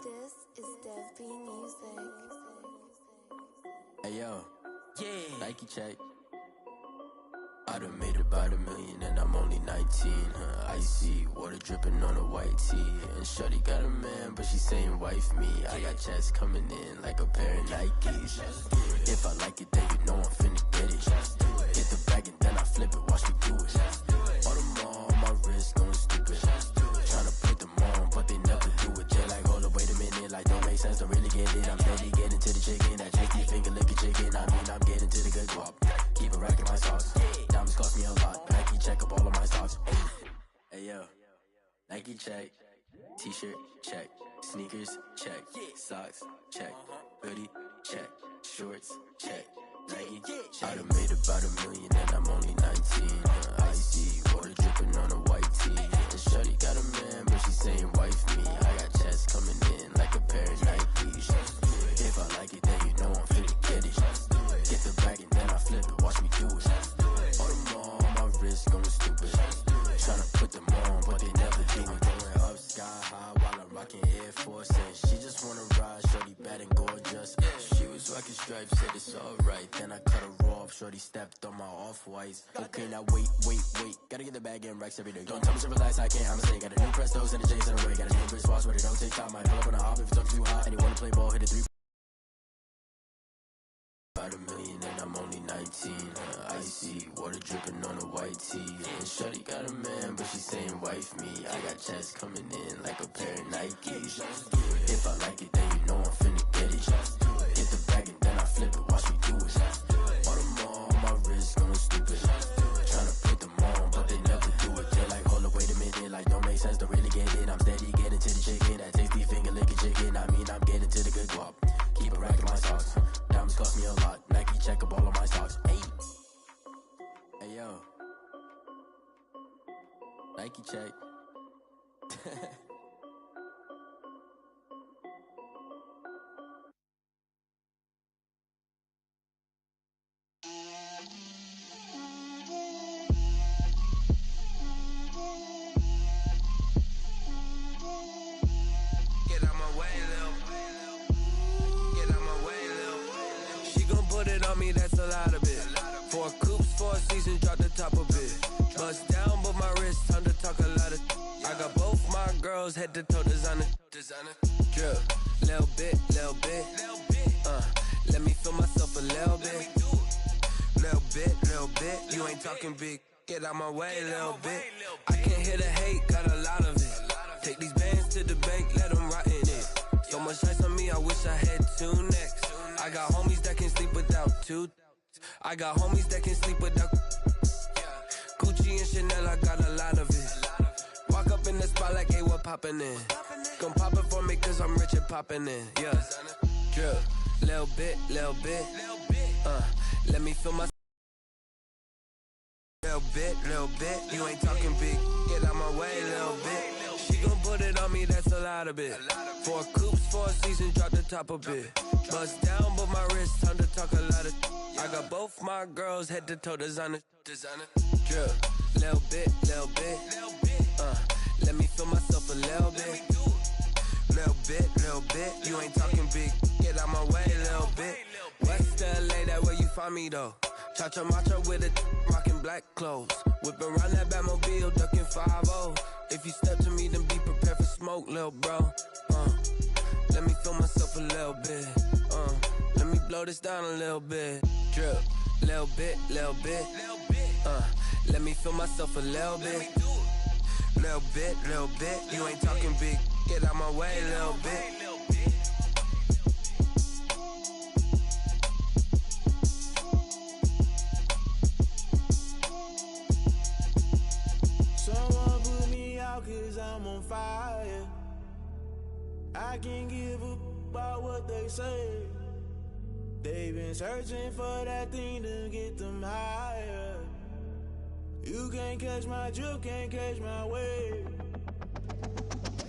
This is Dev B Music. Hey yo, yeah, Nike check. I done made about $1 million and I'm only 19. Icy water dripping on a white tee. And shorty got a man, but she saying wife me. I got checks coming in like a pair of Nikes. If I like it, then you know I'm finna get it. Get the bag and then I flip it, watch me do it. All them on my wrist going stupid. Tryna put them on, but they never do it. They're like, hold up, wait a minute, like don't make sense, don't really get it. I'm steady getting to the chicken, that tricky finger licking chicken. I mean, I'm getting to the good guap. Keep it racking my socks. Diamonds cost me a lot. Nike check up all of my stocks. Hey yo, Nike check. T-shirt check. Sneakers check. Socks check. Hoodie check. Shorts check. Nike check. I done made about $1 million and I'm only 19. Icy water dripping on a white tee. And shorty got a man, but she saying wife me. I got checks coming in like a pair of Nikes. If I like it, then you know I'm finna get it. Get the bag and then I flip it, watch me do it. All them on my wrist going stupid. Tryna put them on, but they never do it. Going up sky high while I'm rocking Air Force. And she just wanna ride, shorty bad and gorgeous. She was rocking stripes, said it's alright. Then I cut her off, shorty stepped on my off-whites. Okay, now wait. Gotta get the bag and racks every day. Don't tell me to relax, I can't, I'ma say. Got a new Prestos and a J's in a way. Got a new Chris Foss, but it don't take time. I pull up on a hop if it's up too hot. And you wanna play ball, hit a 3. About $1 million and I'm only 19. Icy water dripping on a white tee. And shorty got a man, but she saying wife me. I got checks coming in like a pair of Nikes. If I like it, then you know I'm finna get it. Get the bag and then I flip it, watch me do it. All them on my wrist going stupid. Tryna put them on, but they never do it. They're like, hold up, wait a minute, like don't make sense, don't really get it. I'm steady getting to the chicken, that tasty finger licking. Nike check. Get out my way, Lil. Get out my way, Lil. She gon' put it on me, that's a lot of it. 4 coops, 4 seasons, drop the top a bit. Bust down, but my wrist, time to talk a lot of. I got both my girls, head to toe designer. Drip, little bit, little bit. Let me feel myself a little bit. Little bit. You ain't talking big. Get out my way, little bit. I can't hear the hate, got a lot of it. Take these bands to the bank, let them rot in it. So much ice on me, I wish I had 2 necks. I got homies that can sleep without 2. I got homies that can sleep without Gucci and Chanel, I got a lot of it. Walk up in the spot like, hey, what poppin' in? Gon' pop it for me cause I'm rich and poppin' in. Yeah, drip, little bit. Let me feel my little bit. You ain't talking big. Get out my way, little bit. She gon' put it on me, that's a lot of it. 4 coops, 4 seasons, drop the top a bit. Bust down, but my wrist, time to talk a lot of. I got both my girls, head to toe designer. Drip, little bit. Let me feel myself a little bit. Little bit. You ain't talking big. Get out my way, little bit. West LA, that where you find me though. Cha-cha matcha with it, rockin' black clothes. Whip around that Batmobile, ducking 5-0. If you step to me, then be prepared for smoke, lil' bro. Let me feel myself a little bit. Let me blow this down a little bit. Drip, little bit. Let me feel myself a little bit. Little bit. You ain't talking big. Get out my way, little bit. Someone put me out cause I'm on fire. I can't give a about what they say. They've been searching for that thing to get them higher. You can't catch my drift, can't catch my wave.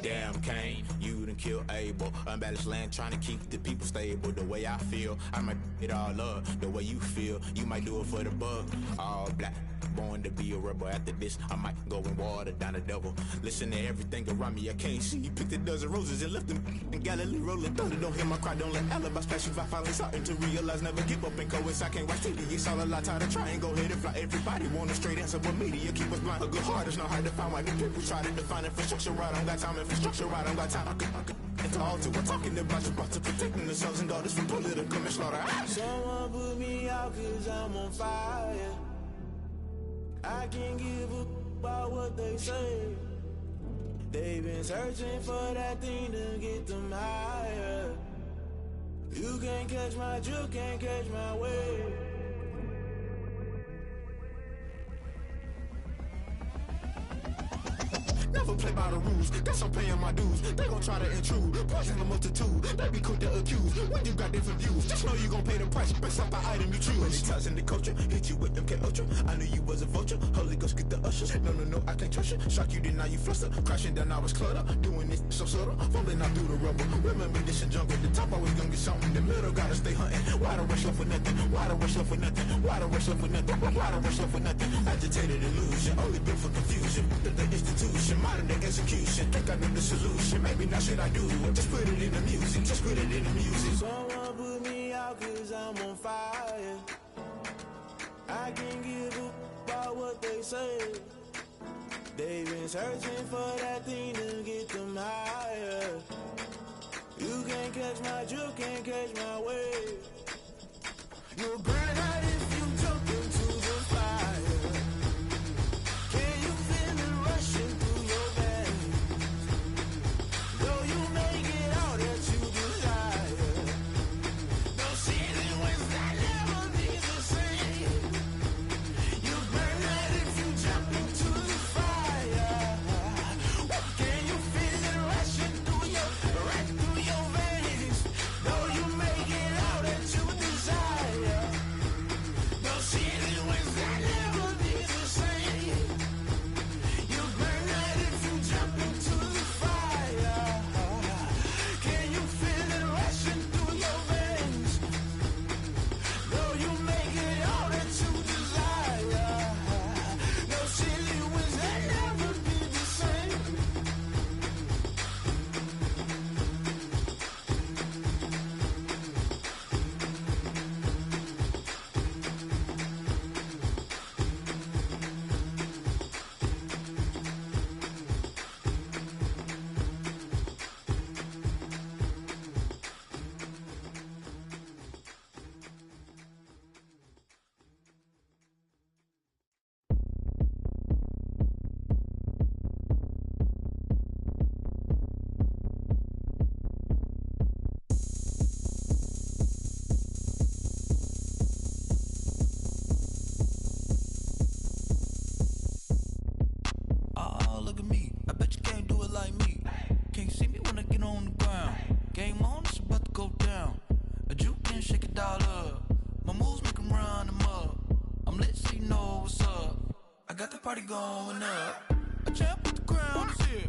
Damn Kane, you done killed Abel. Unbalanced land trying to keep the people stable. The way I feel, I might it all up. The way you feel, you might do it for the bug. All black, born to be a rebel. After this, I might go and water down the devil. Listen to everything around me, I can't see. Picked a dozen roses and left them in Galilee rolling thunder. Don't hear my cry, don't let alibis pass you. I finally starting to realize, never give up and coincide. I can't watch TV, it's all a lot. Tired of trying, go ahead and fly. Everybody want a straight answer, but media keep us blind. A good heart is not hard to find. Why do people try to define infrastructure right? I don't got time, infrastructure right, I don't got time. I could it's all to we're talking about to protecting the sons and daughters from political and slaughter. Someone put me out cause I'm on fire. I can't give a about what they say. They've been searching for that thing to get them higher. You can't catch my drift, can't catch my wave. Never play by the rules, guess I'm paying my dues. They gon' try to intrude, poison the multitude. They be quick to accuse, when you got different views. Just know you gon' pay the price, based off the item you choose. When it ties in the culture, hit you with MK Ultra. I knew you was a vulture, Holy Ghost get the ushers. No, I can't trust you. Shock you, then now you fluster. Crashing down, I was cluttered. Doing this so subtle, falling out through the rubble. Remember this a jungle, the top always gonna get something. In the middle, gotta stay hunting. Why the rush left with nothing? Why the rush left with nothing? Why the rush left with nothing? Why the rush left with nothing? Agitated illusion, only built for confusion. The institution, modern day execution. Think I know the solution. Maybe now should I do it? Just put it in the music. Just put it in the music. Someone put me out cause I'm on fire. I can't give a about what they say. They've been searching for that thing to get them higher. You can't catch my drift, can't catch my wave. You'll burn out if you jump into the fire. Can you feel it rushing through your veins? Though you may get all that you desire, no ceiling wins that never be the same. You burn out if you jump into the fire. Can you feel it rushing right through your veins? Though you may get all that you desire. party going up. A champ with the crown is here.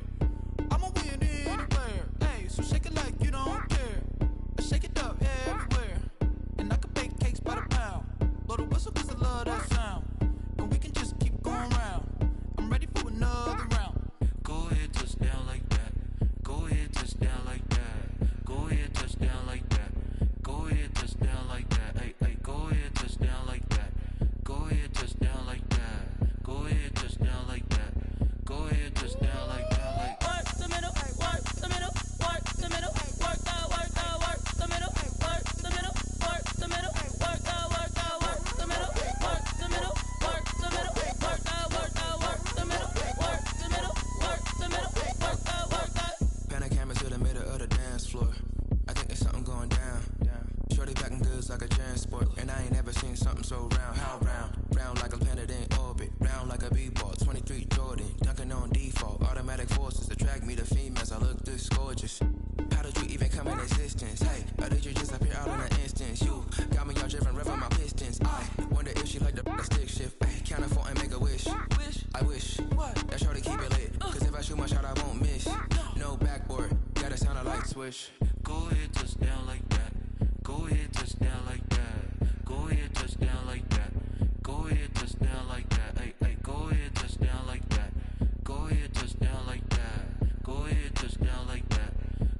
I'ma win anywhere. Hey, so shake it like you don't care. Shake it up everywhere. And I can bake cakes by the pound. Blow the whistle 'cause I love that sound. And we can just keep going round. I'm ready for another round. Go ahead, touch down like that. Go ahead, touch down like that. Go ahead, touch down like that. Go ahead, touch down like that. Hey, hey, go ahead, touch down like that. Go ahead, touch down like that. Go ahead, touch down like that. Go ahead, touch down like that. Like work the middle, work the middle, work the middle, work the middle, work the middle, work the middle, work the middle, work the middle, work the middle, work the middle, work the middle, work the middle, work the middle, work the. Pan a camera to the middle of the dance floor. I think there's something going down. Shorty packing goods like a transport, and I ain't never seen something so round. How round? Round like a planet in orbit, round like a b-ball. 23 Jordan, dunking on default. Automatic forces attract me to females. I look this gorgeous. How did you even come in existence? Hey, or did you just appear out in an instance? You got me all driven, revving my pistons. I wonder if she like the stick shift. Hey, count a four and make a wish. I wish that shorty keep it lit. 'Cause if I shoot my shot, I won't miss. No backboard, gotta sound a light switch. go ahead, touch down like that. Go ahead, touch down like that. Go ahead, touch down like that. Go ahead, touch down like that. Hey, hey, go ahead, touch down like that. Go ahead, touch down like that. Go ahead, touch down like that.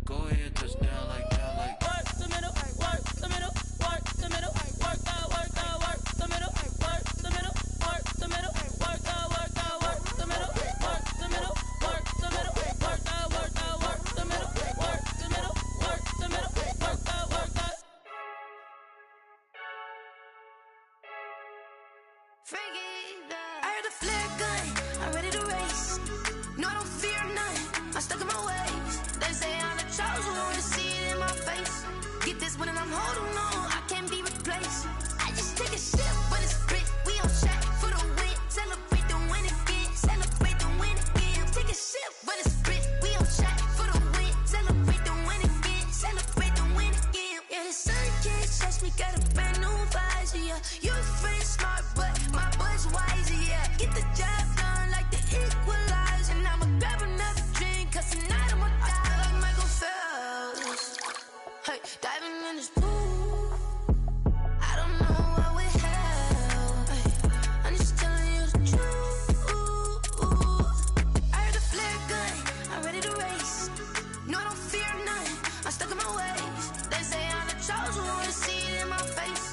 Go ahead, touch down like that. Like work the middle, work the middle, work the middle, work the middle, work the middle, work the middle, work the middle, work the middle, work the middle, work the middle, work the middle, work the middle, work the middle, work the middle, work the. I heard a flare gun, I'm ready to race. No, I don't fear none, I'm stuck in my ways. They say I'm the chosen one, see it in my face. Get this one and I'm holding on, I can't be replaced. I just take a sip, but it's split, we on track for the win. Celebrate the win again, celebrate the win again. Take a sip, but it's split, we on track for the win. Celebrate the win again, celebrate the win again. Yeah, the sun can't touch me, got a brand new visor, yeah. You're friend smart, but my boy's wiser, yeah. Get the job done like the equalizer. And I'ma grab another drink, 'cause tonight I'ma die like Michael Phelps. Hey, diving in this pool, I don't know what we have. Hey, I'm just telling you the truth. I heard a flare gun, I'm ready to race. No, I don't fear none, I'm stuck in my ways. They say I'm the chosen one, see it in my face.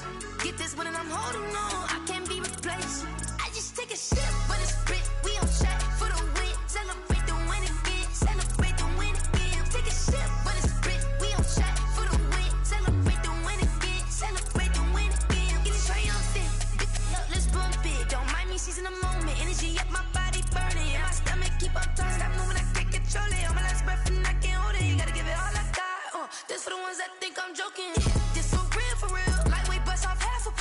Get this one and I'm holding on, I can't be replaced. I just take a sip, but it's split, we on track for the win. Celebrate the win again, celebrate the win again. Take a sip, but it's split, we on track for the win. Celebrate the win again, celebrate the win again. Get it triumphant, up, let's bump it. Don't mind me seizing the moment, energy up my body burning. And my stomach keep on turning, stop moving, I can't control it. On my last breath and I can't hold it, you gotta give it all I got. This for the ones that think I'm joking. This for real, lightweight bust off half a.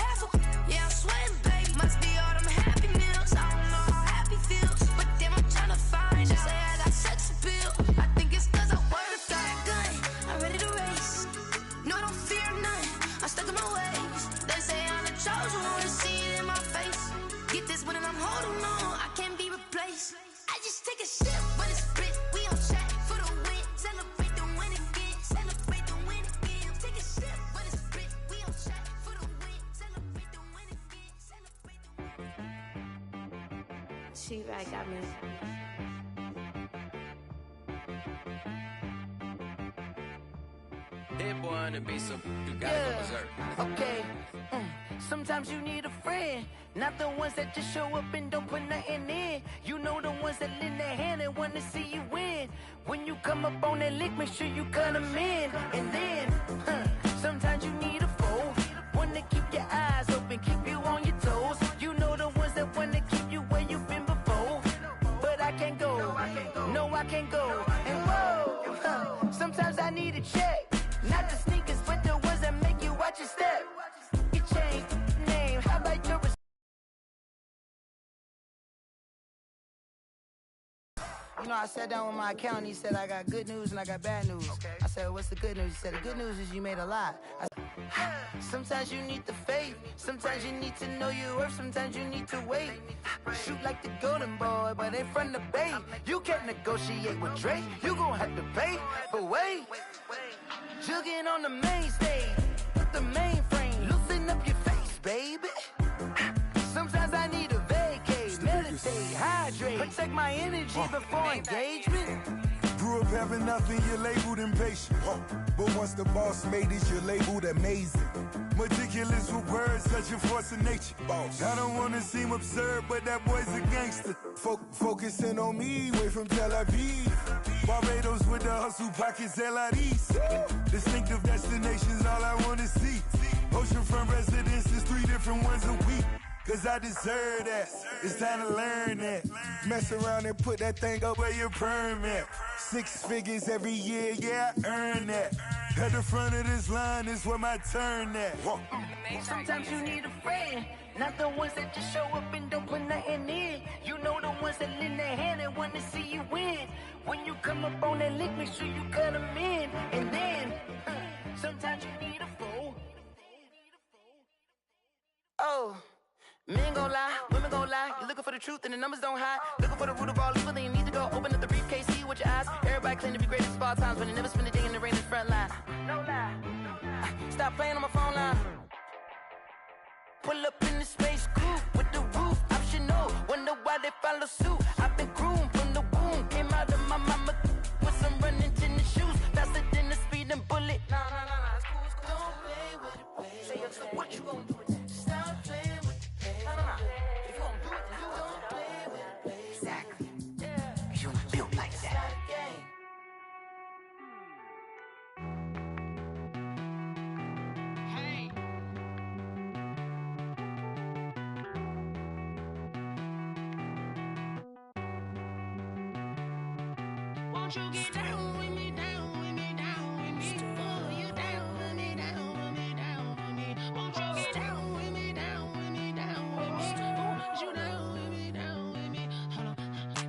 Yeah, I'm sweating, babe, must be all them happy meals. I don't know how happy feels, but damn, I'm tryna find out. Say I got sex appeal, I think it's 'cause I wear the fire gun. I'm ready to race, no, I don't fear none, I'm stuck in my ways. They say I'm the chosen one, see it in my face. Get this one and I'm holding on, I can't be replaced. I just take a sip, but it's split, we on track for the win. Celebrate the win again, celebrate the win again. Take a sip, but it's split, we on track for the win. Celebrate the win again, celebrate the win. She right got me. hit boy on the beat, so you gotta go berserk. Okay. Sometimes you need a friend, not the ones that just show up and don't put nothing in. You know the ones that lend their hand and want to see you win. When you come up on that lick, make sure you cut them in. And then, sometimes you need a foe, one to keep your eyes open, keep you on your toes. You know the ones that want to keep you where you've been before. But I can't go, no I can't go. And whoa, sometimes I need a check. Not the sneakers, but the ones that make you watch your step. Your chain, name, how about your You know, I sat down with my accountant. He said I got good news and I got bad news. Okay. I said, what's the good news? He said, the good news is you made a lot. Sometimes you need the faith. Sometimes you need to know your worth. Sometimes you need to wait. Shoot like the golden boy, but in front of the bay. You can't negotiate with Drake. You gon' have to pay. But wait, jugging on the main stage. Put the mainframe. Loosen up your face, baby. Sometimes I need a vacate. Meditate, hydrate. Protect my energy before engagement. Grew up having nothing, you're labeled impatient. But once the boss made it, you're labeled amazing. Meticulous with words, such a force of nature. I don't wanna seem absurd, but that boy's a gangster. Focusing on me, way from Tel Aviv. Barbados with the hustle, pockets LIDs. Distinctive destinations, all I wanna see. Oceanfront residences, 3 different ones a week. Cause I deserve that, it's time to learn that. Mess around and put that thing up where your permit. 6 figures every year, yeah, I earn that. At the front of this line is where my turn at. Sometimes you need a friend, not the ones that just show up and don't put nothing in. You know the ones that lend their hand and want to see you win. When you come up on that lick, make sure you cut them in. And then, sometimes you need a fool. Oh. Men gon' lie, women gon' lie. You're looking for the truth and the numbers don't hide. Looking for the root of all evil, then you need to go open up the briefcase, see with your eyes. Everybody claim to be greatest of all times, but they never spend a day in the rain in the front line. No lie. Stop playing on my phone line. Pull up in the space coupe with the roof optional. Wonder why they follow suit. I've been groomed from the womb. Came out of my mama with some running tennis shoes. Faster than the speeding bullet. Nah, it's cool, it's cool. Don't play with it, baby. Say so what you gon' do with that? Stop playing with it. If you don't do it, then you don't play with it, baby. Exactly. Yeah. You built like that. Hey. Won't you get down with me, down with me, down with me? Oh, you down with me, down with me, down with me. Won't you get down with me, down with me, down with me? Oh, you down with me, down with me? Hold on.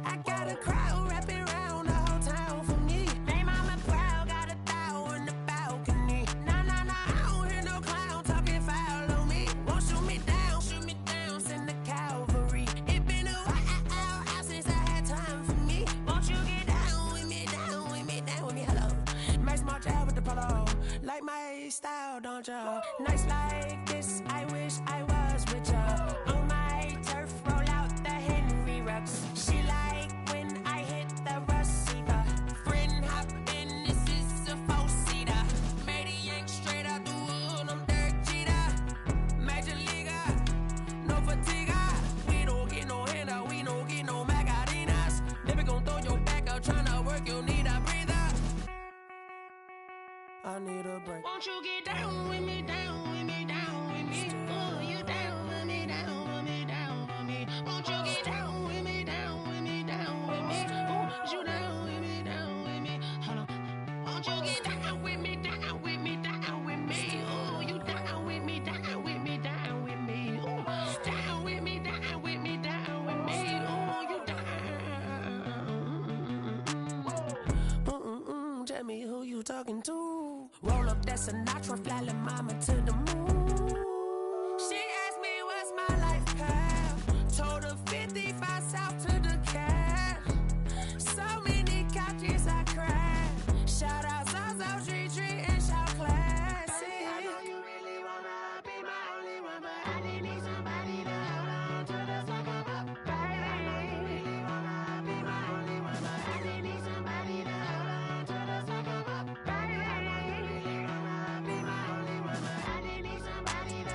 I got a crowd wrapping around the whole town for me. Name on my crowd, got a thou on the balcony. Nah, I don't hear no clown talking foul on me. Won't shoot me down, send the cavalry. It been a while since I had time for me. Won't you get down with me, down with me, down with me? Hello. Max March out with the polo. Like my style, don't ya? Nights like this, I wish I was with ya. On my turf, roll out the Henry Rux. She like when I hit the receiver. Friend hop in, this is a 4-seater. Made a yank straight out the wood, I'm Derek Jeter. Major leaguer, no fatigue. We don't get no handout, we don't get no Macarinas. Never gon' throw your back out, tryna work, you need a breather. I need a break. Won't you get down with me, down with me, down with me? Oh, you down with me, down with me, down with me? Won't you get down with me, down with me, down with me? Oh, you down with me, down with me? Hold on. Won't you get down with me, down with me, down with me? Oh, you down with me, down with me, down with me? Oh, down with me, down with me, down with me? Oh, you down. Tell me who you talking to. Roll up that Sinatra, fly la mama to the moon. She asked me what's my life path. Told her 55 south to the cab. So many couches I cried. Shout out South Tree and shout classic. I know you really wanna be my only one, but I didn't need somebody to hold on to the second up. Baby, I know you really wanna be my only one, but I didn't need somebody to hold on to the second up. Baby, I know you really wanna be my only one, but I didn't need somebody to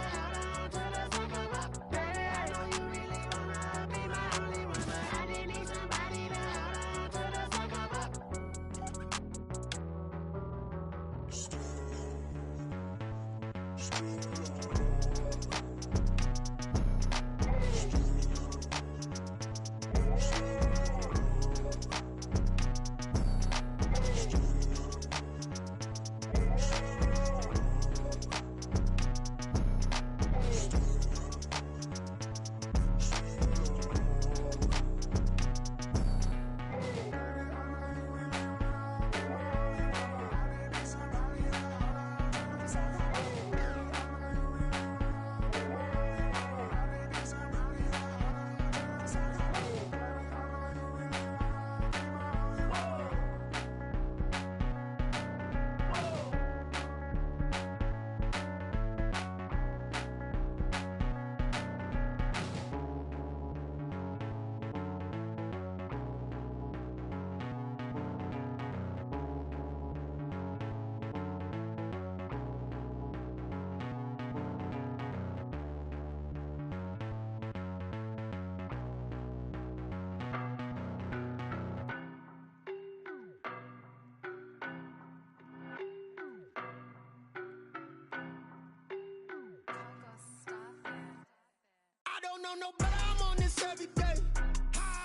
know no better, I'm on this every day.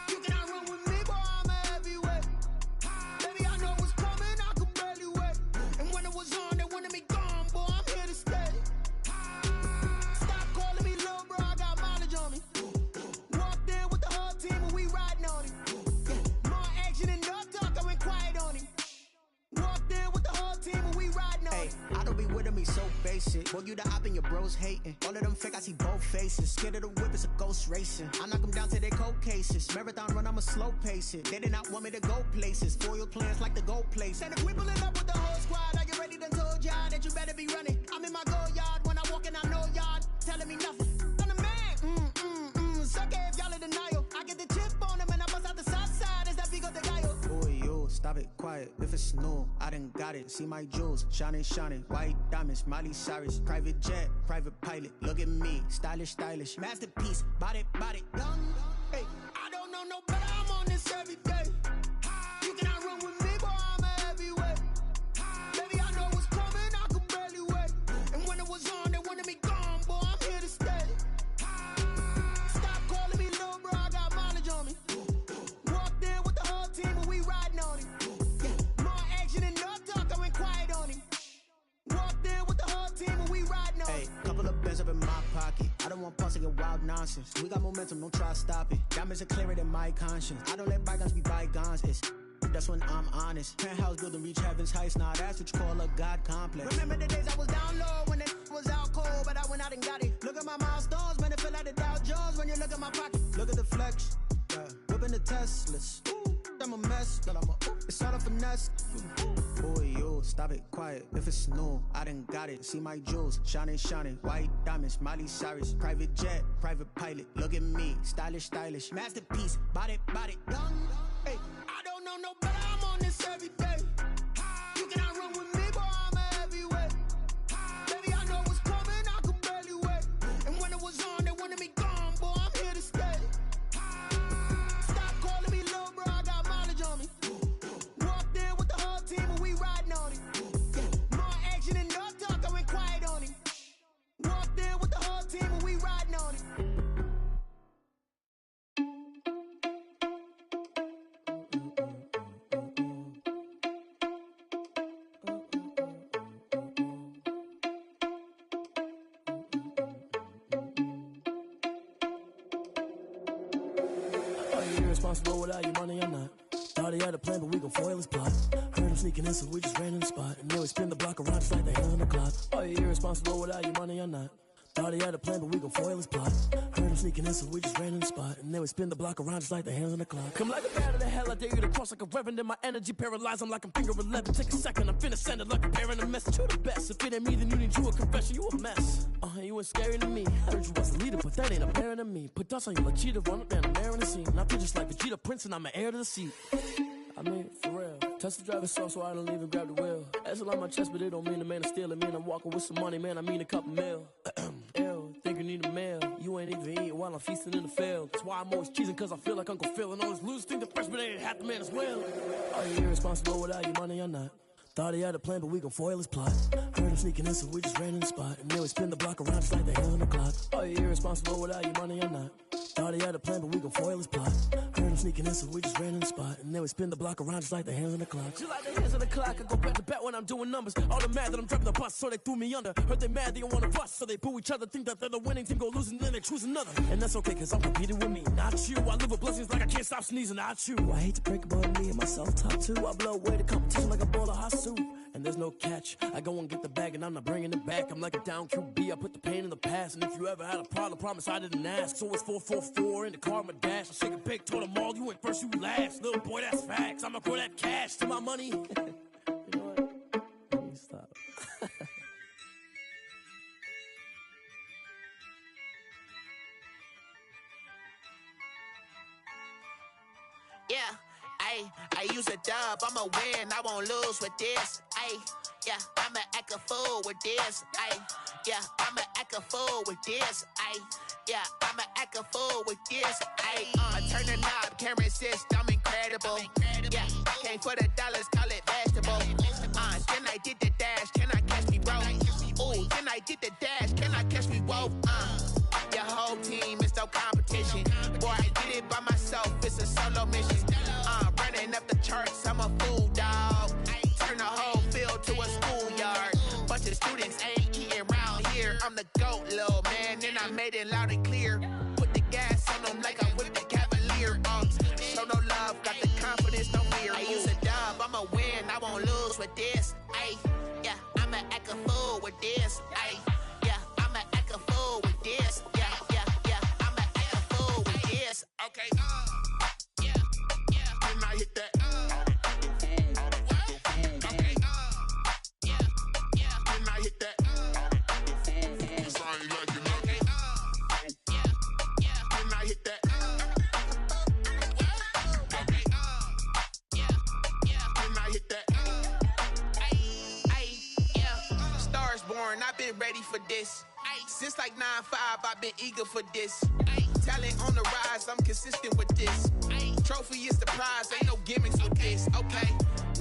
You cannot run with me, boy, I'm a heavyweight. Baby, I know what's coming, I could barely wait. And when it was on, they wanted me gone, boy, I'm here to stay. Stop calling me little bro, I got mileage on me. Walked in with the whole team and we riding on it. More action and no talk, I went quiet on him. Walked in with the whole team and we riding on it. I don't be with him, he's so basic. Boy, you the op and your bros hating. All of them fake, I see both faces. Scared of the whip, it's a ghost racing. I knock them down to their cold cases. Marathon run, I'ma slow pace it. They did not want me to go places. Foil plans like the gold place. And if we pulling up with the whole squad, I get ready to told y'all that you better be running. I'm in my go yard when I walk in, I know y'all telling me nothing. I'm the man, suck it if y'all in denial. I get the chip on them and I bust out the south side. Is that Vigo de Gallo? Boy, yo, stop it, quiet. If it's new, I done got it. See my jewels, shining, shining. White diamonds, Miley Cyrus. Private jet, private pilot. Look at me, stylish, stylish. Masterpiece, body, young. Hey, I don't know no better, I'm on this every day. You cannot run with me, boy, I'm a heavyweight. Baby, I know what's coming, I could barely wait. And when it was on, they wanted me gone, boy, I'm here to stay. Stop calling me little bro, I got mileage on me. Walked in with the whole team and we riding on it. More action and no talk, I went quiet on him. Walked in with the whole team and we riding on it. Hey, couple of bands up in my pocket. I don't want pause to get wild nonsense. We got momentum, don't try to stop it. Diamonds are clearer than my conscience. I don't let bygones be bygones. It's that's when I'm honest. Penthouse building reach heaven's heights. Nah, that's what you call a God complex. Remember the days I was down low when it was out cold, but I went out and got it. Look at my milestones, man, it feel like the Dow Jones when you look at my pocket. Look at the flex, whipping the Teslas. I'm a mess, but it's all a finesse. Boy, yo, stop it, quiet. If it's new, I done got it. See my jewels, shining, shining. White diamonds, Miley Cyrus. Private jet, private pilot. Look at me, stylish, stylish. Masterpiece, body, young. Hey, I don't know no better, I'm on this every day. You cannot run with me, boy, I'm a heavyweight. Baby, I know what's coming, I could barely wait. And when it was on, they wanted me gone, boy, I'm here to stay. Stop calling me little bro, I got mileage on me. Walked in with the whole team and we riding on it. More action and no talk, I went quiet on him. Walked in with the whole team and we riding on it. Are you irresponsible without your money or not? Thought he had a plan, but we gon' foil his plot. Heard him sneaking in, so we just ran in the spot. And then we spin the block around just like the hands on the clock. Are you irresponsible without your money or not? Thought he had a plan, but we gon' foil his plot. Heard him sneaking in, so we just ran in the spot. And then we spin the block around just like the hands on the clock. Come like a bat of the hell, I dare you to cross like a reverend. In my energy paralyzed, I'm like I'm finger 11. Take a second, I'm finna send it like a bearing a message. You the best, if it ain't me, then you need you a confession. You a mess, you ain't scary to me. Heard you was a leader, but that ain't apparent to me. Put dust on you like cheetah, run up down the air in the scene. I feel just like Vegeta Prince and I'm an heir to the seat. I mean, for real. Touch the driver's soft so I don't even grab the wheel. That's on my chest, but it don't mean the man is stealing. Man, I'm walking with some money, man, I mean a couple mil. Ew, think you need a meal. You ain't even eating while I'm feasting in the field. That's why I'm always cheesing, cause I feel like Uncle Phil. And all those losers think the freshman ain't half the man as well. Are you irresponsible without your money or not? Thought he had a plan, but we gon' foil his plot. Heard him sneaking in, so we just ran in the spot. And then we spin the block around just like the hands on the clock. Are you irresponsible without your money or not? Thought he had a plan, but we gon' foil his plot. Heard him sneaking in, so we just ran in the spot. And then we spin the block around just like the hands on the clock. Just like the hands on the clock, I go back to back when I'm doing numbers. All the mad that I'm driving the bus, so they threw me under. Heard they mad, they don't wanna bust, so they boo each other. Think that they're the winning team, go losing, then they choose another. And that's okay, cause I'm competing with me, not you. I live with blessings like I can't stop sneezing, not you. I hate to break about me and myself top two. I blow away the competition like a bowl of hot soup. And there's no catch. I go and get the bag and I'm not bringing it back. I'm like a down QB, I put the pain in the past. And if you ever had a problem, promise I didn't ask. So it's 444 in the car, my dash. I shake a big, told them all, you ain't first, you last. Little boy, that's facts. I'ma grow that cash to my money. You know what? Let me stop. Yeah, I use a dub, I'ma win, I won't lose with this. Yeah, I'ma act a fool with this. Yeah, I'ma act a fool with this. Yeah, I'ma act a fool with this. I turn the knob, can't resist, I'm incredible. Yeah, came for the dollars, call it vegetable. Then I did the dash, can I catch me, bro? Ooh, then I did the dash, can I catch me, whoa? Your whole team is so complicated. I won't lose with this. Ay, yeah, I'ma act a fool with this. Ay, yeah, I'ma act a fool with this. Yeah, yeah, yeah, I'ma act a fool with this. Okay, yeah, yeah, then I hit that. Okay, yeah, yeah, then I hit that. I ain't like it, okay, yeah, yeah, then I hit that. Okay, yeah, yeah, then I hit that. Ay, yeah, stars born, I've been ready for this. Since like 9-5, I've been eager for this. Talent on the rise, I'm consistent with this. Trophy is the prize, ain't no gimmicks with this. Okay,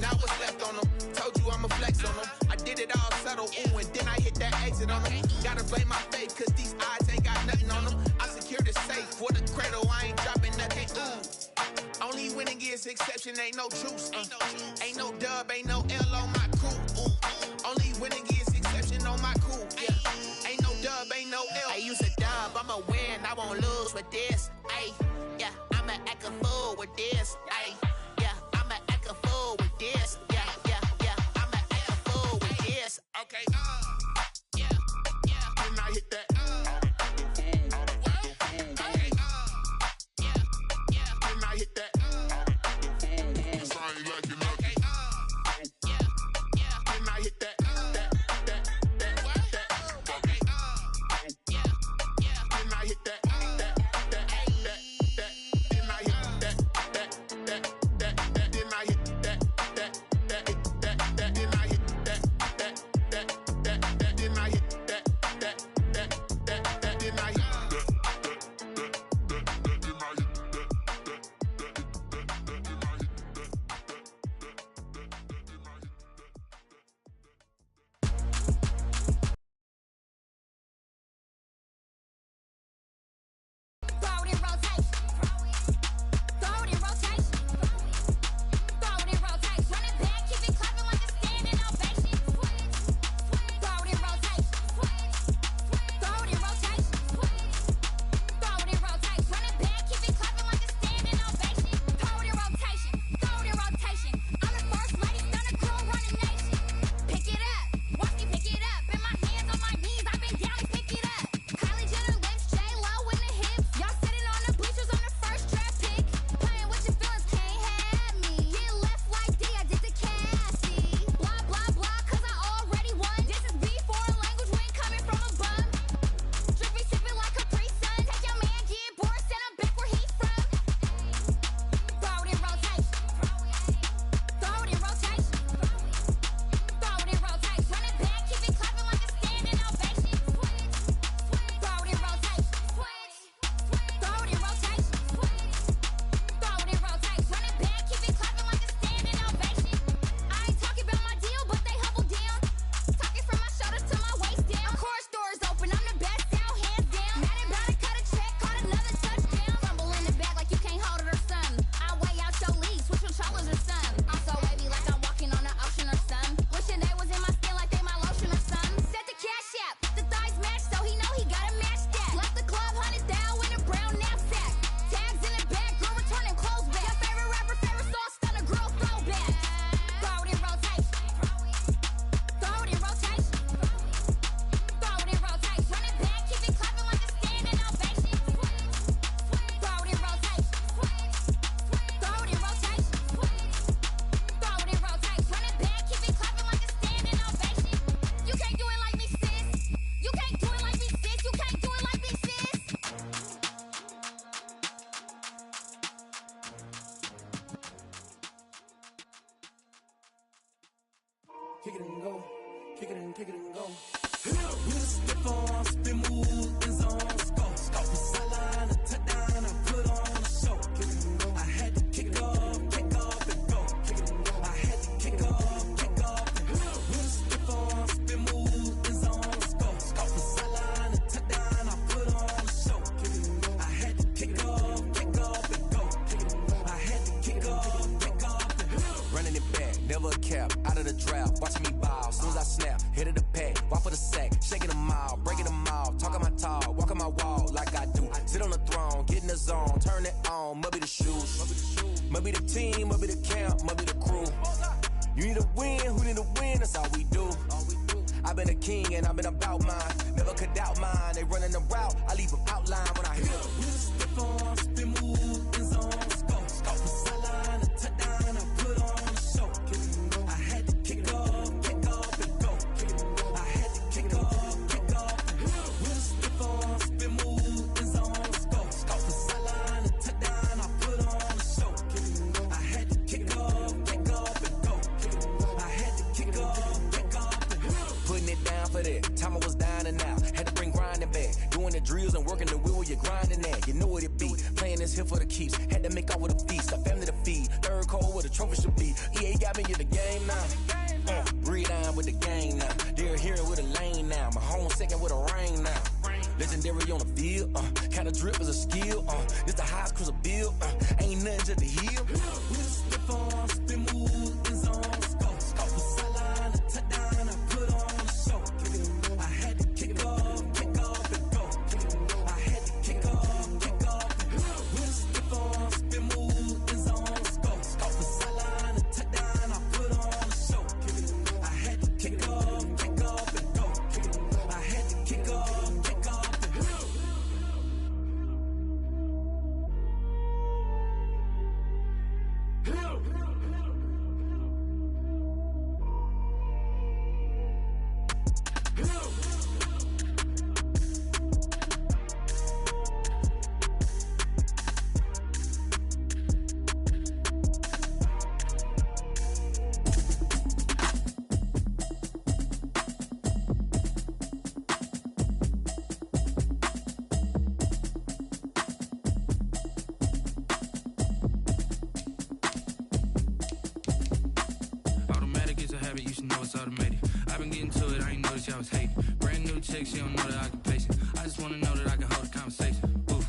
now what's left on them? Told you I'ma flex on them. I did it all subtle, ooh, and then I hit that exit on them. Gotta blame my faith, cause these odds ain't got nothing on them. I secured the safe for the cradle, I ain't dropping nothing, ooh. Only winning is exception, ain't no truce. Ain't no dub, ain't no L on my crew, ooh. Only winning is exception on my crew, yeah. Ain't no dub, ain't no L. I use a dub, I'ma win, I won't lose with this. Ay, yeah, I'ma act a fool with this. Ay, yeah, I'ma act a fool with this. Yeah, yeah, yeah, I'ma act a fool with this. Okay, yeah, yeah, then I hit that. Okay, yeah, yeah, then I hit that. I ain't like it, okay, yeah, yeah, then I hit that. Okay, yeah, yeah, then I hit that. kick it and go, kick it and go. With a stiff arm, spin move, is on scope. From sideline to touchdown, I put on a show. Kick it and go. I had to kick off and go. Kick it and go. I had to kick off and go. With a stiff arm, spin move, is on scope. From sideline to touchdown, I put on a show. Kick it and go. I had to kick off and go. Kick it and go. I had to kick off and go. Running it back, never a cap, out of the drought, watching me ball, soon as I snap, hit of the pack, walk for the sack, shaking them out, breaking them out, talking my talk, walking my wall like I do, sit on the throne, get in the zone, turn it on, must be the shoes, must be the team, must be the camp, must be the crew, You need a win, who need a win? That's all we do. I've been a king and I've been about mine. Never could doubt mine. They running the route. I leave them outline when I hit them. Step on, spin move, in zone, scope. From sideline to touchdown, I put on a show. I had to kick off and go. I had to kick off and go. With a step on, spin move, in zone, scope. From sideline to touchdown, I put on a show. I had to kick off and go. I had to kick off and go. Putting it down for that. Time I was down and out. Had to bring grinding back. Doing the drills and working the wheel where you're grinding at. You know what it be. Playing this here for the keeps. Had to make out with a feast. A family to feed. Third cold where the trophy should be. EA got me in the game now. Breathe on with the game now. They're here with a lane now. My home second with a rain now. Legendary on the field. Kinda drip is a skill. This the highest cruiser bill. Ain't nothing just the hill. We step on, spin move, in zone, scope. From sideline to touchdown, I put on a show. I had to kick off and go. I had to kick off and go. We step on, spin move, in zone, scope. From sideline to touchdown, I put on a show. I had to kick off and go. I had to kick off and go. Automatic is a habit, you should know it's automated. I've been getting to it, I ain't noticed y'all was hating. Brand new chick, she don't know that I can pace it. I just wanna know that I can hold a conversation. Oof,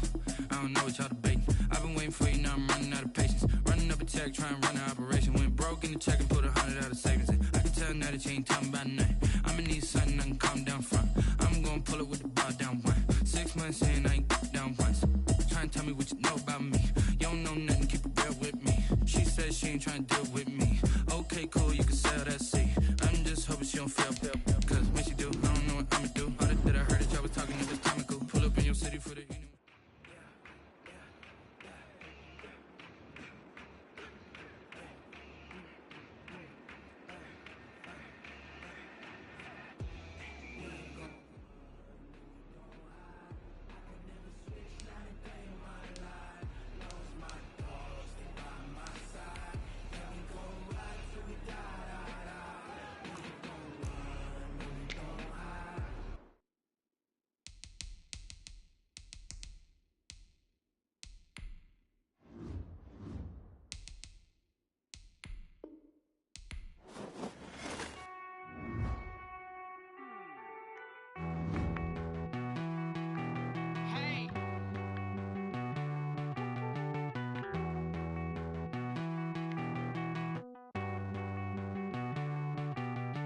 I don't know what y'all debating. I've been waiting for you, now I'm running out of patience. Running up a check, trying to run an operation. Went broke in the check and put 100 out of savings in. I can tell now that you ain't talking about nothing. I'ma need something I can calm down front. I'm gonna pull it with the bar down one. 6 months in, I ain't down once. Trying to tell me what you know about me. You don't know nothing, keep it real with me. She said she ain't trying to deal with me. Okay, cool, you can sell that seat. I'm just hoping she don't fail. Cause when she do, I don't know what I'ma do. All that I heard that y'all was talking, it was comical. Pull up in your city for the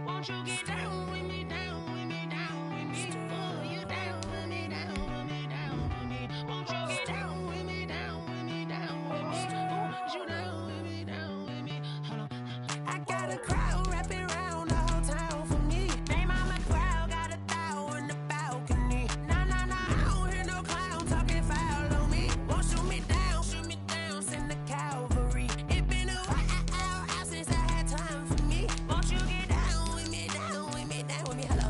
Won't you get down with me, down with me, down with me? Oh, you down with me, down with me, down with me. Won't you get down with me, down with me, down with me? Oh, you down with me, down with me? Hold on. I got a crowd wrapping around the whole town for me. Name on my crowd, got a thou in the balcony. Nah, I don't hear no clown talking foul on me. Won't shoot me down, send the cavalry. It been a while since I had time for me. Won't you get down with me, down with me, down with me? Hello.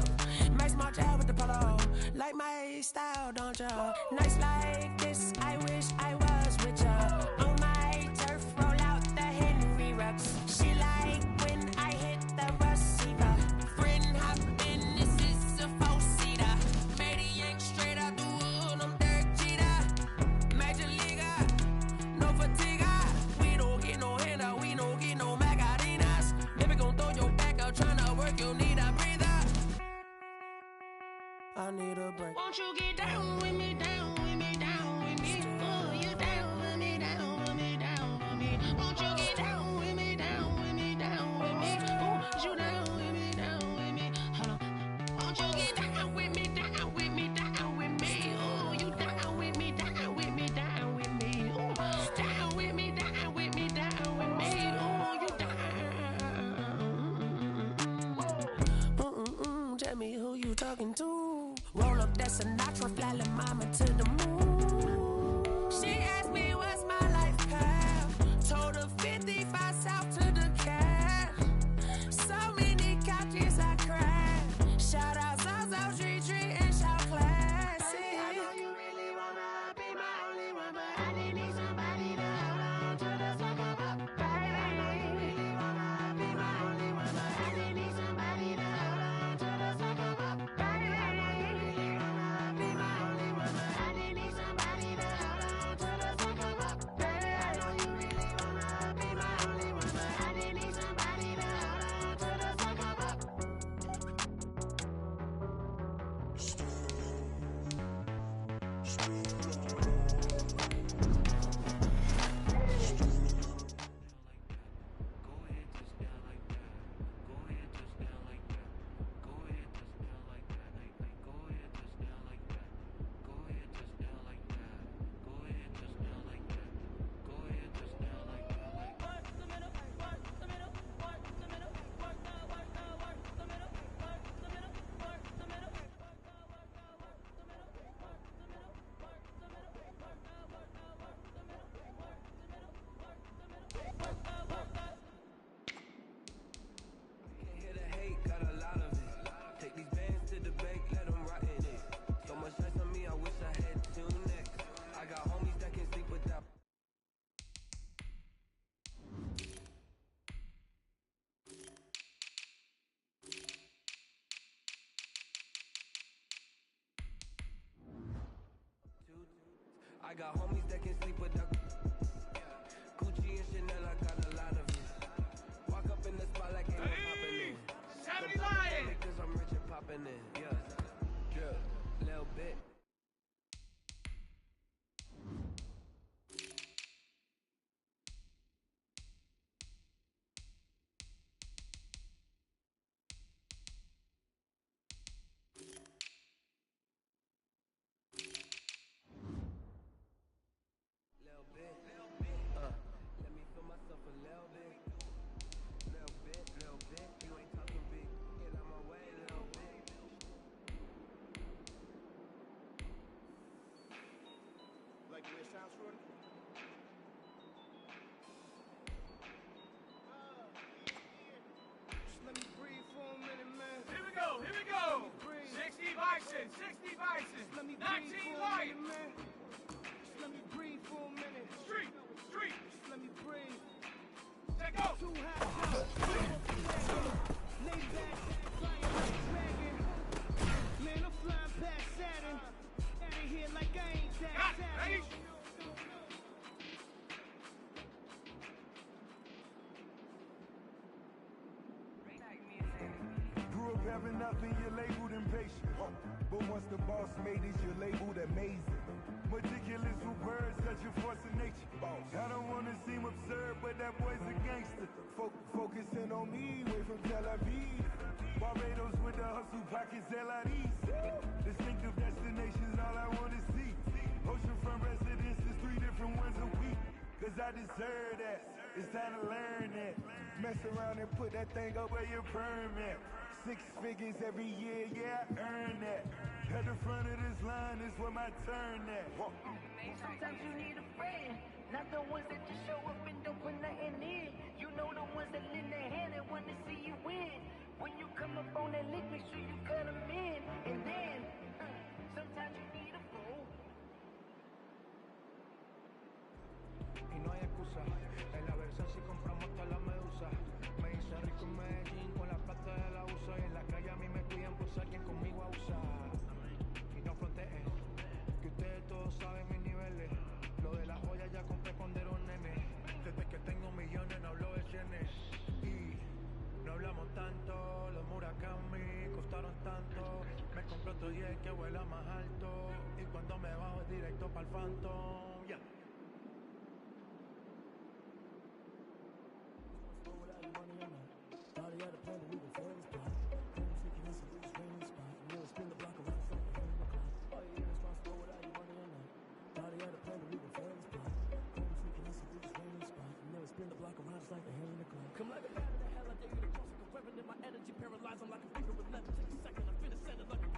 Max March out with the polo. Like my style, don't y'all? Nights like this, I wish I was with y'all. On my turf, roll out the Henry Rux. She like when I hit the receiver. Friend hop in, this is a four-seater. Matey yank straight out the wood, I'm Derek Jeter. Major leaguer, no fatigue. We don't get no handout, we don't get no Macarinas. Never gon' throw your back out, tryna work, you need a breather. I need a break. Won't you get down with me, down with me, down with me? Oh, you down with me, down with me, down with me? Won't you get down with me, down with me, down with me? Oh, you down with me, down with me? Hold on. Won't you get down with me, down with me, down with me? Oh, you down with me, down with me, down with me? Oh, down with me, down with me, down with me? Oh, you down. you talking to? Roll up that Sinatra, fly la mama to the moon. She asked me what's my life path. Told her 55 south to the cat. So many couches I cried. Shout out Zazo, Tree, and shout classic. I know you really wanna be my only one, but I didn't need somebody to hold on to the second up. I know you really wanna be my only one, but I didn't need somebody to hold on to the second up. I know you really wanna be my only one, but I didn't need somebody to hold on to the second up. I know you really wanna be my only one, but I didn't need somebody to hold on to the second up. Can't hear the hate, got a lot of it. Take these bands to the bank, let them rot in it. So much ice on me, I wish I had two necks. I got homies that can sleep without. I got homies that can sleep without. Gucci and Chanel, I got a lot of it. Walk up in the spot like ain't no poppin' in. 70 Lion! Because I'm rich and poppin' in, yeah. Drip, little bit. Little bit, let me feel myself a little bit. Little bit, you ain't talking big. Get out my way, little bit. Like the way it sounds, Shorty? Just let me breathe for a minute, man. Here we go, here we go. 60 Bison, 60 Bison. Just let me 19 breathe for a Lion. minute, man. Just let me breathe for a minute. Street. Just let me breathe. Take go. Too hot, lay back, flying like a dragon. Man, I'm flying past Saturn. Out of here like I ain't that savage. Grew up having nothing, you're labeled impatient. But once the boss made it, you're labeled amazing. Meticulous with words, such a force of nature. I don't wanna seem absurd, but that boy's a gangster. Focusing on me, way from Tel Aviv. Barbados with the hustle pockets, LIDs. Distinctive destinations, all I wanna see. Oceanfront residences, 3 different ones a week. Cause I deserve that, it's time to learn that. Mess around and put that thing up where your permit. 6 figures every year, yeah, I earn that. At the front of this line is where my turn at. Sometimes you need a friend, not the ones that just show up and don't put nothing in. You know the ones that lend their hand and want to see you win. When you come up on that lick, make sure you cut them in. And then, sometimes you need a fool. Y no hay excusa, en la Versace si compramos toda la medusa. Me hice rico en Medellín con la plata de la uso. Y en la calle a mí me cuidan por ser quien conmigo abusa. Y no fronteen, que ustedes todos saben mis niveles. Lo de la joya ya compré cuando era un nene. Desde que tengo millones no hablo de cienes. Y no hablamos tanto, los Murakami costaron tanto. Me compré otro 10 que vuela más alto. Y cuando me bajo es directo pa'l Phantom, yeah. Thought he had a plan, but we gon' foil his plot. Couldn't sneak in, so we just ran in the spot. And then we spin the block around, it's like a hand in the clock. Are you irresponsible without your money or not? Thought he had a plan, but we gon' foil his plot. Couldn't sneak in, so we just ran in the spot. And then we spin the block around, it's like a hand in the clock. Come like a bat in the hell, I dare you to cross like a weapon. And my energy paralyzed, I'm like a finger with leather. Take a second, I finna set it like a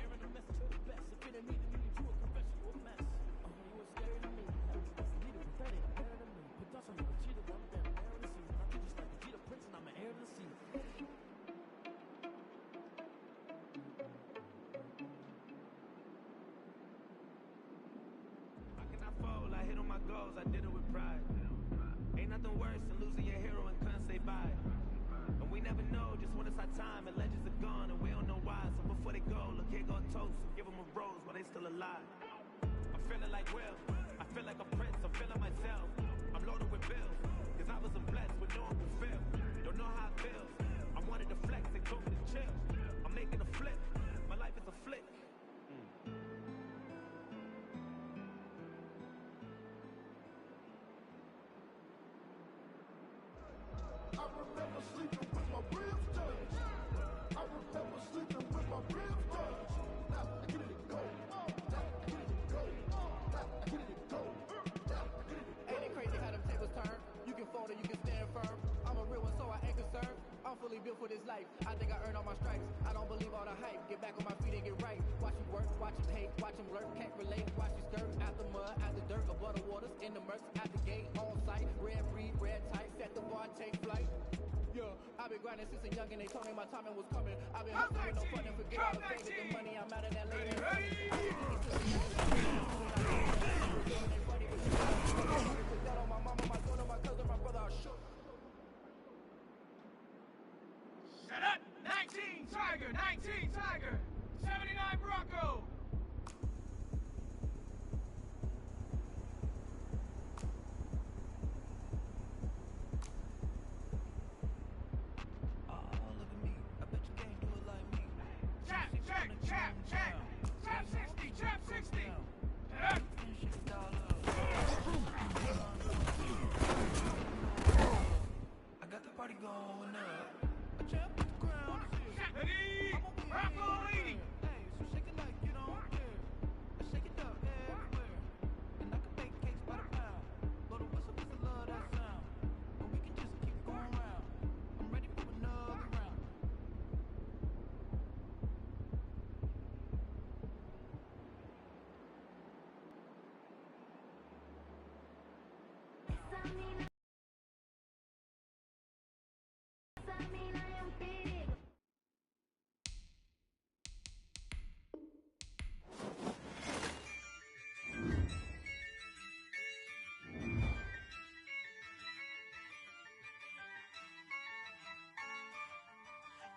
goes, I did it with pride. Ain't nothing worse than losing your hero and couldn't say bye. And we never know just when it's our time, and legends are gone and we don't know why. So before they go, look, here go a toast, and give them a rose while they still alive. I'm feeling like Will, I feel like a prince, I'm feeling myself. I'm loaded with bills, cause I wasn't blessed with no one could feel. Don't know how it feels, I wanted to flex, they told me to chill. I'm making a flip, my life is a flick. I remember sleeping with my ribs touched. I remember sleeping with my ribs touched. Now I get it go. Now I get it go. Now I get it go. Now I get it go. Ain't it crazy how them tables turn? You can fold or you can stand firm. I'm a real one, so I ain't concerned. I'm fully built for this life. I think I earned all my stripes. I don't believe all the hype. Get back on my feet and get right. Watch me work, watch him hate, watch him lurk. Can't relate, watch me skirt. Out the mud, out the dirt, above the waters, in the murks, out the gate, on site. Red breed, red tight, set the bar, take flight. Yeah, I've been grinding since a young and they told me my timing was coming. I've been hustling with no fun and forget all the things with the money. I'm out of that lady. My mama, my daughter, my cousin, my brother, I shook. Shut up! 19 Tiger! 19 Tiger! 79 Bronco! Chap 60! Chap 60! I got the party going up. A champ with the crown. Ready? Bronco leading! Hey, so shake it like you don't care. I shake it up everywhere. And I can make cakes by the pound. Blow the whistle 'cause I love that sound. But we can just keep going round. I'm ready for another round.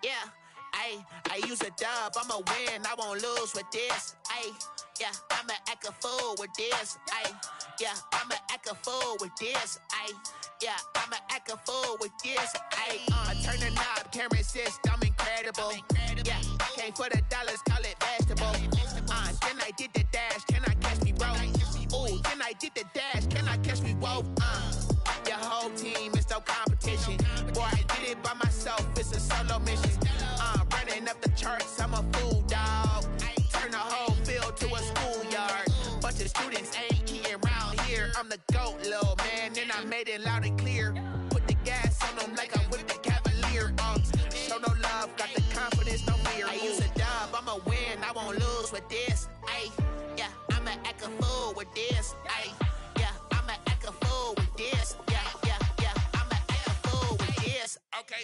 Yeah, I use a dub, I'ma win, I won't lose with this. Yeah, I'ma act a fool with this. Yeah, I'ma act a fool with this. Yeah, I'ma act a fool with this. I turn the knob, camera assist, I'm incredible. Yeah, came for the dollars, call it vegetable. Then I did the dash, can I catch me, bro? Ooh, then I did the dash, can I catch me, whoa? Your whole team is no competition. Boy, I did it by myself, it's a solo mission. Running up the charts, I'm a fool, dog. Turn the whole field to a schoolyard. Bunch of students ain't eating round here. I'm the GOAT, little man, and I made it loud and clear. Put the gas on them like I'm with the Cavalier. Show no love, got the confidence, no fear. I use a dub, I'ma win, I won't lose with this. Yeah, I'ma act a fool with this. Yeah, I'ma act a fool with this. Yeah, I'ma act a fool with this. Okay.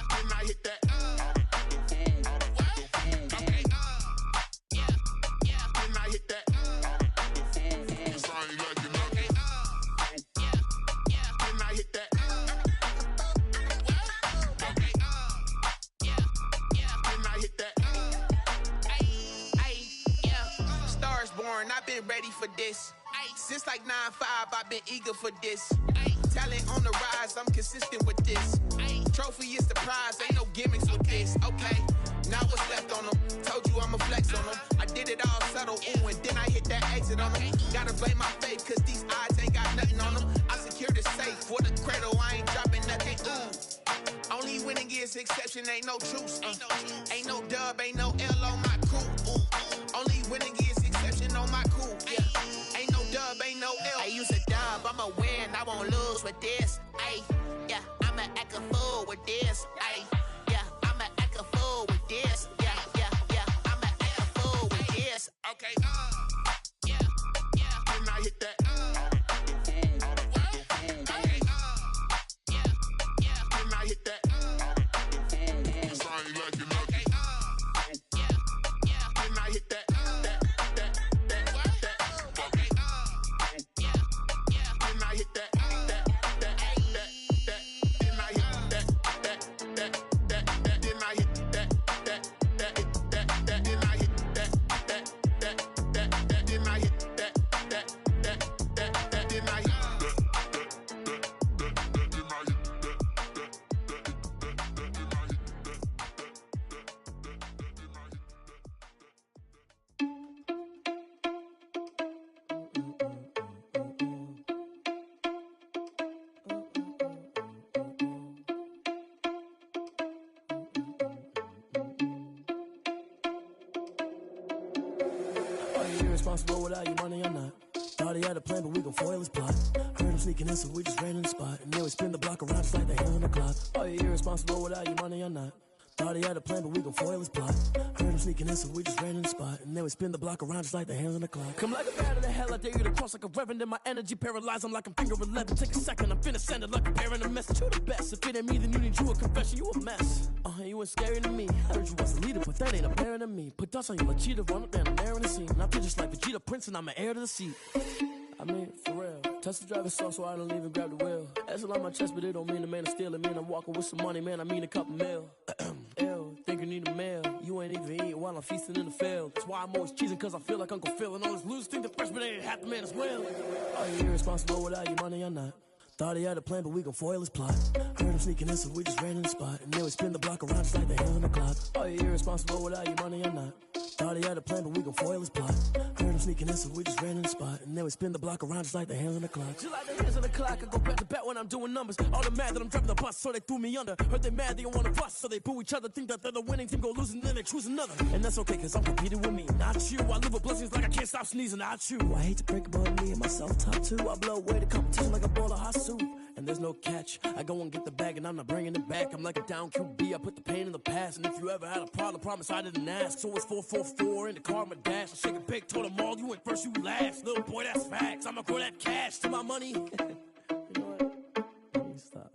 When I hit that. Okay. When I hit that. Cause I ain't like it. Okay. When I hit that. Okay. When I hit that. Yeah. Stars born, I've been ready for this. Since like 9-5, I've been eager for this. Talent on the rise, I'm consistent with this. Trophy is the prize, ain't no gimmicks with this. Okay, now what's left on them? Told you I'ma flex on them. I did it all subtle, ooh, and then I hit that exit on them. Gotta blame my faith, cause these odds ain't got nothing on them. I secure the safe for the cradle, I ain't dropping nothing, ooh. Only winning is exception, ain't no truce. Ain't no dub, ain't no L on my crew. Only winning is exception on my crew. Yeah, ain't no dub, ain't no L. I use a dub, I'ma win, I won't lose with this. Yeah, I'ma act a fool with this. Yeah, I'ma act a fool with this. Yeah, I'ma act a fool with this. Okay. When I hit that. Okay. When I hit that. Cause I ain't like it. Okay. When I hit that. Okay. irresponsible without your money or not. Thought he had a plan, but we gon' foil his plot. Heard him sneaking in, so we just ran in the spot. And then we spin the block around just like the hand on the clock. Are you irresponsible without your money or not? Thought he had a plan, but we gon' foil his plot. Heard him sneaking in, so we just ran in the spot. And then we spin the block around just like the hands on the clock. Come like a bat of the hell, I dare you to cross like a reverend. In my energy paralyzed, I'm like I'm finger 11. Take a second, I'm finna send it like a parent a message. You the best, if it ain't me, then you need you a confession. You a mess, you ain't scary to me. I heard you was a leader, but that ain't apparent to me. Put dust on you like cheetah, run up down, I'm there in the scene. I feel just like Vegeta Prince, and I'm an heir to the seat. I mean, for real. Touch the driver's soft, so I don't even grab the wheel. That's a lot on my chest, but it don't mean the man is stealing. Man, I'm walking with some money, man, I mean a couple mil. Ew, think you need a meal. You ain't even eating while I'm feasting in the field. That's why I'm always cheesing, cause I feel like Uncle Phil. And all those losers think the freshman ain't half the man as well. Are you irresponsible without your money or not? Thought he had a plan, but we gon' foil his plot. Heard him sneaking in, so we just ran in the spot. And then we spin the block around just like the hands on the clock. Are you irresponsible without your money or not? Thought he had a plan, but we gon' foil his plot. Heard him sneaking in, so we just ran in the spot. And then we spin the block around just like the hands on the clock. Just like the hands on the clock, I go back to back when I'm doing numbers. All the mad that I'm driving the bus, so they threw me under. Heard they mad, they don't wanna bust, so they boo each other. Think that they're the winning team, go losing, then they choose another. And that's okay, cause I'm competing with me, not you. I live with blessings like I can't stop sneezing, not you. I hate to break about me and myself top two. I blow away the competition like a bowl of hot soup. And there's no catch. I go and get the bag and I'm not bringing it back. I'm like a down QB, I put the pain in the past. And if you ever had a problem, promise I didn't ask. So it's 444 in the car, my dash. I shake a big, told them all, you went first, you last. Little boy, that's facts. I'ma grow that cash to my money. You know what? Let me stop.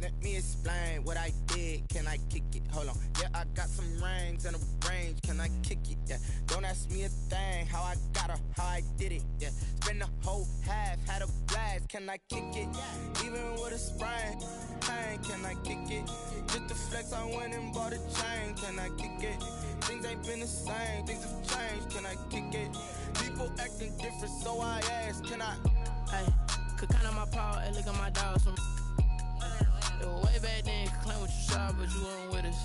Let me explain what I did. Can I kick it? Hold on. Yeah, I got some rings and a range. Can I kick it? Yeah. Don't ask me a thing. How I got her, how I did it. Yeah. Spend the whole half, had a blast. Can I kick it? Even with a sprain. Pain, can I kick it? Just the flex, I went and bought a chain. Can I kick it? Things ain't been the same. Things have changed. Can I kick it? People acting different, so I asked. Can I? Hey, could count on my power. Hey, look at my dogs from. It was way back then, could claim what you saw, but you weren't with us.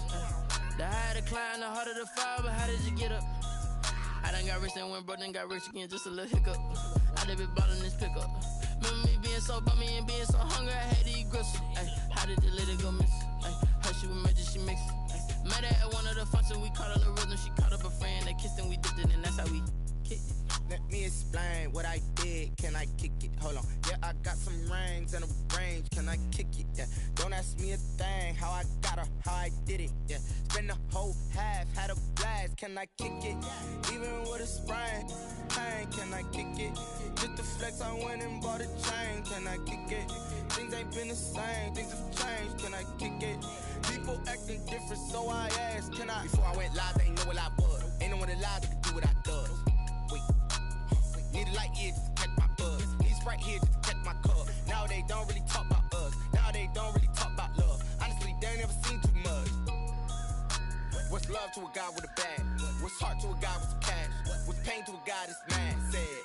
The higher the climb, the harder the fall, but how did you get up? I done got rich, then went broke, then got rich again, just a little hiccup. I done been ballin' this pickup. Remember me being so bummy and being so hungry, I had to eat gristle. Ay, how did the little go miss? Ay, her she was magic, she mixed. Met her at one of the functions, we caught a little rhythm, she caught up a friend, they kissed and we dipped it, and that's how we kicked it. Let me explain what I did. Can I kick it? Hold on. Yeah, I got some rings and a range. Can I kick it? Yeah. Don't ask me a thing. How I got her, how I did it. Yeah. Spend the whole half, had a blast. Can I kick it? Even with a sprain. Pain, can I kick it? Just the flex, I went and bought a chain. Can I kick it? Things ain't been the same. Things have changed. Can I kick it? People acting different, so I asked. Can I? Before I went live, they ain't know what I was. Ain't no one alive that could do what I does. Need a light here just to catch my buzz. Need Sprite here just to catch my cup. Now they don't really talk about us. Now they don't really talk about love. Honestly, they ain't never seen too much. What's love to a guy with a bag? What's heart to a guy with some cash? What's pain to a guy that's mad? Said.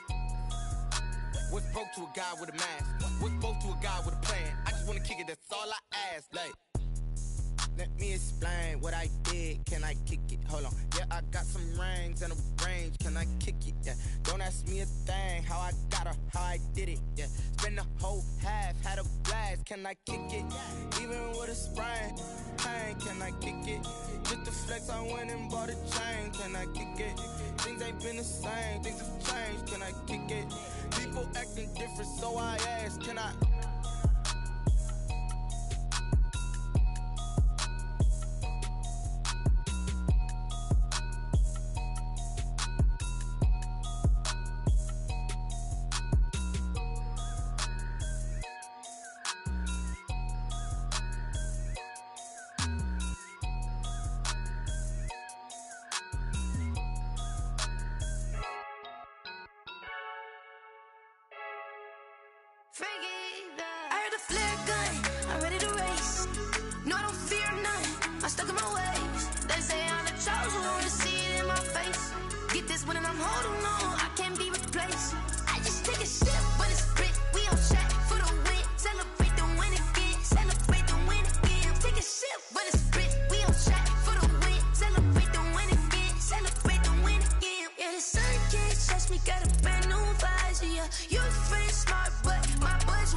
What's broke to a guy with a mask? What's broke to a guy with a plan? I just wanna kick it, that's all I ask. Like, let me explain what I did. Can I kick it? Hold on. Yeah, I got some rings and a range. Can I kick it? Yeah. Don't ask me a thing. How I got her, how I did it. Yeah. Spend the whole half, had a blast. Can I kick it? Even with a sprain. Pain, can I kick it? Just the flex, I went and bought a chain. Can I kick it? Things ain't been the same. Things have changed. Can I kick it? People acting different, so I asked. Can I? I heard the flare gun, I'm ready to race. No, I don't fear none, I'm stuck in my ways. They say I'm the chosen one, to see it in my face. Get this one and I'm holding on, I can't be replaced. I just take a sip, but it's spit, we on track for the win. Celebrate the win again, celebrate the win again. Take a sip, but it's spit, we on track for the win. Celebrate the win again, celebrate the win again. Yeah, the sun can't touch me, got a brand new visor, yeah. You friend smart, but my boys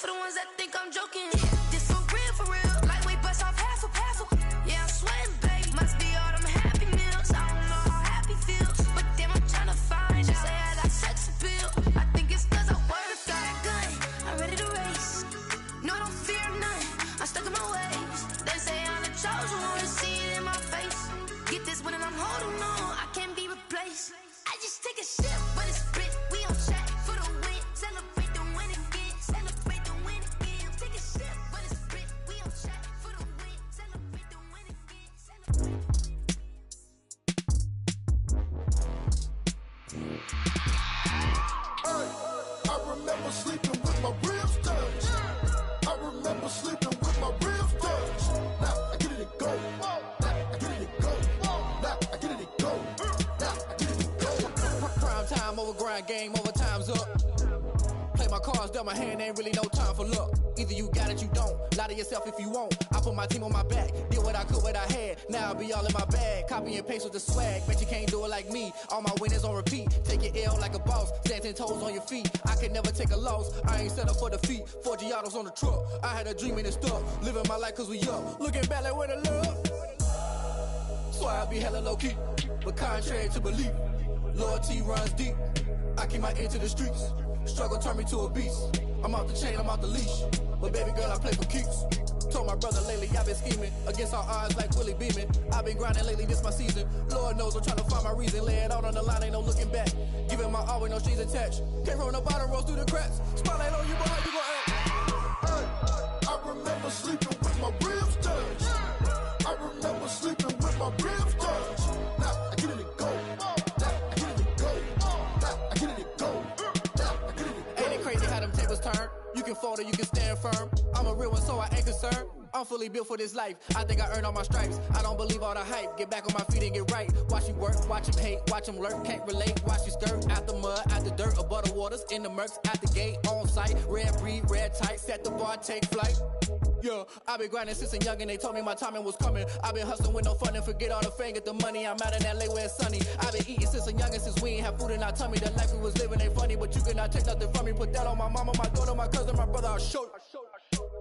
for the ones that think I'm joking. This for real. Lightweight bust off half a passel. Yeah, I'm sweating, babe. Must be all them happy meals. I don't know how happy feels, but damn, I'm trying to find out. Say I got sex appeal. I think it's cause I work. Got a gun, I'm ready to race. No, don't fear none. I'm stuck in my ways. They say I'm the chosen one. To see it in my face. Get this when I'm holding on. I can't be replaced. I just take a sip, but it's spit. We on track for the win. Celebrate the win again. Celebrate the win again. Take a sip, but it's spit. We on track for the win. Celebrate the win again. I remember sleeping with my ribs touched. I remember sleeping with my ribs touched. Now I get it and go. Now I get it and go. Now I get it and go. Now I get it and go. Prime time over grind game, overtime's up. Play my cards, dealt my hand, ain't really no time for luck. Either you got it, you don't. Lie to yourself if you won't. I put my team on my back, did what I could, what I had. Now I'll be all in my bag. Copy and paste with the swag. Bet you can't do it like me. All my winners on repeat. Take your L like a boss. Stand 10 toes on your feet. I can never take a loss. I ain't set up for defeat. 4 Giottos on the truck. I had a dream and it stuck. Living my life cause we up. Looking back like where the love. So I be hella low key. But contrary to belief, loyalty runs deep. I keep my ear to the streets. Struggle turned me to a beast. I'm off the chain, I'm off the leash. But baby girl, I play for keeps. Told my brother lately, I've been scheming. Against all odds like Willie Beeman. I've been grinding lately, this my season. Lord knows I'm trying to find my reason. Lay it out on the line, ain't no looking back. Giving my all with no strings attached. Came from the bottom, rose through the cracks. Spotlight on you, boy, how you gon' act? I remember sleeping with my ribs touched. I remember sleeping with my ribs touched. Now I get it and go. Now I get it and go. Now I get it and go. Now I get it and go. Ain't it crazy how them tables turn? You can fold or you can stand firm. I'm a real one, so I ain't concerned. I'm fully built for this life. I think I earned all my stripes. I don't believe all the hype. Get back on my feet and get right. Watch you work, watch him hate, watch him lurk. Can't relate, watch you skirt. Out the mud, out the dirt, above the waters, in the murks, out the gate, on site. Red breed, red tight, set the bar, take flight. Yeah, I been grinding since a youngin', they told me my timing was coming. I been hustling with no fun and forget all the fame, get the money. I'm out in LA where it's sunny. I been eating since a youngin', since we ain't have food in our tummy. The life we was living ain't funny, but you cannot take nothing from me. Put that on my mama, my daughter, my cousin, my brother, I'll show you.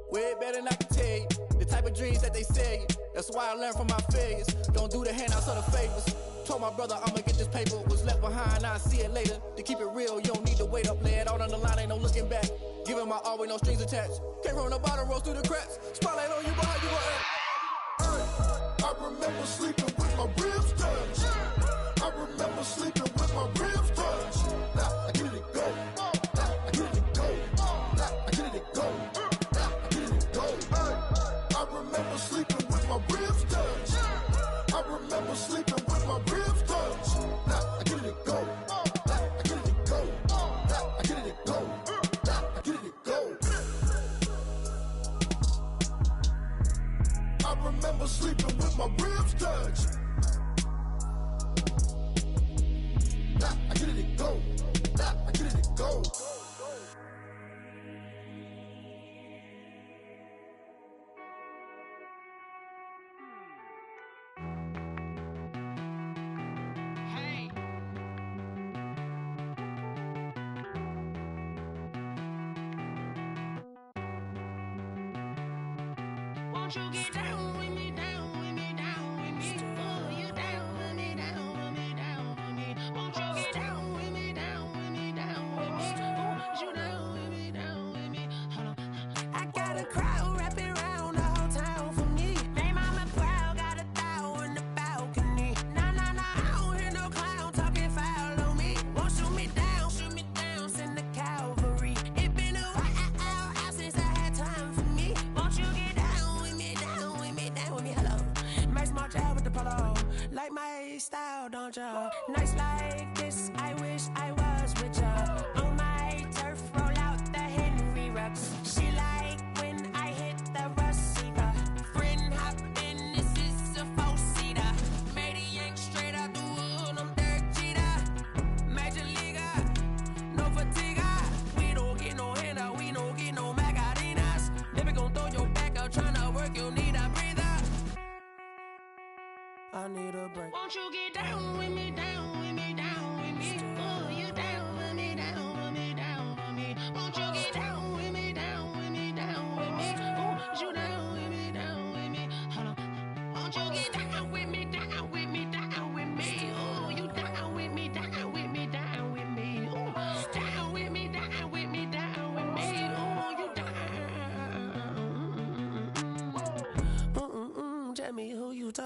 Way better than I can tell you. The type of dreams that they sell you. That's why I learned from my failures. Don't do the handouts or the favors. Told my brother I'ma get this paper. Was left behind, I'll see it later. To keep it real, you don't need to wait up. Lay it out on the line, ain't no looking back. Giving my all with no strings attached. Came from the bottom, rose through the cracks. Spotlight on you, boy, how you gon' act? I remember sleeping with my ribs touched. I remember sleeping with my ribs touched. Now I get it and go. Now I get it and go. Now I get it and go. Now I get it and go. I remember sleeping with my ribs touched. I remember sleeping with my ribs touched. Now I get it and go. Now I get it and go. Now I get it and go. Now I get it and go. I remember sleeping with my ribs touched. Now I get it and go. Now I get it and go. Won't you get down with me, down with me, down with me? Oh, you down with me, down with me, down with me. Won't you get down with me, down with me, down with me? Oh, you down with me, down with me? Hold on. I got a crowd wrapping around the whole town for me. They mama proud, got a thou in the balcony. Nah, I don't hear no clown talking foul on me. Won't shoot me down, send the cavalry. It been a while since I had time for me. Won't you get down with me, down with me, down with me? Hello. Max March out with the polo. Like my style, don't ya? Nights like this, I wish I was with ya. On my turf, roll out the Henry Rux. She like when I hit the receiver. Friend hop in, this is a four-seater. Made a yank straight out the wood, I'm Derek Jeter. Major leaguer, no fatigue. We don't get no handout, we don't get no Magarinas. Never gon' throw your back out, tryna work, you need a breather. I need a break. Won't you get down with me, down with me, down with me? Oh, you down with me, down with me, down with me. Won't you get down with me, down with me,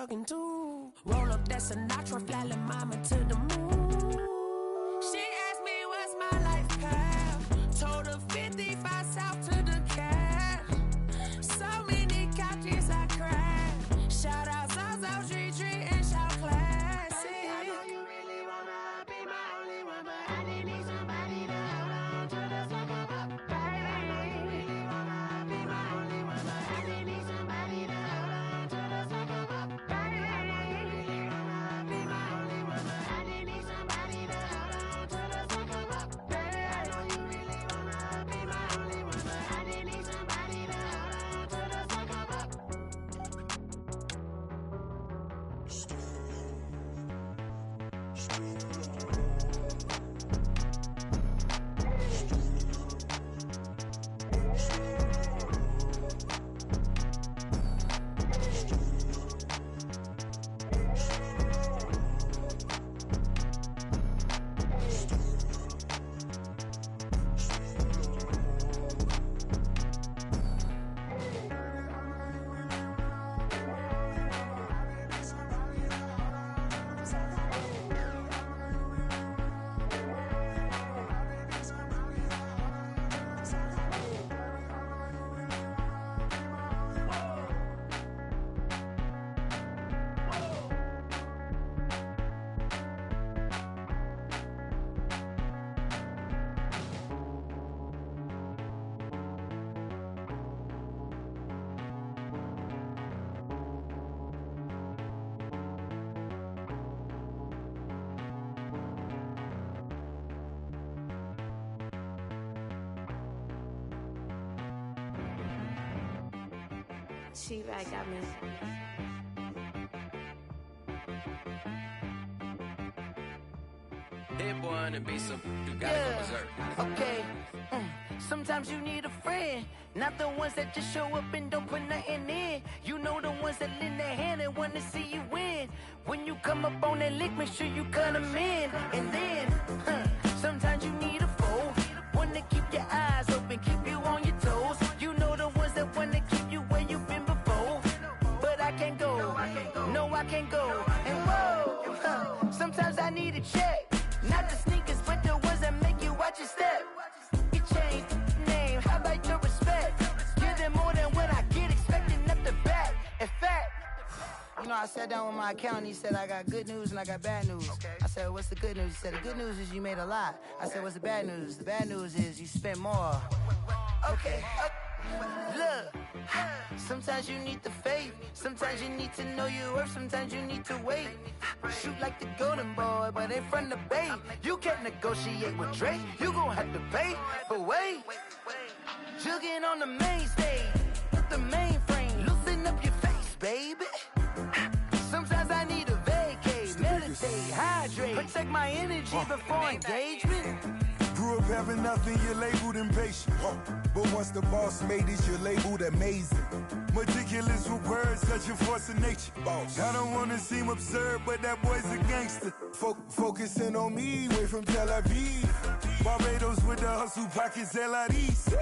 talking to. Roll up that Sinatra, fly la mama to the moon. She asked me what's my life path. Told her 55 south to the cat. So many couches I cried. Shout out Zazo, Tree Tree, and shout classy. I know you really wanna be my only one, but I didn't need somebody to hold on to the fuck up, baby. I know you really wanna be my only one, but I didn't need somebody to hold on to the fuck up, baby. I know you really wanna be my only one, but I didn't need somebody to hold on to the fuck up, baby. I know you really wanna be my only one, but I didn't need somebody to hold on to the fuck up. She-Bag got me. Hit one and be some, you gotta go berserk. Okay. Sometimes you need a friend, not the ones that just show up and don't put nothing in. You know the ones that lend their hand and wanna see you win. When you come up on that lick, make sure you cut them in. And then, sometimes you need a foe, one to keep your eyes open, keep you on your toes. You know the ones that wanna keep you where you've been before. But I can't go, no I can't go. And whoa, sometimes I need a check. Not the sneakers, but the ones that make you watch your step. You change name, how about your respect? Give them more than what I get, expecting up the back. In fact, you know, I sat down with my accountant, he said, I got good news and I got bad news. I said, what's the good news? He said, the good news is you made a lot. I said, what's the bad news? The bad news is you spent more. Okay, look, sometimes you need the faith, sometimes you need to know your worth, sometimes you need to wait. Shoot like the golden boy, but in front of Bay. You can't negotiate with Drake, you gon' have to pay. But wait, jugging on the main stage, the mainframe, loosen up your face, baby. Sometimes I need a vacate, meditate, hydrate, protect my energy before engagement. Grew up having nothing, you're labeled impatient. But once the boss made it, you're labeled amazing. Meticulous with words, such a force of nature. I don't wanna seem absurd, but that boy's a gangster. Focusing on me, way from Tel Aviv. Barbados with the hustle pockets, LIDs.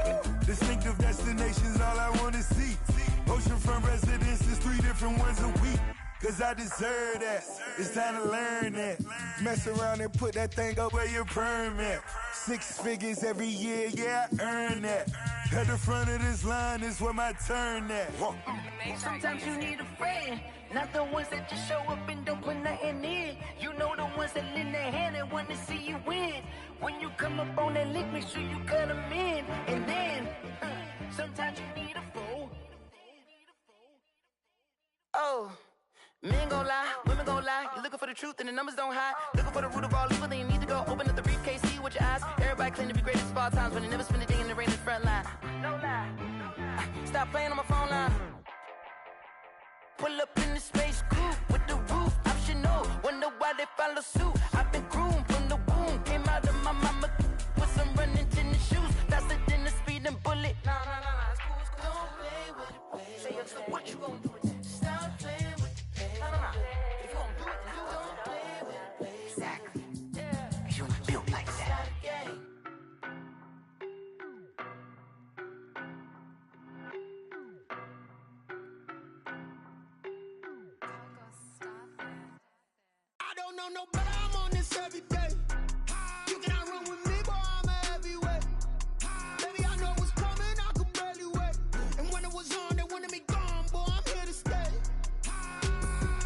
Distinctive destinations, all I wanna see. Oceanfront residences, 3 different ones a week. Cause I deserve that, it's time to learn that. Mess around and put that thing up where your permit. 6 figures every year, yeah, I earn that. At the front of this line is where my turn at. Sometimes you need a friend, not the ones that just show up and don't put nothing in. You know the ones that lend their hand and want to see you win. When you come up on that lick, make sure you cut them in. And then, sometimes you need a foe. Oh. Men gon' lie, women gon' lie. You're looking for the truth and the numbers don't hide. Looking for the root of all evil, then you need to go open up the briefcase, see with your eyes. Everybody claim to be greatest of all times, but they never spend a day in the rain in the front line. No lie. Stop playing on my phone line. Pull up in the space coupe with the roof optional. Wonder why they follow suit. I've been groomed from the womb. Came out of my mama with some running tennis shoes. Faster than the speeding bullet. Nah, it's cool, it's cool. Don't play with it, baby. Say so what you gon' do with it? Stop playing with it. If you don't do it, then you don't play with it, baby. Exactly. Yeah. You built like that. know no better, I'm on this every day. You cannot run with me, boy, I'm a heavyweight. Baby, I know what's coming, I could barely wait. And when it was on, they wanted me gone, boy, I'm here to stay.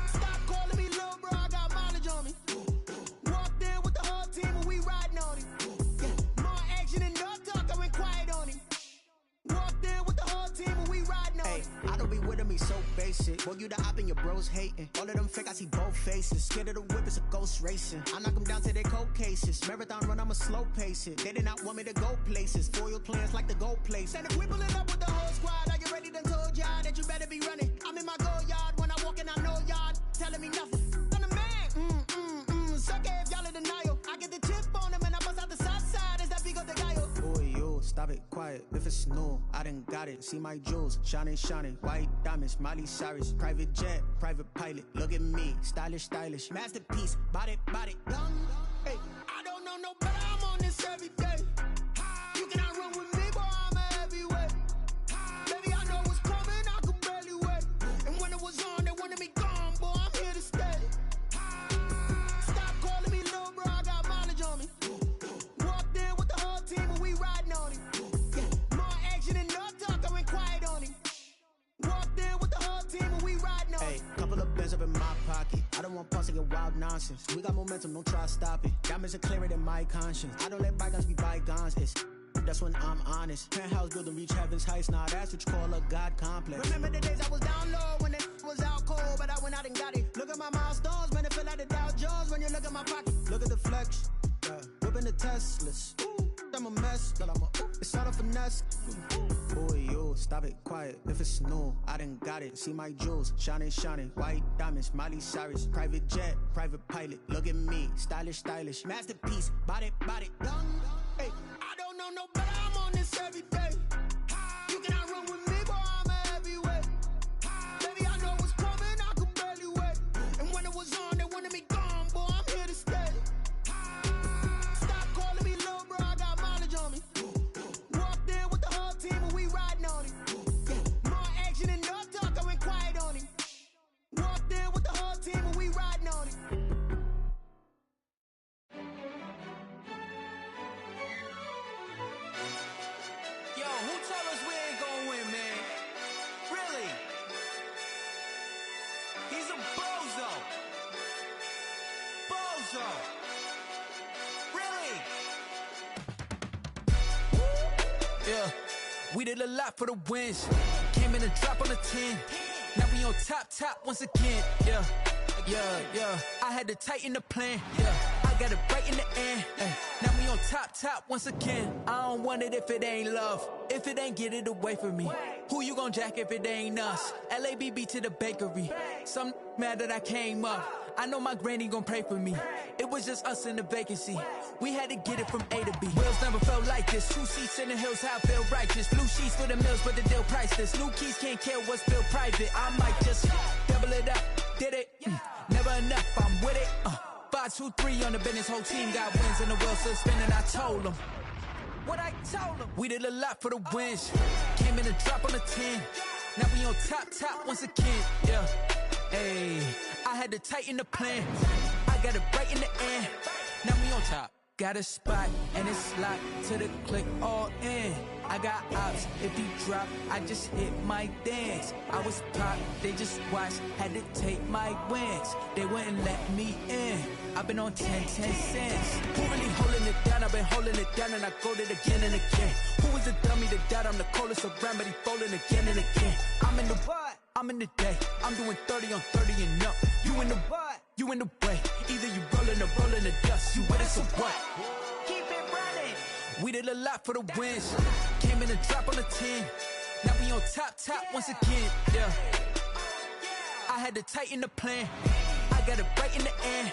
Stop calling me little bro, I got mileage on me. Walked in with the whole team and we riding on him. Yeah, more action and no talk, I went quiet on him. Walked in with the whole team and we riding on him. I don't be with me so basic. Boy, you the op and your bros hating. All of them fake, I see both faces. Scared of the whip, it's a ghost racing. I knock them down to their cold cases. Marathon run, I'ma slow pace it. They did not want me to go places. Foil plans like the gold place. And if we pulling up with the whole squad, are you ready? Done told y'all that you better be running. I'm in my go yard when I walk in, I know y'all telling me nothing. I'm the man. Suck it if y'all in denial. I get the chip on them and I bust out the south side. Is that Vigo de Gallo? Boy, you stop it, quiet. If it's new, I done got it. See my jewels, shining, shining. White diamonds, Miley Cyrus. Private jet, private pilot. Look at me, stylish, stylish. Masterpiece, body, body. Young, hey. I don't know no better, I'm on this every day. You cannot run with me, boy, I'm a heavyweight. Baby, I know what's coming, I could barely wait. And when it was on, they wanted me gone, boy, I'm here to stay. Stop calling me little bro, I got mileage on me. Walked in with the whole team and we riding on him. Yeah, more action and no talk, I went quiet on him. Walked in with the whole team and we riding on him. Hey, couple of bands up in my pocket. I don't want pause to get wild nonsense. We got momentum, don't try to stop it. Diamonds are clearer than my conscience. I don't let bygones be bygones. It's that's when I'm honest. Penthouse building reach heaven's heights. Nah, that's what you call a God complex. Remember the days I was down low when it was out cold, but I went out and got it. Look at my milestones, man, it feel like the Dow Jones when you look at my pocket. Look at the flex, whipping the Teslas. I'm a mess, but I'm a, it's all a finesse. Boy, you stop it, quiet. If it's new, I done got it. See my jewels, shining, shining. White diamonds, Miley Cyrus. Private jet, private pilot. Look at me, stylish, stylish. Masterpiece, body, body. Young, hey, I don't know no better, I'm on this every day. You cannot run with me, boy, I'm a heavyweight. Baby, I know what's coming, I could barely wait. And when it was on, they wanted me gone, boy, I'm here to stay. Stop calling me little bro, I got mileage on me. Walked in with the whole team and we riding on him. Yeah, more action and no talk, I went quiet on him. Walked in with the whole team and we riding on him. Yo, who told us we ain't gonna win, man? Really? He's a bozo. Bozo. Really? Yeah, we did a lot for the wins. Came in a drop on the 10. Now we on top once again. Yeah. I had to tighten the plan. Yeah, I got it right in the end. Now we on top once again. I don't want it if it ain't love. If it ain't, get it away from me. Who you gon' jack if it ain't us? LABB to the bakery. Some mad that I came up. I know my granny gon' pray for me. It was just us in the vacancy. We had to get it from A to B. Wheels never felt like this. 2 seats in the hills, how I feel righteous. Blue sheets for the mills, but the deal priceless. New keys can't care what's built private. I might just double it up. Did it? Never enough, I'm with it. 5, 2, 3 on the business. Whole team got wins and the wheels still spinning. I told them what I told them. We did a lot for the wins. Came in a drop on the 10. Now we on top once again. Yeah. Hey, I had to tighten the plan. I got it right in the end. Now we on top. Got a spot and it's locked to the click all in. I got ops, if he drop, I just hit my dance. I was pop, they just watched, had to take my wins. They wouldn't let me in. I've been on 10 cents. Who really holding it down? I've been holding it down and I go it again and again. Who was the dummy to doubt? I'm the coldest around, but he folding again and again. I'm in the what? I'm in the day. I'm doing 30 on 30 and up. You in the what? You in the way. Either you rolling or rolling the dust. You with us or what? Keep it running. We did a lot for the wins. Came in a drop on the 10. Now we on top once again. Yeah. I had to tighten the plan. I got it right in the end.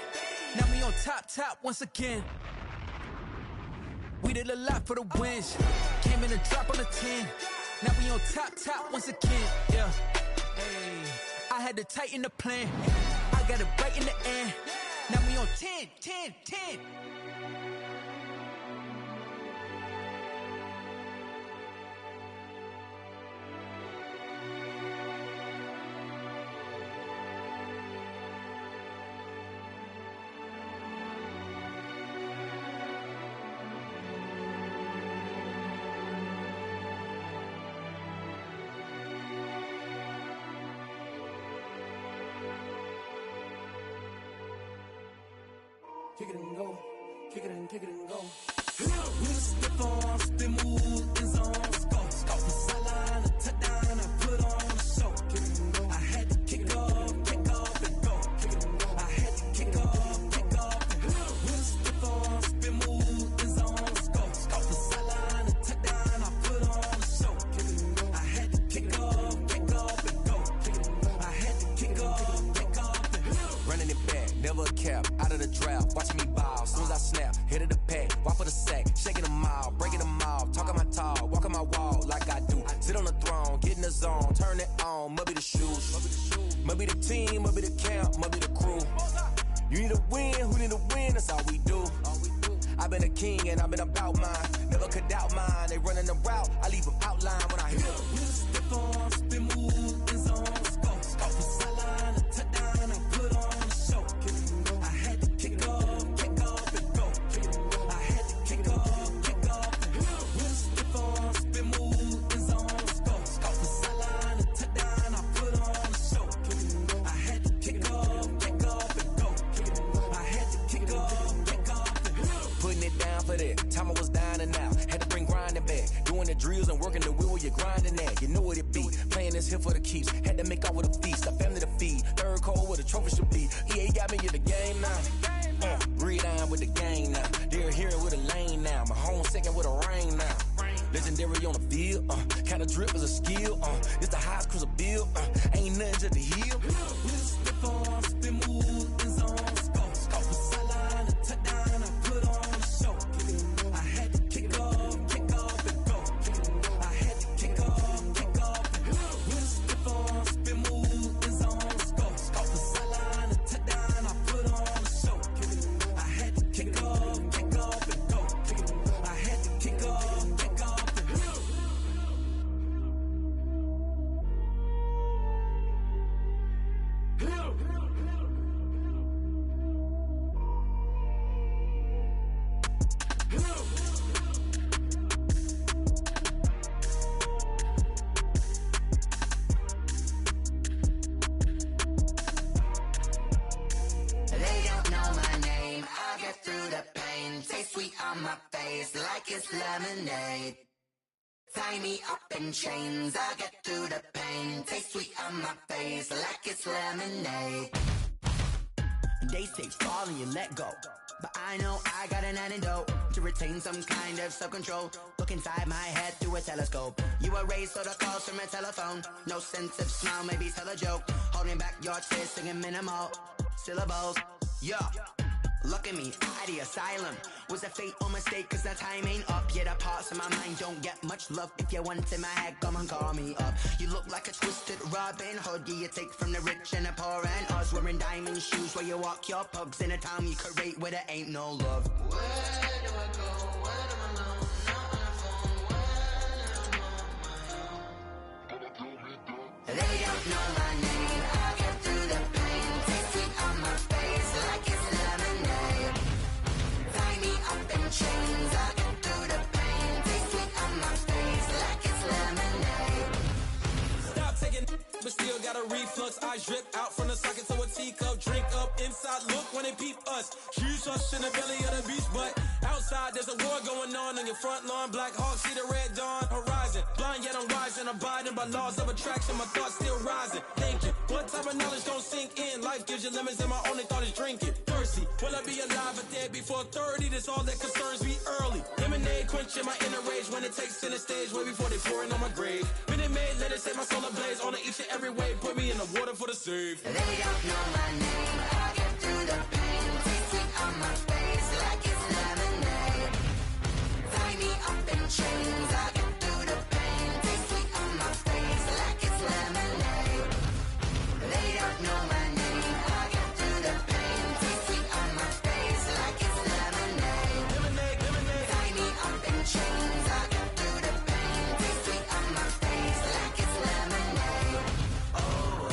Now we on top once again. We did a lot for the wins. Came in a drop on the 10. Now we on top once again. Yeah. Hey, I had to tighten the plan. I got it right in the end. Now we on 10. kick it and go, kick it and go. With a stiff arm, spin move, in zone, scope. From sideline to touchdown, I put on a show. I had to kick off and go. I had to kick off and go. With a stiff arm, spin move, in zone, scope. From sideline to touchdown, I put on a show. I had to kick off and go. I had to kick off and go. Running it back, never a cap, out of the drought, watching me ball. Soon as I snap, hit of the pack, walk for the sack, shaking them out, breaking them out, talking my talk, walking my wall like I do. Sit on the throne, get in the zone, turn it on, must be the shoes, must be the team, must be the camp, must be the crew. You need a win, who need a win, that's all we do. I've been a king and I've been about mine, never could doubt mine. They running the route, I leave them outline when I hit them. With a stiff arm, spin move, in zone, scope. From sideline to touchdown, I put on a show. I had to kick off and go. I had to kick off and go. With a stiff arm, spin move, in zone, scope. From sideline to touchdown, I put on a show. I had to kick off and go. I had to kick off and go. Putting it down for that, time I was dying and out. Had to bring grinding back, doing the drills and working the wheel where you're grinding at. You know what it be, playing this here for the keeps. Had to make off with a feast, a family to feed. Third cold where the trophy should be. EA got me in the game now. Read on with the game now. They're hearing with a lane now. My home second with a rain now. Legendary on the field, kind of drip is a skill. It's the highest cruiser bill, ain't nothing to the heel. With a stiff arm, spin move, in zone, scope. From sideline to touchdown, I put on a show. I had to kick off and go. I had to kick off and go. With a stiff arm, spin move, in zone, scope. From sideline to touchdown, I put on a show. I had to kick off and go. I had to kick off and go. They don't know my name, I get through the pain. Taste sweet on my face like it's lemonade. Tie me up in chains, I get through the pain. Taste sweet on my face like it's lemonade. They say fall and you let go, but I know I got an antidote to retain some kind of self-control. Look inside my head through a telescope. You erase all the calls from a telephone. No sense of smile, maybe tell a joke. Holding back your tears, singing minimal syllables. Yeah, look at me, out the asylum. Was a fate or mistake, cause the time ain't up. Yet the parts of my mind don't get much love. If you want in my head, come and call me up. You look like a twisted Robin Hood. Yeah, you take from the rich and the poor and us. Wearing diamond shoes where you walk your pugs. In a town you create where there ain't no love. Where do I go? Where do I know? Not on the phone. When I'm on my own. They don't know my name. I get through the pain. Taste sweet on my face like it's lemonade. Tie me up in chains. I get through the pain. Taste sweet on my face like it's lemonade. Stop taking, but still got a reflux. Eyes drip out from the socket to a teacup. Drink up inside, look when they peep us. Shoes us in the belly of the beast, but outside there's a war going on your front lawn. Black Hawk, see the red dawn horizon. Blind yet I'm rising, abiding by laws of attraction. My thoughts still rising, thinking what type of knowledge don't sink in. Life gives you lemons and my only thought is drinking. Thirsty, will I be alive or dead before 30? That's all that concerns me early. Lemonade quenching my inner rage when it takes center stage way before they pouring on my grave. Minute Maid, let it set my soul ablaze on each and every way. Put me in the water for the save. They don't know my name. I get through the pain. Taste sweet on my face like it's lemonade. Tie me up in chains. I get through the pain. Taste sweet on my face like it's lemonade. They don't know my name. I get through the pain. Taste sweet on my face like it's lemonade. Tie me up in chains. I get through the pain. Taste sweet on my face like it's lemonade. Oh.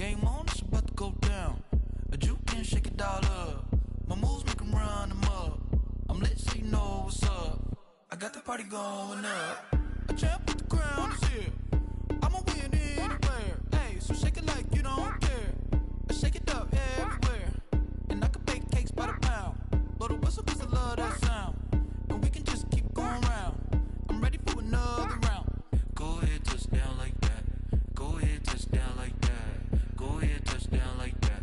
Game on, it's about to go down. A juke and shake it all up. My moves make 'em run them up. I'm lit so you know what's up. I got the party going up. A champ with the crown is here. I'ma win anywhere. Hey, so shake it like you don't care. I shake it up everywhere. And I can bake cakes by the pound. Blow the whistle 'cause I love that sound. And we can just keep going round. I'm ready for another round. Go ahead, touch down like that. Go ahead, touch down like that. Go ahead, touch down like that.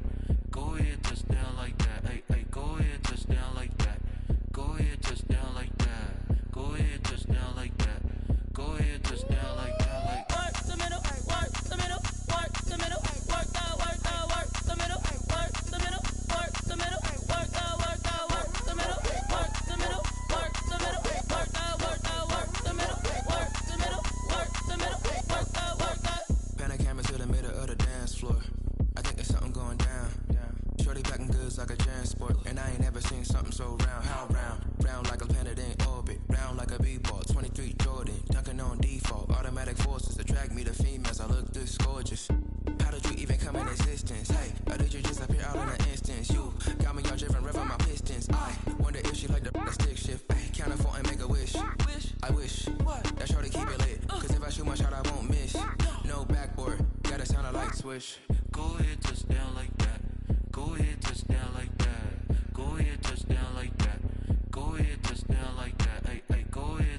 Go ahead, touch down like that. Hey, hey, go ahead, touch down like that. Go ahead, touch down like that. Go ahead, touch down like that. Go ahead, touch down like that. Like work the middle, work the middle, work the middle, work the middle, work the middle, work the middle, work the middle, work the middle, work the middle, work the middle, work the middle, work the middle, work the middle, work the. Pan a camera to the middle of the dance floor. I think there's something going down. Shorty packing goods like a transport, and I ain't never seen something so round. How round? Round like a planet in orbit, round like a b-ball. 23 Jordan, dunking on default. Automatic forces attract me to females. I look this gorgeous. How did you even come in existence? Hey, or did you just appear out in an instance? You got me all driven, revving my pistons. I wonder if she like the stick shift. Ay, count a 4 and make a wish. I wish that shorty keep it lit. 'Cause if I shoot my shot, I won't miss. No backboard, gotta sound a light switch. Go ahead, touch down like that. Go ahead, touch down like that. Go ahead, touch down like that. Go ahead, touch down like that. Hey, hey, go ahead.